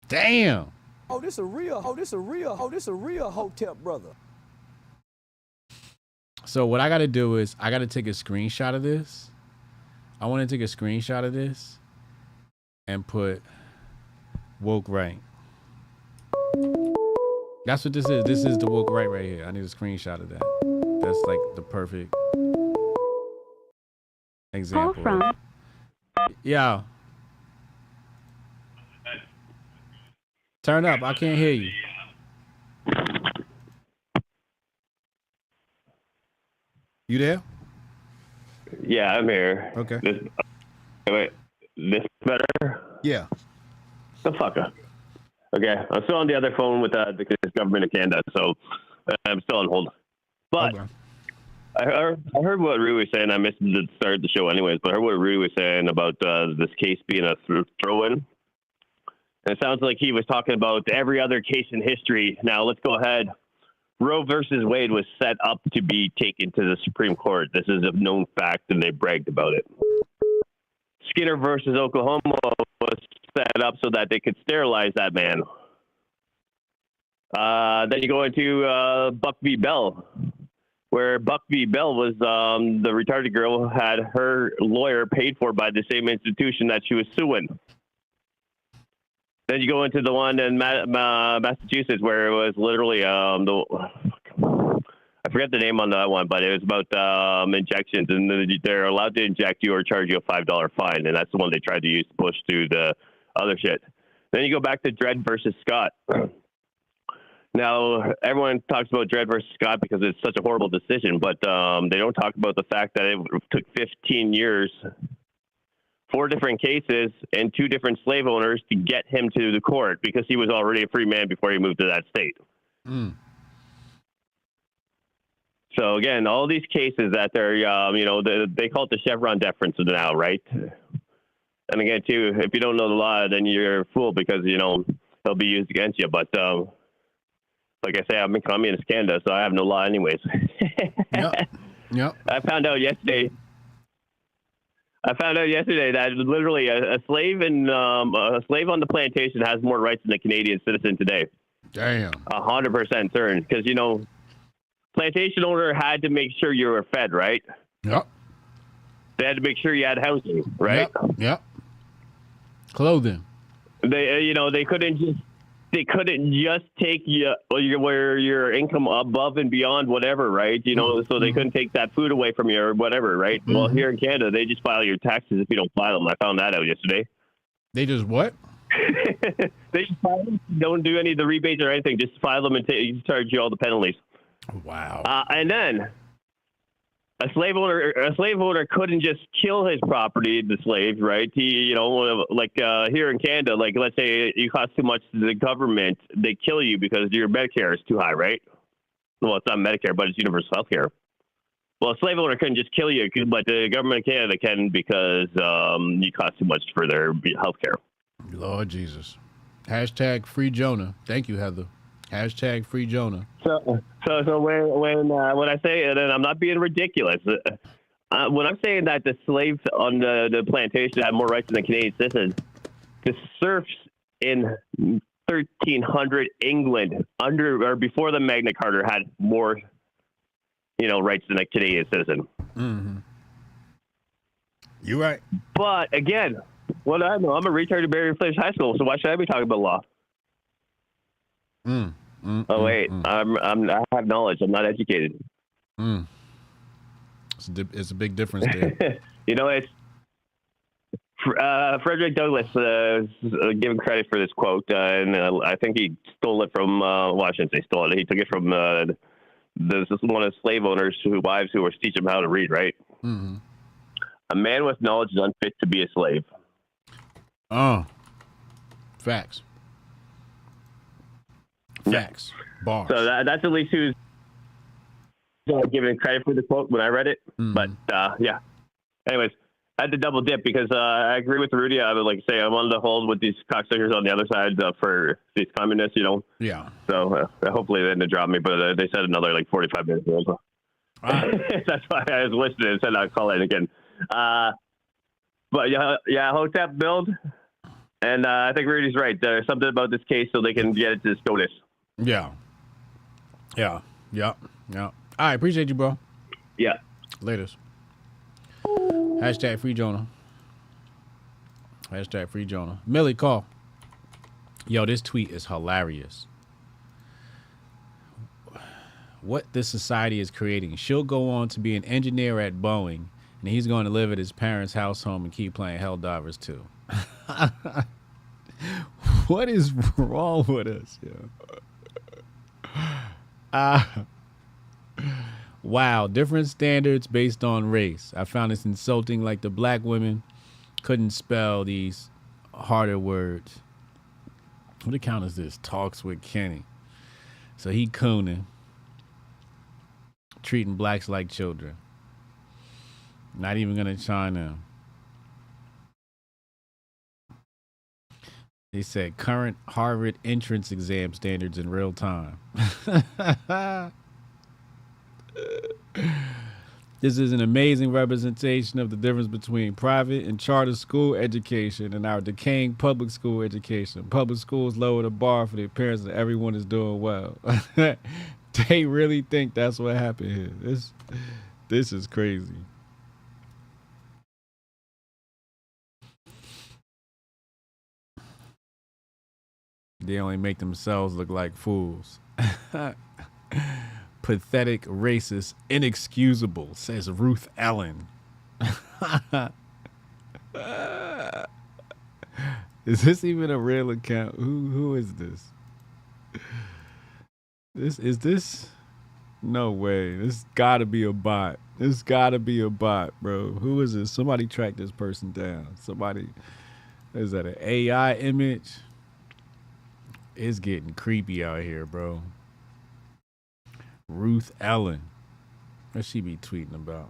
Damn. Oh, this a real Hotep brother. So what I got to do is I got to take a screenshot of this. I want to take a screenshot of this and put woke right. That's what this is. This is the woke right here. I need a screenshot of that. That's like the perfect example. Call from. Yeah. Turn up. I can't hear you. You there? Yeah, I'm here. Okay. Wait, this better? Yeah. The fucker. Okay, I'm still on the other phone with the government of Canada, so I'm still on hold. But okay. I heard what Rui was saying. I missed the start of the show anyways, but I heard what Rui was saying about this case being a throw-in. And it sounds like he was talking about every other case in history. Now, let's go ahead. Roe versus Wade was set up to be taken to the Supreme Court. This is a known fact, and they bragged about it. Skinner versus Oklahoma was set up so that they could sterilize that man. Then you go into Buck v. Bell, where Buck v. Bell was the retarded girl had her lawyer paid for by the same institution that she was suing. Then you go into the one in Massachusetts where it was literally I forget the name on that one, but it was about injections, and they're allowed to inject you or charge you a $5 fine, and that's the one they tried to use to push through the other shit. Then you go back to Dredd versus Scott. Now, everyone talks about Dredd versus Scott because it's such a horrible decision, but they don't talk about the fact that it took 15 years, 4 different cases, and 2 different slave owners to get him to the court because he was already a free man before he moved to that state. Mm. So again, all these cases that they're, they call it the Chevron deference now, right? And again, too, if you don't know the law, then you're a fool because, they'll be used against you. But like I say, I'm in communist Canada, so I have no law anyways. Yep. I found out yesterday that literally a slave on the plantation has more rights than a Canadian citizen today. Damn. 100% certain, because plantation owner had to make sure you were fed, right? Yep. They had to make sure you had housing, right? Yep. Clothing. They couldn't just take your income above and beyond whatever, right? So they couldn't take that food away from you or whatever, right? Mm-hmm. Well, here in Canada, they just file your taxes if you don't file them. I found that out yesterday. They just what? They just file them. Don't do any of the rebates or anything. Just file them and charge you all the penalties. Wow. And then a slave owner couldn't just kill his property, the slave, right? He, here in Canada, like let's say you cost too much to the government, they kill you because your Medicare is too high, right? Well, it's not Medicare, but it's universal health care. Well, a slave owner couldn't just kill you, but the government of Canada can because you cost too much for their health care. Lord Jesus. Hashtag free Jonah. Thank you, Heather. Hashtag free Jonah. So when I say it, and I'm not being ridiculous, when I'm saying that the slaves on the plantation had more rights than the Canadian citizens, the serfs in 1300 England under or before the Magna Carta had more, rights than a Canadian citizen. Mm-hmm. You're right. But again, what I know, I'm a retarded Barry Flint High School, so why should I be talking about law? I have knowledge. I'm not educated. It's a big difference there. It's Frederick Douglass given credit for this quote, and I think he stole it from. Well, I shouldn't say stole it. He took it from one of the slave owners' wives who was teaching him how to read. Right. Mm-hmm. A man with knowledge is unfit to be a slave. Oh, facts. Facts. Bars. So that's at least who's giving credit for the quote when I read it. But yeah. Anyways, I had to double dip because I agree with Rudy. I would like to say I wanted to hold with these cocksuckers on the other side for these communists, Yeah. So hopefully they didn't drop me, but they said another 45 minutes ago. So. That's why I was listening and said I'd call in again. But yeah, Hotep build. And I think Rudy's right. There's something about this case so they can get it to SCOTUS. Yeah. All right, appreciate you, bro. Yeah. Laters. Hashtag free Jonah. Hashtag free Jonah. Millie, call. Yo, this tweet is hilarious. What this society is creating. She'll go on to be an engineer at Boeing, and he's going to live at his parents' house home and keep playing Helldivers too. What is wrong with us? Wow, different standards based on race. I found this insulting, like the black women couldn't spell these harder words. What account is this? Talks with Kenny. So he cooning, treating blacks like children. Not even gonna chime in. They said current Harvard entrance exam standards in real time. This is an amazing representation of the difference between private and charter school education and our decaying public school education. Public schools lower the bar for the appearance that everyone is doing well. They really think that's what happened here. This is crazy. They only make themselves look like fools. Pathetic, racist, inexcusable, says Ruth Ellen. Is this even a real account? Who is this? Is this? No way. This gotta be a bot. This gotta be a bot, bro. Who is this? Somebody track this person down. Somebody. Is that an AI image? It's getting creepy out here, bro. Ruth Ellen. What she be tweeting about?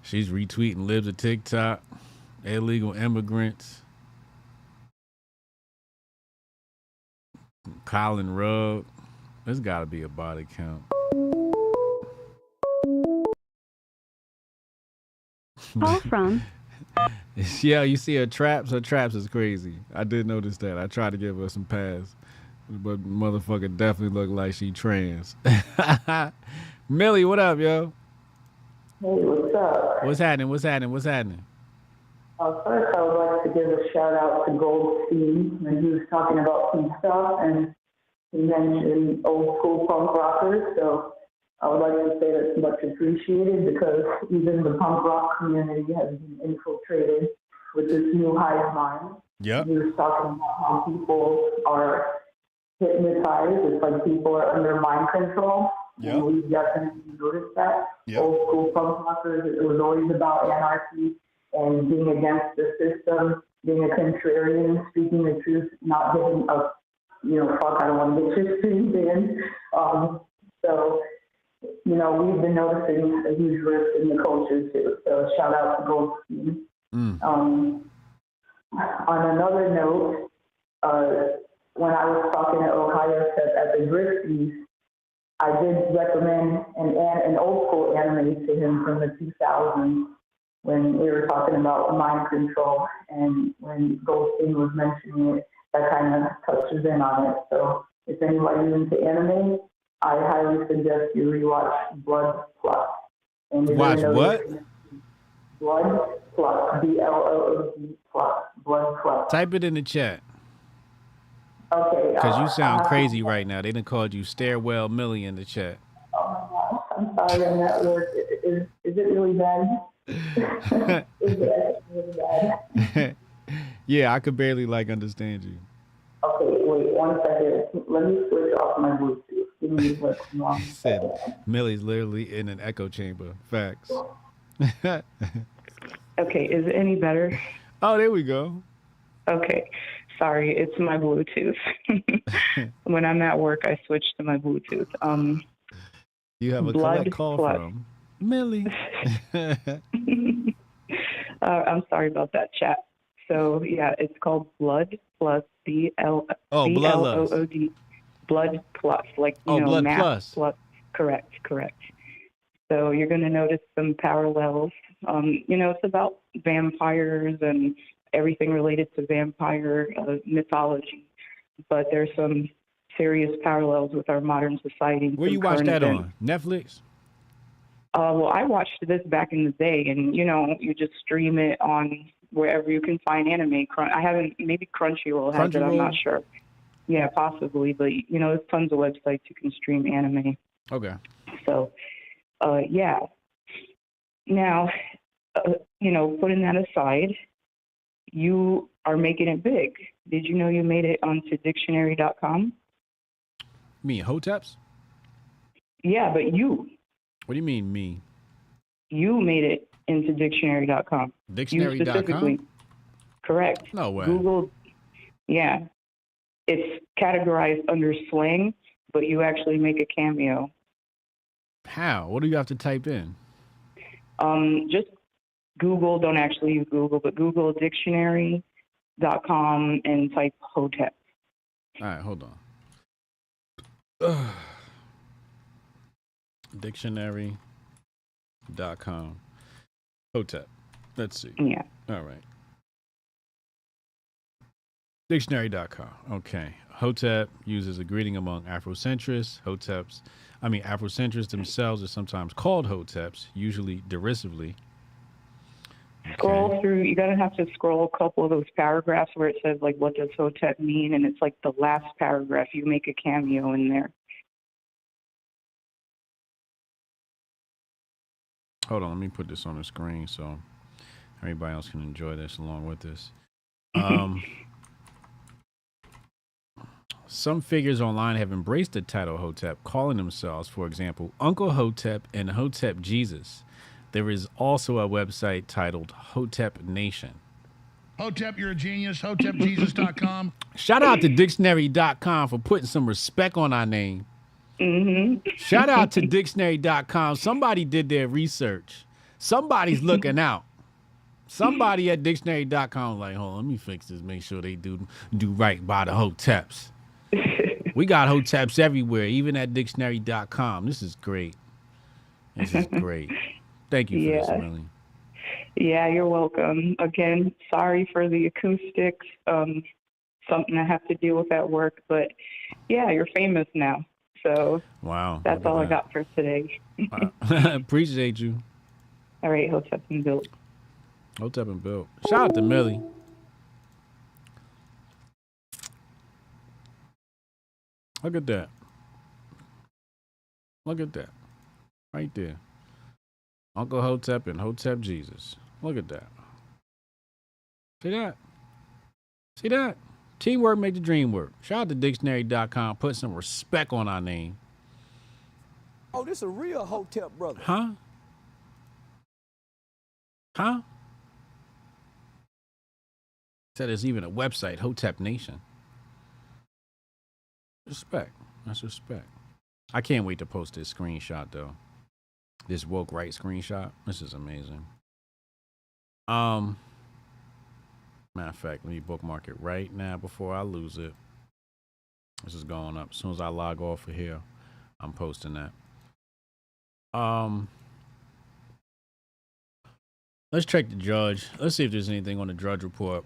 She's retweeting libs of TikTok, illegal immigrants. Colin Rugg. There's got to be a body count. Call from. Yeah, you see her traps. Her traps is crazy. I did notice that. I tried to give her some pass, but motherfucker definitely looked like she trans. Millie, what up, yo? Hey, what's up? What's happening? What's happening? What's happening? First, I would like to give a shout out to Goldstein when he was talking about some stuff, and he mentioned old school punk rockers. So I would like to say that's much appreciated because even the punk rock community has been infiltrated with this new hive mind. Yep. He was talking about how people are hypnotized. It's like people are under mind control. Yep. And we've definitely noticed that. Yep. Old school punk rockers, it was always about anarchy and being against the system, being a contrarian, speaking the truth, not giving up, fuck, I don't want to get your streams in. So, we've been noticing a huge rift in the culture too. So shout out to Goldstein. On another note, when I was talking to Ohio at the Grifties, I did recommend an old school anime to him from the 2000s when we were talking about mind control, and when Goldstein was mentioning it, that kind of touches in on it. So if anybody's into anime, I highly suggest you rewatch Blood Plus. And Watch what? Blood Plus, BLOOD Plus, Blood Plus. Type it in the chat. Okay. Because you sound crazy right now. They done called you Stairwell Millie in the chat. Oh my gosh, I'm sorry, I'm at work. Is it really bad? Is it really bad? Yeah, I could barely understand you. Okay, wait 1 second. Let me switch off my Bluetooth. Give me like 1 He said Millie's literally in an echo chamber. Facts. Okay, is it any better? Oh, there we go. Okay. Sorry, it's my Bluetooth. When I'm at work, I switch to my Bluetooth. You have a Blood collect call Plus. from Millie. I'm sorry about that, chat. So, yeah, it's called Blood Plus, B-L-O-O-D. Blood Plus, Blood math Plus. Correct. So you're going to notice some parallels. It's about vampires and everything related to vampire mythology, but there's some serious parallels with our modern society. Where you watch that on? Netflix? Well, I watched this back in the day, and you just stream it on wherever you can find anime. I haven't, maybe Crunchyroll has it, I'm not sure. Yeah, possibly, but there's tons of websites you can stream anime. Okay. So, yeah. Now, putting that aside, you are making it big. Did you know you made it onto dictionary.com? You mean Hoteps? Yeah, but you. What do you mean me? You made it into dictionary.com. Dictionary.com? Correct. No way. Google, yeah. It's categorized under slang, but you actually make a cameo. How? What do you have to type in? Just Google, don't actually use Google, but Google dictionary.com and type Hotep. All right, hold on. Dictionary.com. Hotep. Let's see. Yeah. All right. Dictionary.com. Okay. Hotep uses a greeting among Afrocentrists. Afrocentrists themselves are sometimes called Hoteps, usually derisively. Okay. Scroll through. You're going to have to scroll a couple of those paragraphs where it says, what does Hotep mean? And it's the last paragraph. You make a cameo in there. Hold on. Let me put this on the screen so everybody else can enjoy this along with this. Some figures online have embraced the title Hotep, calling themselves, for example, Uncle Hotep and Hotep Jesus. There is also a website titled Hotep Nation. Hotep, you're a genius. HotepJesus.com. Shout out to Dictionary.com for putting some respect on our name. Mm-hmm. Shout out to Dictionary.com. Somebody did their research. Somebody's looking out. Somebody at Dictionary.com was like, hold on, let me fix this. Make sure they do right by the Hoteps. We got Hoteps everywhere, even at dictionary.com. This is great. This is great. Thank you for this, Millie. Yeah, you're welcome. Again, sorry for the acoustics. Something I have to deal with at work, but yeah, you're famous now. So wow, that's all I got for today. Appreciate you. All right, Hotep and Bill. Hotep and Bill. Shout out to Millie. Look at that. Look at that. Right there. Uncle Hotep and Hotep Jesus. Look at that. See that? See that? Teamwork make the dream work. Shout out to dictionary.com. Put some respect on our name. Oh, this a real Hotep brother. Huh? Huh? Said there's even a website, Hotep Nation. Respect. That's respect. I can't wait to post this screenshot though. This woke right screenshot. This is amazing. Matter of fact, let me bookmark it right now before I lose it. This is going up. As soon as I log off of here, I'm posting that. Let's check the Drudge. Let's see if there's anything on the Drudge Report.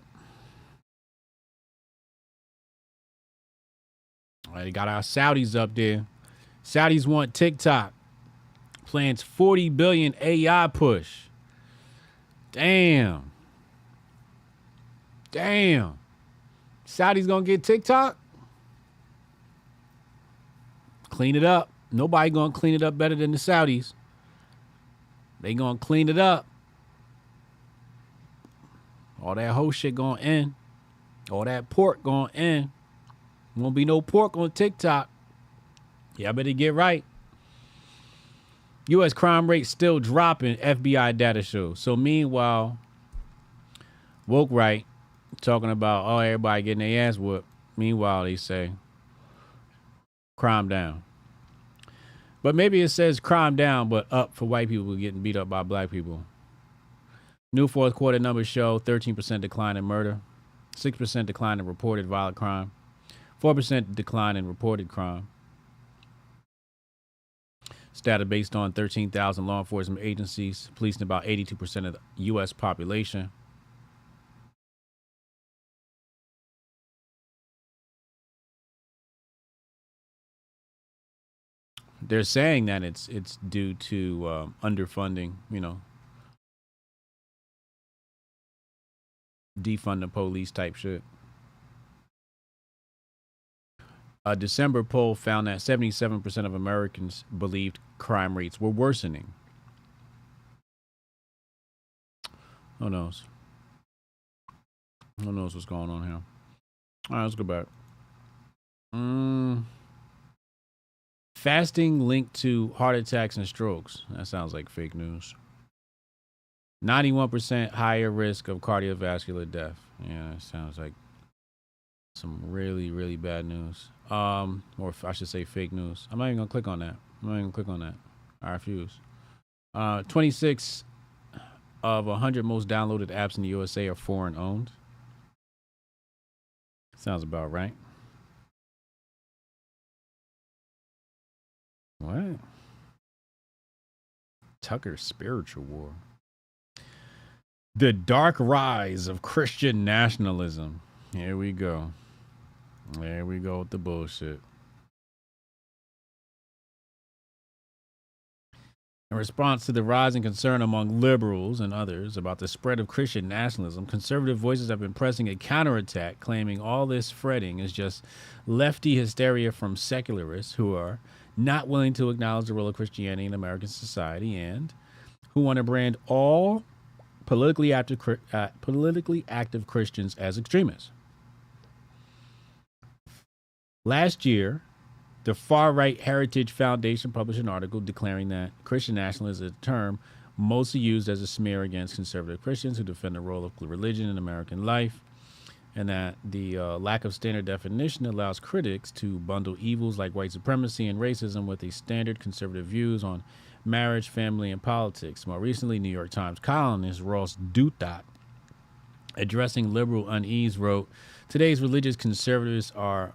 All right, they got our Saudis up there. Saudis want TikTok. Plans 40 billion AI push. Damn. Damn. Saudis gonna get TikTok? Clean it up. Nobody gonna clean it up better than the Saudis. They gonna clean it up. All that whole shit going in. All that pork going in. Won't be no pork on TikTok. Y'all better get right. U.S. crime rate still dropping, FBI data shows. So meanwhile, woke right talking about, oh, everybody getting their ass whooped. Meanwhile, they say crime down. But maybe it says crime down, but up for white people getting beat up by black people. New fourth quarter numbers show 13% decline in murder, 6% decline in reported violent crime, 4% decline in reported crime. Data based on 13,000 law enforcement agencies, policing about 82% of the U.S. population. They're saying that it's due to underfunding, defund the police type shit. A December poll found that 77% of Americans believed crime rates were worsening. Who knows? Who knows what's going on here? All right, let's go back. Fasting linked to heart attacks and strokes. That sounds like fake news. 91% higher risk of cardiovascular death. Yeah, that sounds like some really, really bad news. Or I should say fake news. I'm not even gonna click on that. I refuse. 26 of 100 most downloaded apps in the USA are foreign owned. Sounds about right. What? Tucker's spiritual war. The dark rise of Christian nationalism. Here we go. There we go with the bullshit. In response to the rising concern among liberals and others about the spread of Christian nationalism, conservative voices have been pressing a counterattack, claiming all this fretting is just lefty hysteria from secularists who are not willing to acknowledge the role of Christianity in American society and who want to brand all politically active Christians as extremists. Last year, the far-right Heritage Foundation published an article declaring that Christian nationalism is a term mostly used as a smear against conservative Christians who defend the role of religion in American life, and that the lack of standard definition allows critics to bundle evils like white supremacy and racism with the standard conservative views on marriage, family, and politics. More recently, New York Times columnist Ross Douthat, addressing liberal unease, wrote, "Today's religious conservatives are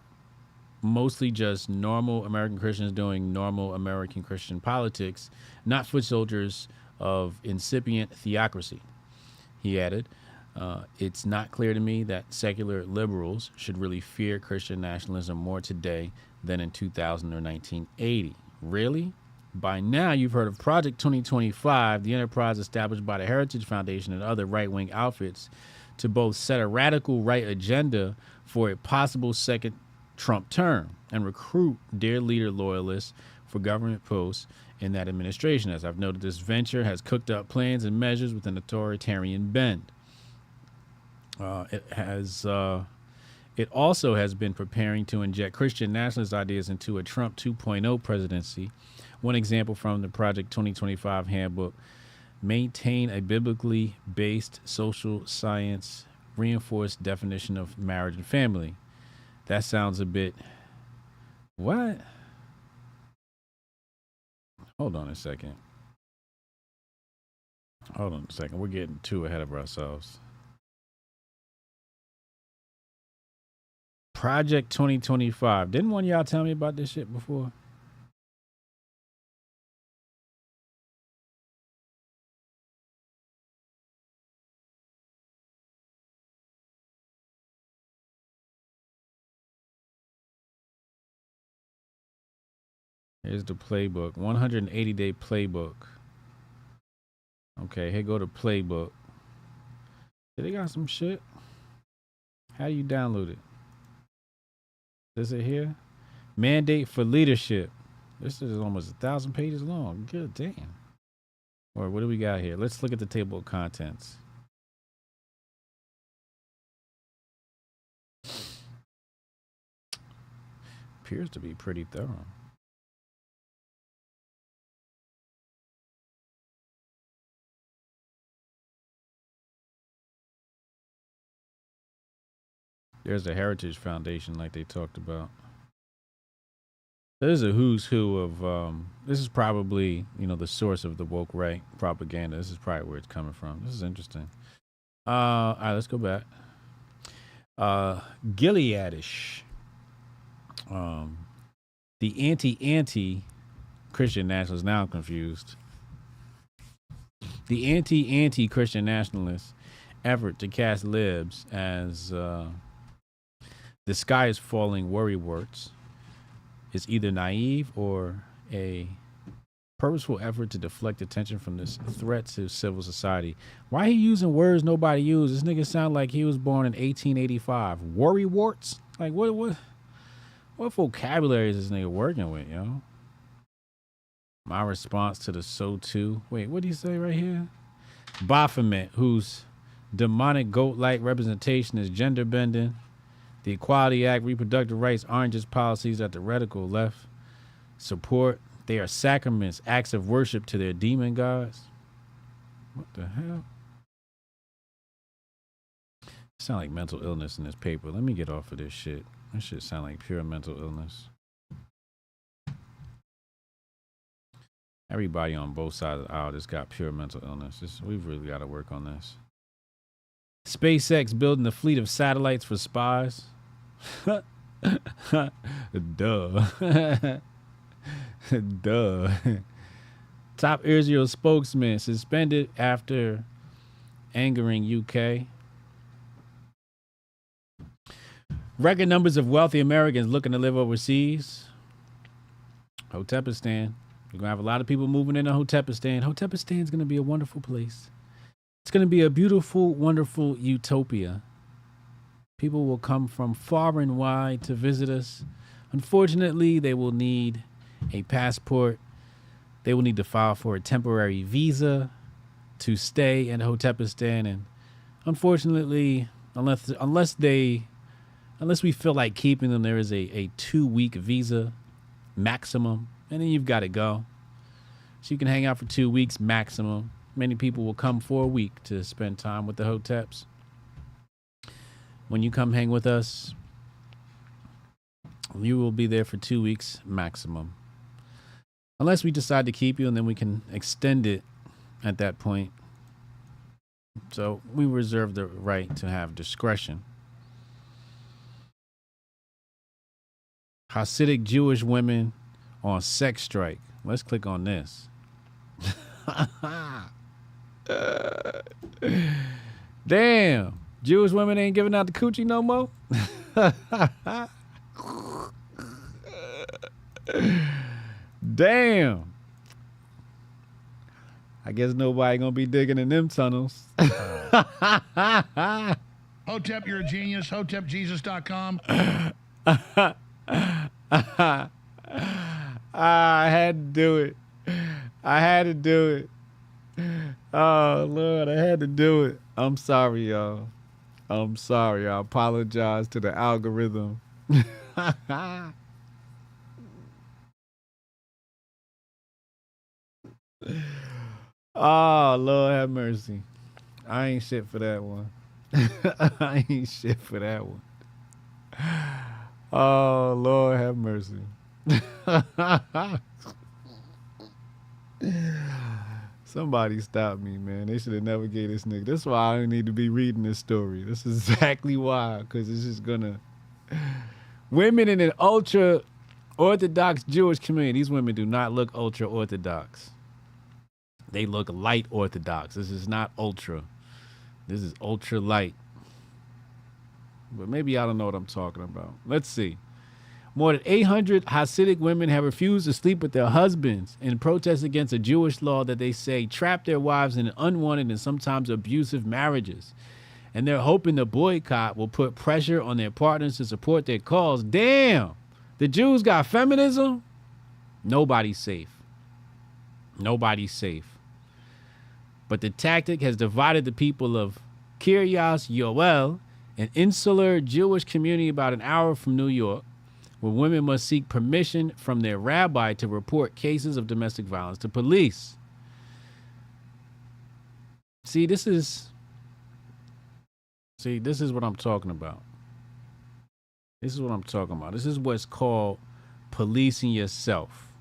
mostly just normal American Christians doing normal American Christian politics, not foot soldiers of incipient theocracy. He added, it's not clear to me that secular liberals should really fear Christian nationalism more today than in 2000 or 1980. Really? By now, you've heard of Project 2025, the enterprise established by the Heritage Foundation and other right-wing outfits to both set a radical right agenda for a possible second Trump term and recruit dear leader loyalists for government posts in that administration. As I've noted, this venture has cooked up plans and measures with an authoritarian bend. It also has been preparing to inject Christian nationalist ideas into a Trump 2.0 presidency. One example from the Project 2025 handbook: maintain a biblically based social science reinforced definition of marriage and family. That sounds a bit... What? Hold on a second. We're getting too ahead of ourselves. Project 2025. Didn't one of y'all tell me about this shit before? Here's the playbook. 180-day playbook. Okay, here go the playbook. They got some shit. How do you download it? Is it here? Mandate for leadership. This is almost 1,000 pages long. Good damn. Or what do we got here? Let's look at the table of contents. Appears to be pretty thorough. There's a Heritage Foundation like they talked about. There's a who's who of, this is probably, the source of the woke right propaganda. This is probably where it's coming from. This is interesting. All right, let's go back. Gileadish. The anti Christian nationalists. Now I'm confused. The anti Christian nationalist effort to cast libs as the sky is falling worrywarts is either naive or a purposeful effort to deflect attention from this threat to civil society. Why he using words nobody uses? This nigga sound like he was born in 1885. Worrywarts? Like what vocabulary is this nigga working with, yo? My response to the so too. Wait, what do you say right here? Baphomet, whose demonic goat-like representation is gender bending. The Equality Act, reproductive rights aren't just policies that the radical left support. They are sacraments, acts of worship to their demon gods. What the hell? Sound like mental illness in this paper. Let me get off of this shit. This shit sound like pure mental illness. Everybody on both sides of the aisle just got pure mental illness. We've really got to work on this. SpaceX building a fleet of satellites for spies. Duh. Duh. Top Israel spokesman suspended after angering UK. Record numbers of wealthy Americans looking to live overseas. Hotepistan. You're going to have a lot of people moving into Hotepistan. Hotepistan is going to be a wonderful place. It's going to be a beautiful, wonderful utopia. People will come from far and wide to visit us. Unfortunately, they will need a passport. They will need to file for a temporary visa to stay in Hotepistan. And unfortunately, unless we feel like keeping them, there is a 2-week visa maximum. And then you've got to go. So you can hang out for 2 weeks maximum. Many people will come for a week to spend time with the Hoteps. When you come hang with us, you will be there for 2 weeks maximum. Unless we decide to keep you, and then we can extend it at that point. So we reserve the right to have discretion. Hasidic Jewish women on sex strike. Let's click on this. Damn. Jewish women ain't giving out the coochie no more? Damn. I guess nobody gonna be digging in them tunnels. Hotep, you're a genius. HotepJesus.com. I had to do it. I had to do it. Oh, Lord, I had to do it. I'm sorry, y'all. I'm sorry. I apologize to the algorithm. Oh, Lord have mercy. I ain't shit for that one. I ain't shit for that one. Oh, Lord have mercy. Somebody stop me, man. They should have never gave this nigga. That's why I don't need to be reading this story. This is exactly why, because it's just gonna... Women in an ultra-Orthodox Jewish community. These women do not look ultra-Orthodox. They look light Orthodox. This is not ultra. This is ultra light. But maybe I don't know what I'm talking about. Let's see. More than 800 Hasidic women have refused to sleep with their husbands in protest against a Jewish law that they say trapped their wives in unwanted and sometimes abusive marriages. And they're hoping the boycott will put pressure on their partners to support their cause. Damn! The Jews got feminism? Nobody's safe. Nobody's safe. But the tactic has divided the people of Kiryas Yoel, an insular Jewish community about an hour from New York, where women must seek permission from their rabbi to report cases of domestic violence to police. See, this is what I'm talking about. This is what I'm talking about. This is what's called policing yourself.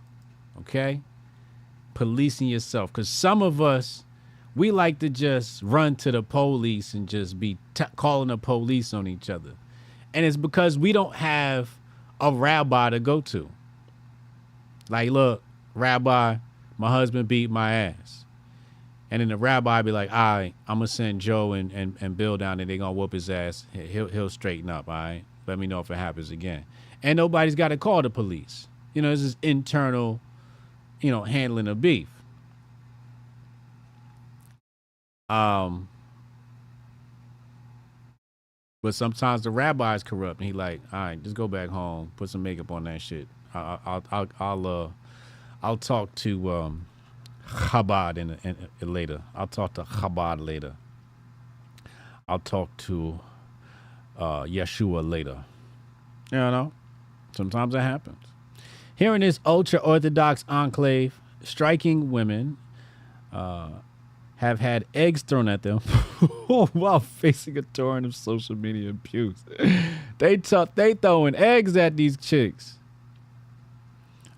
Okay? Policing yourself. Because some of us, we like to just run to the police and just be calling the police on each other. And it's because we don't have a rabbi to go to. Like, look, rabbi, my husband beat my ass. And then the rabbi be like, all right, I'm going to send Joe and Bill down there. They're going to whoop his ass. He'll straighten up, all right? Let me know if it happens again. And nobody's got to call the police. You know, this is internal, handling of beef. But sometimes the rabbi is corrupt, and he like, all right, just go back home, put some makeup on that shit. I'll talk to Chabad in later. I'll talk to Chabad later. I'll talk to Yeshua later. You know, sometimes it happens. Here in this ultra-Orthodox enclave, striking women have had eggs thrown at them while facing a torrent of social media abuse. They throwing eggs at these chicks.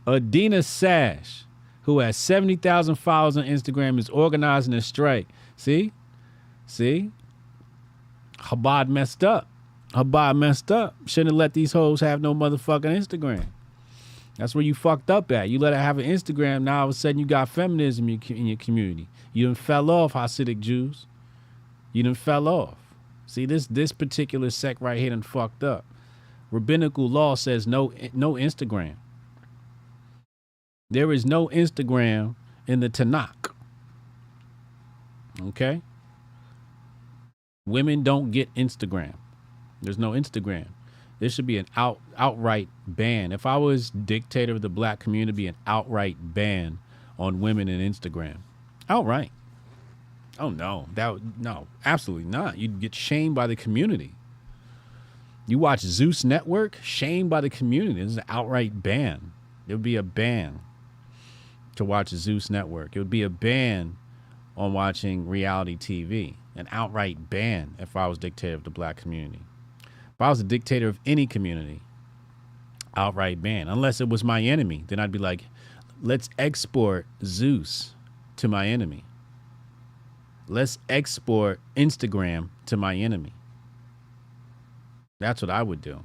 Adina Sash, who has 70,000 followers on Instagram, is organizing a strike. See? Chabad messed up. Shouldn't have let these hoes have no motherfucking Instagram. That's where you fucked up at. You let her have an Instagram, now all of a sudden you got feminism in your community. You done fell off, Hasidic Jews. You done fell off. See, this particular sect right here done fucked up. Rabbinical law says no Instagram. There is no Instagram in the Tanakh. Okay? Women don't get Instagram. There's no Instagram. There should be an outright ban. If I was dictator of the black community, it'd be an outright ban on women in Instagram. Outright. Oh no, no, absolutely not. You'd get shamed by the community. You watch Zeus Network, shamed by the community. This is an outright ban. It would be a ban to watch Zeus Network. It would be a ban on watching reality TV. An outright ban if I was dictator of the black community. If I was a dictator of any community, outright ban. Unless it was my enemy, then I'd be like, let's export Zeus to my enemy. Let's export Instagram to my enemy. That's what I would do.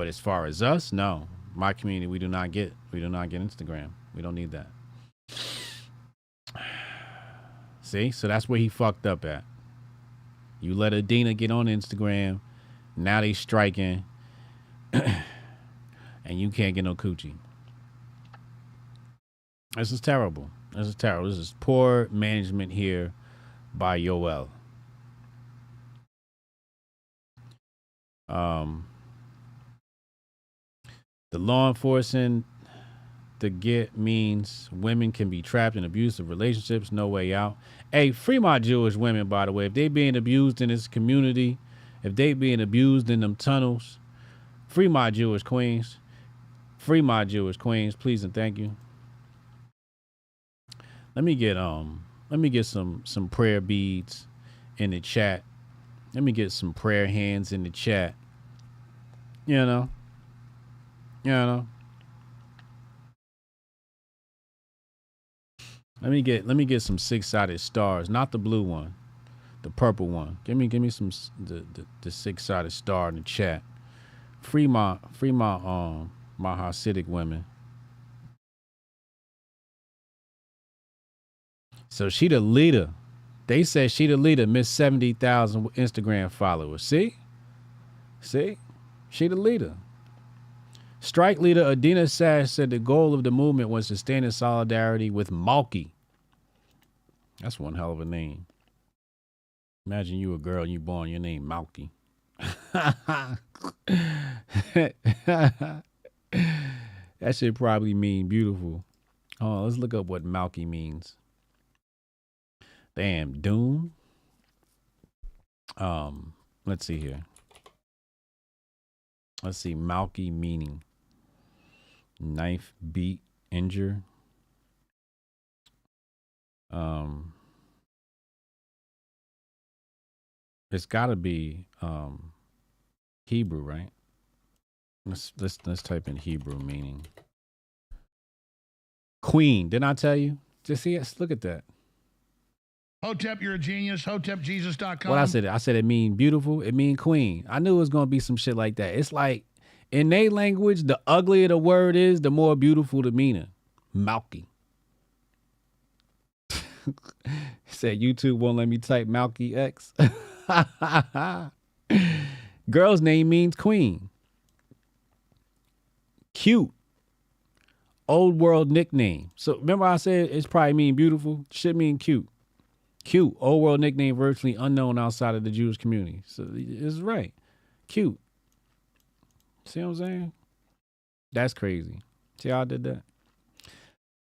But as far as us, no. My community, we do not get Instagram. We don't need that. See? So that's where he fucked up at. You let Adina get on Instagram. Now they striking. And you can't get no coochie. This is terrible. This is terrible. This is poor management here by Yoel. The law enforcement, the get means women can be trapped in abusive relationships, no way out. Hey, free my Jewish women, by the way. If they being abused in this community, if they being abused in them tunnels, free my Jewish queens. Free my Jewish queens, please and thank you. Let me get some prayer beads in the chat. Let me get some prayer hands in the chat. You know. Let me get some 6-sided stars, not the blue one, the purple one. Give me some the 6-sided star in the chat. Free my Hasidic women. So she the leader. They said she the leader, Miss 70,000 Instagram followers. See? She the leader. Strike leader Adina Sash said the goal of the movement was to stand in solidarity with Malky. That's one hell of a name. Imagine you a girl and you born your name Malky. That should probably mean beautiful. Oh, let's look up what Malky means. Damn, doom. Let's see here. Let's see, Malky meaning. Knife, beat, injure. It's gotta be Hebrew, right? Let's type in Hebrew meaning. Queen, didn't I tell you? Just see it, look at that. Hotep, you're a genius. HotepJesus.com. What I said it mean beautiful, it mean queen. I knew it was gonna be some shit like that. It's like in their language, the uglier the word is, the more beautiful the meaning. Malky. He said YouTube won't let me type Malky X. Girl's name means queen. Cute. Old world nickname. So remember I said it's probably mean beautiful? Should mean cute. Cute. Old world nickname virtually unknown outside of the Jewish community. So it's right. Cute. See what I'm saying? That's crazy. See how I did that?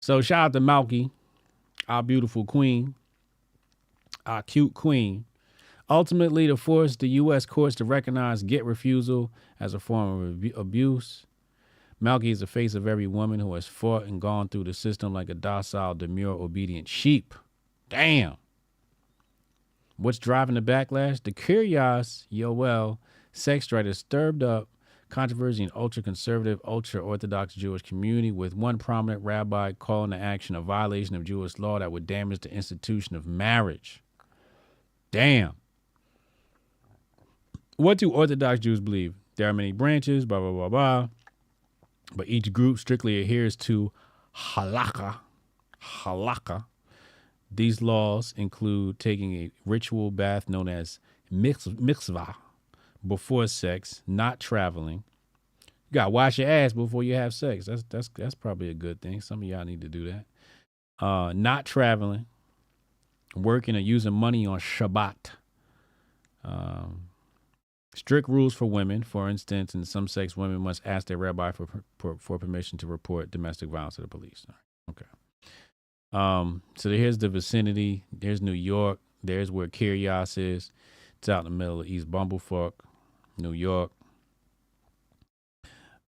So shout out to Malky, our beautiful queen, our cute queen. Ultimately, to force the U.S. courts to recognize get refusal as a form of abuse. Malky is the face of every woman who has fought and gone through the system like a docile, demure, obedient sheep. Damn. What's driving the backlash? The curious Yoel sex strike has stirred up controversy in ultra-conservative, ultra-Orthodox Jewish community, with one prominent rabbi calling the action a violation of Jewish law that would damage the institution of marriage. Damn. What do Orthodox Jews believe? There are many branches, blah, blah, blah, blah. But each group strictly adheres to halakha. Halakha. These laws include taking a ritual bath known as mitzvah before sex, not traveling. You gotta wash your ass before you have sex. That's probably a good thing. Some of y'all need to do that. Not traveling, working or using money on Shabbat. Strict rules for women. For instance, in some sects, women must ask their rabbi for permission to report domestic violence to the police. Okay. So here's the vicinity. There's New York. There's where Kiryas is. It's out in the middle of East Bumblefuck, New York.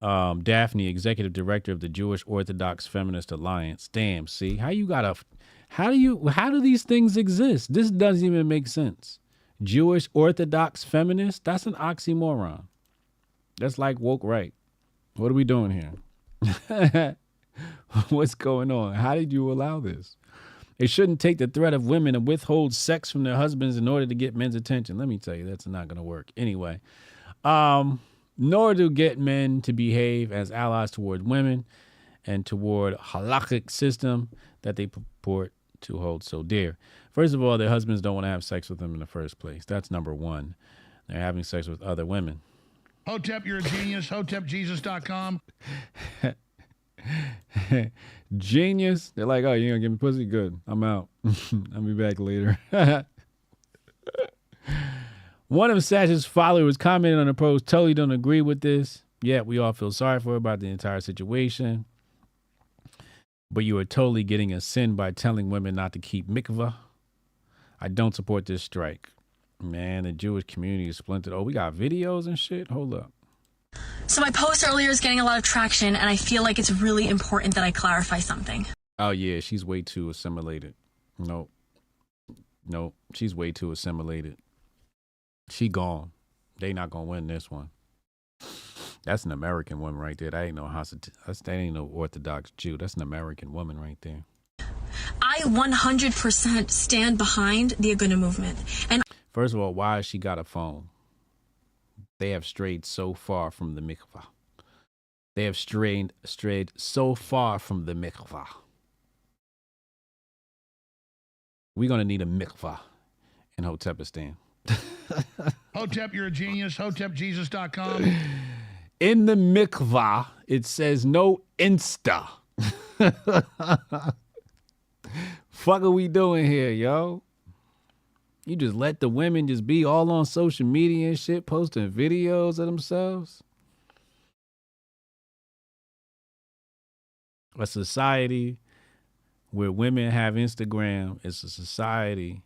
Daphne, executive director of the Jewish Orthodox Feminist Alliance. Damn, see, how do these things exist? This doesn't even make sense. Jewish Orthodox feminist, that's an oxymoron. That's like woke right. What are we doing here? What's going on? How did you allow this? It shouldn't take the threat of women to withhold sex from their husbands in order to get men's attention. Let me tell you, that's not going to work. Anyway, nor to get men to behave as allies toward women and toward halakhic system that they purport to hold so dear. First of all, their husbands don't want to have sex with them in the first place. That's number one. They're having sex with other women. Hotep, you're a genius. HotepJesus.com. Genius. They're like, oh, you gonna give me pussy? Good. I'm out. I'll be back later. One of Satch's followers commented on the post, totally don't agree with this. Yeah, we all feel sorry for her about the entire situation. But you are totally getting a sin by telling women not to keep mikvah. I don't support this strike. Man, the Jewish community is splintered. Oh, we got videos and shit? Hold up. So my post earlier is getting a lot of traction, and I feel like it's really important that I clarify something. Oh, yeah, she's way too assimilated. Nope, she's way too assimilated. She gone. They not gonna win this one. That's an American woman right there. That ain't no Orthodox Jew. That's an American woman right there. I 100% stand behind the Aguna movement. And first of all, why has she got a phone? They have strayed so far from the mikvah. They have strayed so far from the mikvah. We're gonna need a mikvah in Hotepistan. Hotep, you're a genius. HotepJesus.com. In the mikvah, it says no Insta. Fuck are we doing here, yo? You just let the women just be all on social media and shit, posting videos of themselves? A society where women have Instagram is a society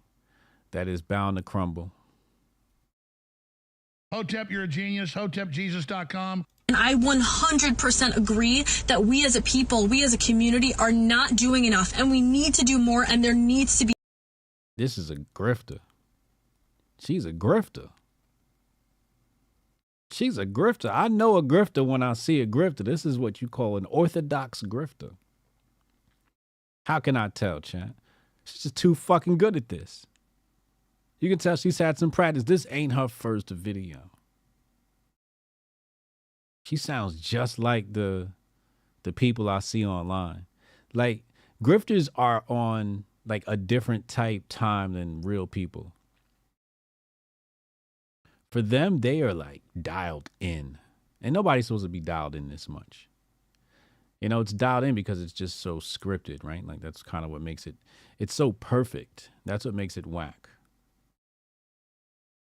that is bound to crumble. Hotep, you're a genius. HotepJesus.com. And I 100% agree that we as a people, we as a community are not doing enough, and we need to do more, and there needs to be. This is a grifter. She's a grifter. She's a grifter. I know a grifter when I see a grifter. This is what you call an orthodox grifter. How can I tell, Chan? She's just too fucking good at this. You can tell she's had some practice. This ain't her first video. She sounds just like the people I see online. Like, grifters are on like a different type time than real people. For them, they are like dialed in. And nobody's supposed to be dialed in this much. You know, it's dialed in because it's just so scripted, right? Like, that's kind of what makes it, it's so perfect. That's what makes it whack.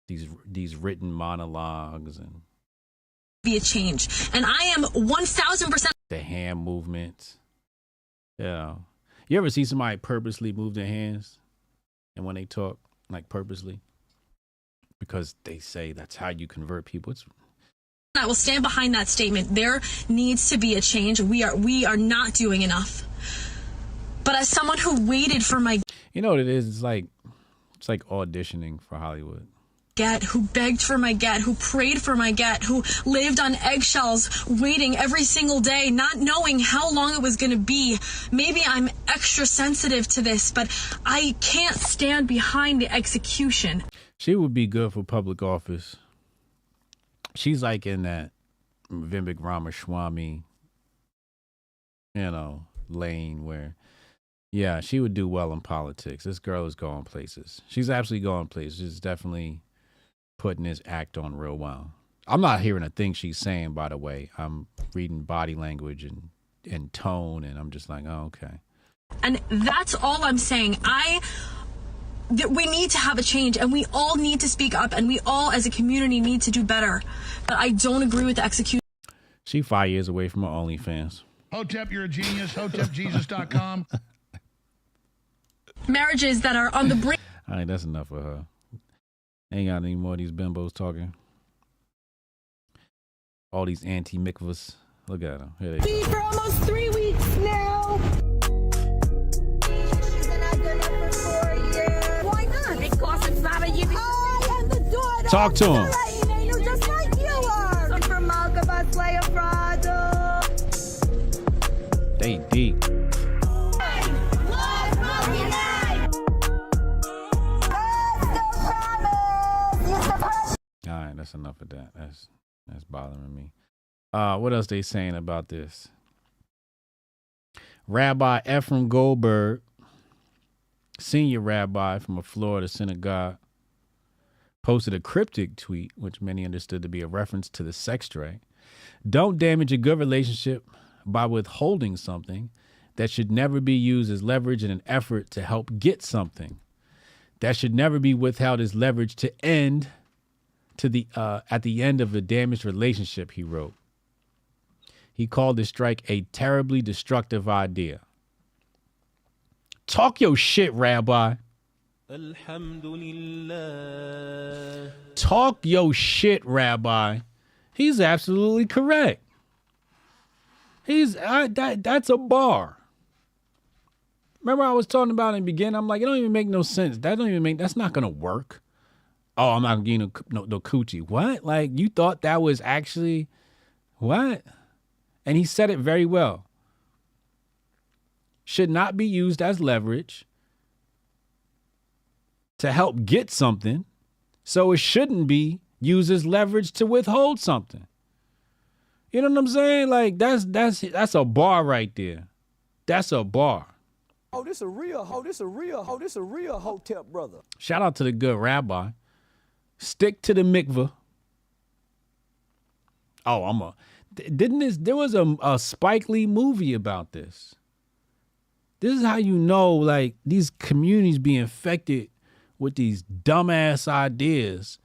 These written monologues and Be a change. And I am 1,000%. The hand movements. Yeah. You ever see somebody purposely move their hands? And when they talk, like purposely? Because they say that's how you convert people. I will stand behind that statement. There needs to be a change. We are not doing enough. But as someone who waited for my what it is? It's like auditioning for Hollywood. get, who begged for my get, who prayed for my get, who lived on eggshells, waiting every single day, not knowing how long it was going to be. Maybe I'm extra sensitive to this, but I can't stand behind the execution. She would be good for public office. She's like in that Vivek Ramaswamy, lane where, yeah, she would do well in politics. This girl is going places. She's absolutely going places. She's definitely putting this act on real well. I'm not hearing a thing she's saying, by the way. I'm reading body language and tone, and I'm just like, oh, okay. And that's all I'm saying. We need to have a change, and we all need to speak up, and we all as a community need to do better. But I don't agree with the execution. She 5 years away from her OnlyFans. Hotep, you're a genius. HotepJesus.com. Marriages that are on the brink. All right, that's enough for her. Ain't got any more of these bimbos talking. All these anti-mikvahs. Look at them. Here they go. For almost 3 weeks now. Why not? Because it's not a yippee. I am the daughter. Talk to him. You're just like you are. I'm from Malkabat Slayer Prado. They deep. All right, that's enough of that. That's bothering me. What else they saying about this? Rabbi Ephraim Goldberg, senior rabbi from a Florida synagogue, posted a cryptic tweet, which many understood to be a reference to the sex trade. Don't damage a good relationship by withholding something that should never be used as leverage in an effort to help get something. That should never be withheld as leverage to end to the at the end of a damaged relationship, he wrote. He called the strike a terribly destructive idea. Talk your shit, Rabbi. Alhamdulillah. Talk your shit, Rabbi. He's absolutely correct. That's a bar. Remember I was talking about in the beginning? I'm like, it don't even make no sense. That's not gonna work. Oh, I'm not getting no coochie. What? Like, you thought that was actually what? And he said it very well. Should not be used as leverage to help get something. So it shouldn't be used as leverage to withhold something. You know what I'm saying? Like, that's a bar right there. That's a bar. Oh, this a real Hotep brother. Shout out to the good rabbi. Stick to the mikvah. Oh, there was a Spike Lee movie about this. This is how you know, like, these communities be infected with these dumbass ideas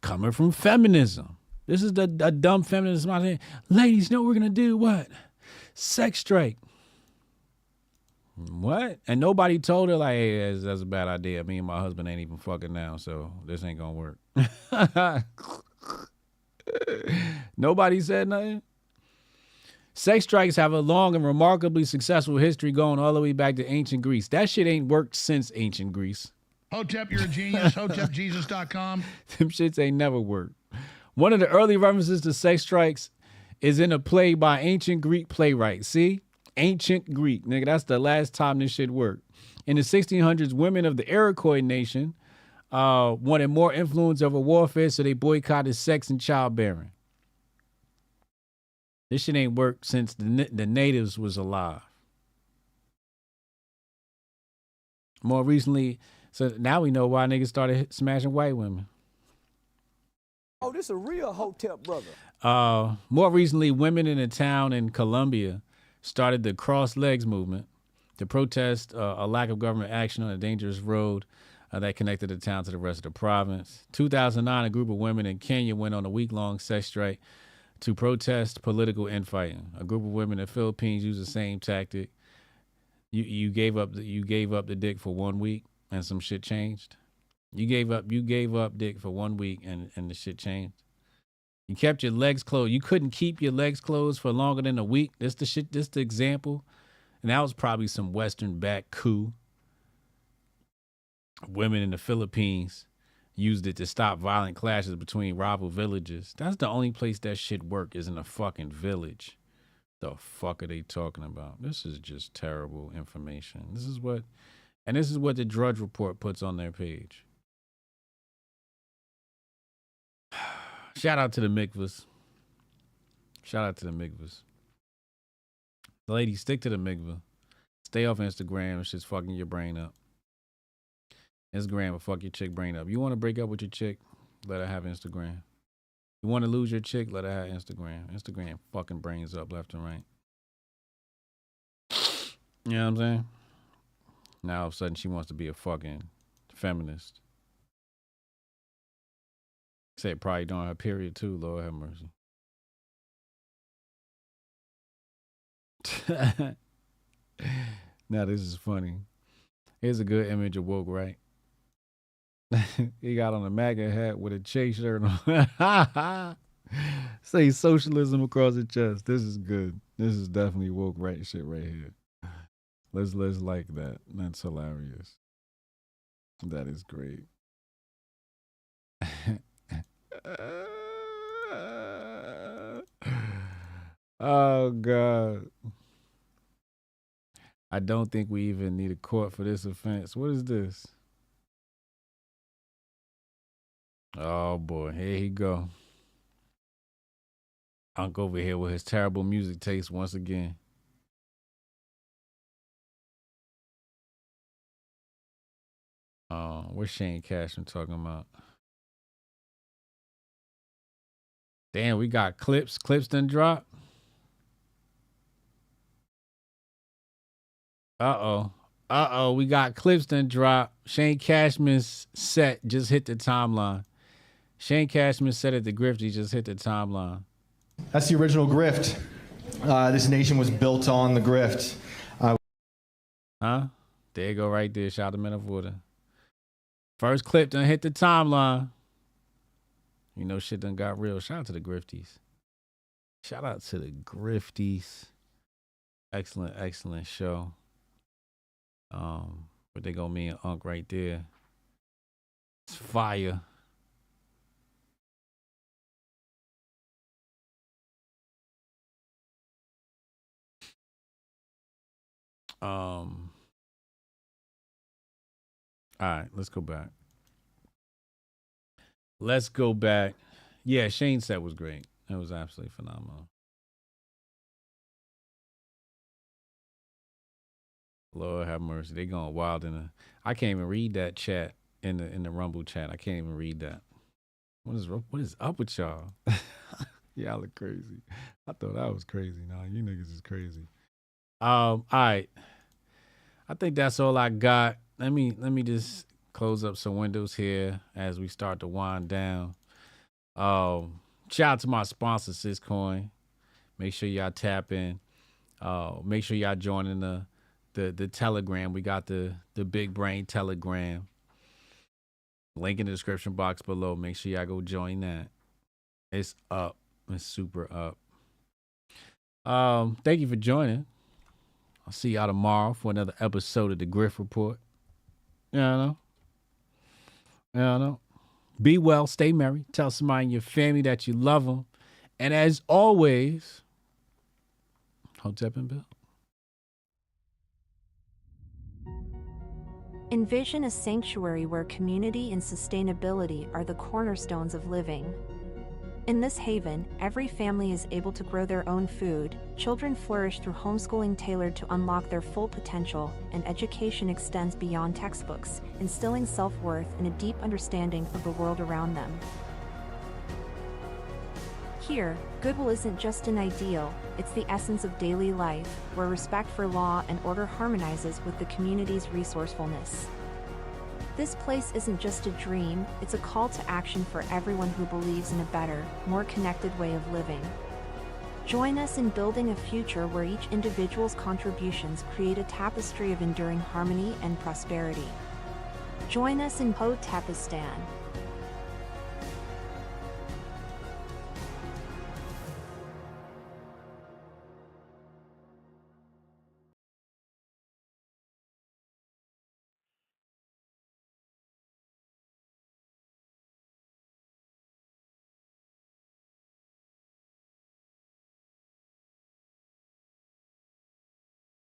coming from feminism. This is a dumb feminism out here. Ladies, you know what we're gonna do? What? Sex strike. What? And nobody told her, like, hey, that's a bad idea. Me and my husband ain't even fucking now, so this ain't gonna work. Nobody said nothing. Sex strikes have a long and remarkably successful history going all the way back to ancient Greece. That shit ain't worked since ancient Greece. Hotep, you're a genius. HotepJesus.com. Them shits ain't never worked. One of the early references to sex strikes is in a play by ancient Greek playwright. See? Ancient Greek. Nigga, that's the last time this shit worked. In the 1600s, women of the Iroquois nation wanted more influence over warfare, so they boycotted sex and childbearing. This shit ain't worked since the natives was alive. More recently, so now we know why niggas started smashing white women. Oh, this a real Hotep brother. More recently, women in a town in Colombia started the Cross Legs movement to protest a lack of government action on a dangerous road that connected the town to the rest of the province. 2009, a group of women in Kenya went on a week-long sex strike to protest political infighting. A group of women in the Philippines used the same tactic. You gave up the dick for 1 week and some shit changed. You gave up dick for 1 week and the shit changed. You kept your legs closed. You couldn't keep your legs closed for longer than a week. This the example. And that was probably some Western back coup. Women in the Philippines used it to stop violent clashes between rival villages. That's the only place that shit work is in a fucking village. The fuck are they talking about? This is just terrible information. This is what the Drudge Report puts on their page. Shout out to the mikvahs. Ladies, stick to the mikvah. Stay off Instagram. It's just fucking your brain up. Instagram will fuck your chick brain up. You want to break up with your chick? Let her have Instagram. You want to lose your chick? Let her have Instagram. Instagram fucking brains up left and right. You know what I'm saying? Now all of a sudden she wants to be a fucking feminist. Say probably during her period too. Lord have mercy. Now this is funny. Here's a good image of woke, right? He got on a MAGA hat with a Chase shirt on. Say socialism across the chest. This is good. This is definitely woke right shit right here. Let's like that. That's hilarious. That is great. Oh God. I don't think we even need a court for this offense. What is this? Oh boy, here he go. Unc over here with his terrible music taste once again. What's Shane Cashman talking about? Damn, we got clips. Clips done drop. Uh-oh, we got clips done drop. Shane Cashman's set just hit the timeline. Shane Cashman's set at the Grifty just hit the timeline. That's the original Grift. This nation was built on the Grift. There you go right there. Shout out to Men of Water. First clip done hit the timeline. You know shit done got real. Shout out to the Grifties. Shout out to the Grifties. Excellent show. But they go me and Unc right there. It's fire. All right, let's go back. Yeah, Shane's set was great. It was absolutely phenomenal. Lord have mercy. They going wild I can't even read that chat in the Rumble chat. I can't even read that. What is up with y'all? Y'all look crazy. I thought I was crazy. Nah, you niggas is crazy. All right. I think that's all I got. Let me just close up some windows here as we start to wind down. Shout out to my sponsor, Syscoin. Make sure y'all tap in. Make sure y'all joining the Telegram. We got the Big Brain Telegram. Link in the description box below. Make sure y'all go join that. It's up. It's super up. Thank you for joining. I'll see y'all tomorrow for another episode of the Grift Report. Yeah, I know. Be well, stay merry. Tell somebody in your family that you love them. And as always, Hotep and Bill. Envision a sanctuary where community and sustainability are the cornerstones of living. In this haven, every family is able to grow their own food, children flourish through homeschooling tailored to unlock their full potential, and education extends beyond textbooks, instilling self-worth and a deep understanding of the world around them. Here, goodwill isn't just an ideal, it's the essence of daily life, where respect for law and order harmonizes with the community's resourcefulness. This place isn't just a dream, it's a call to action for everyone who believes in a better, more connected way of living. Join us in building a future where each individual's contributions create a tapestry of enduring harmony and prosperity. Join us in Hotepistan,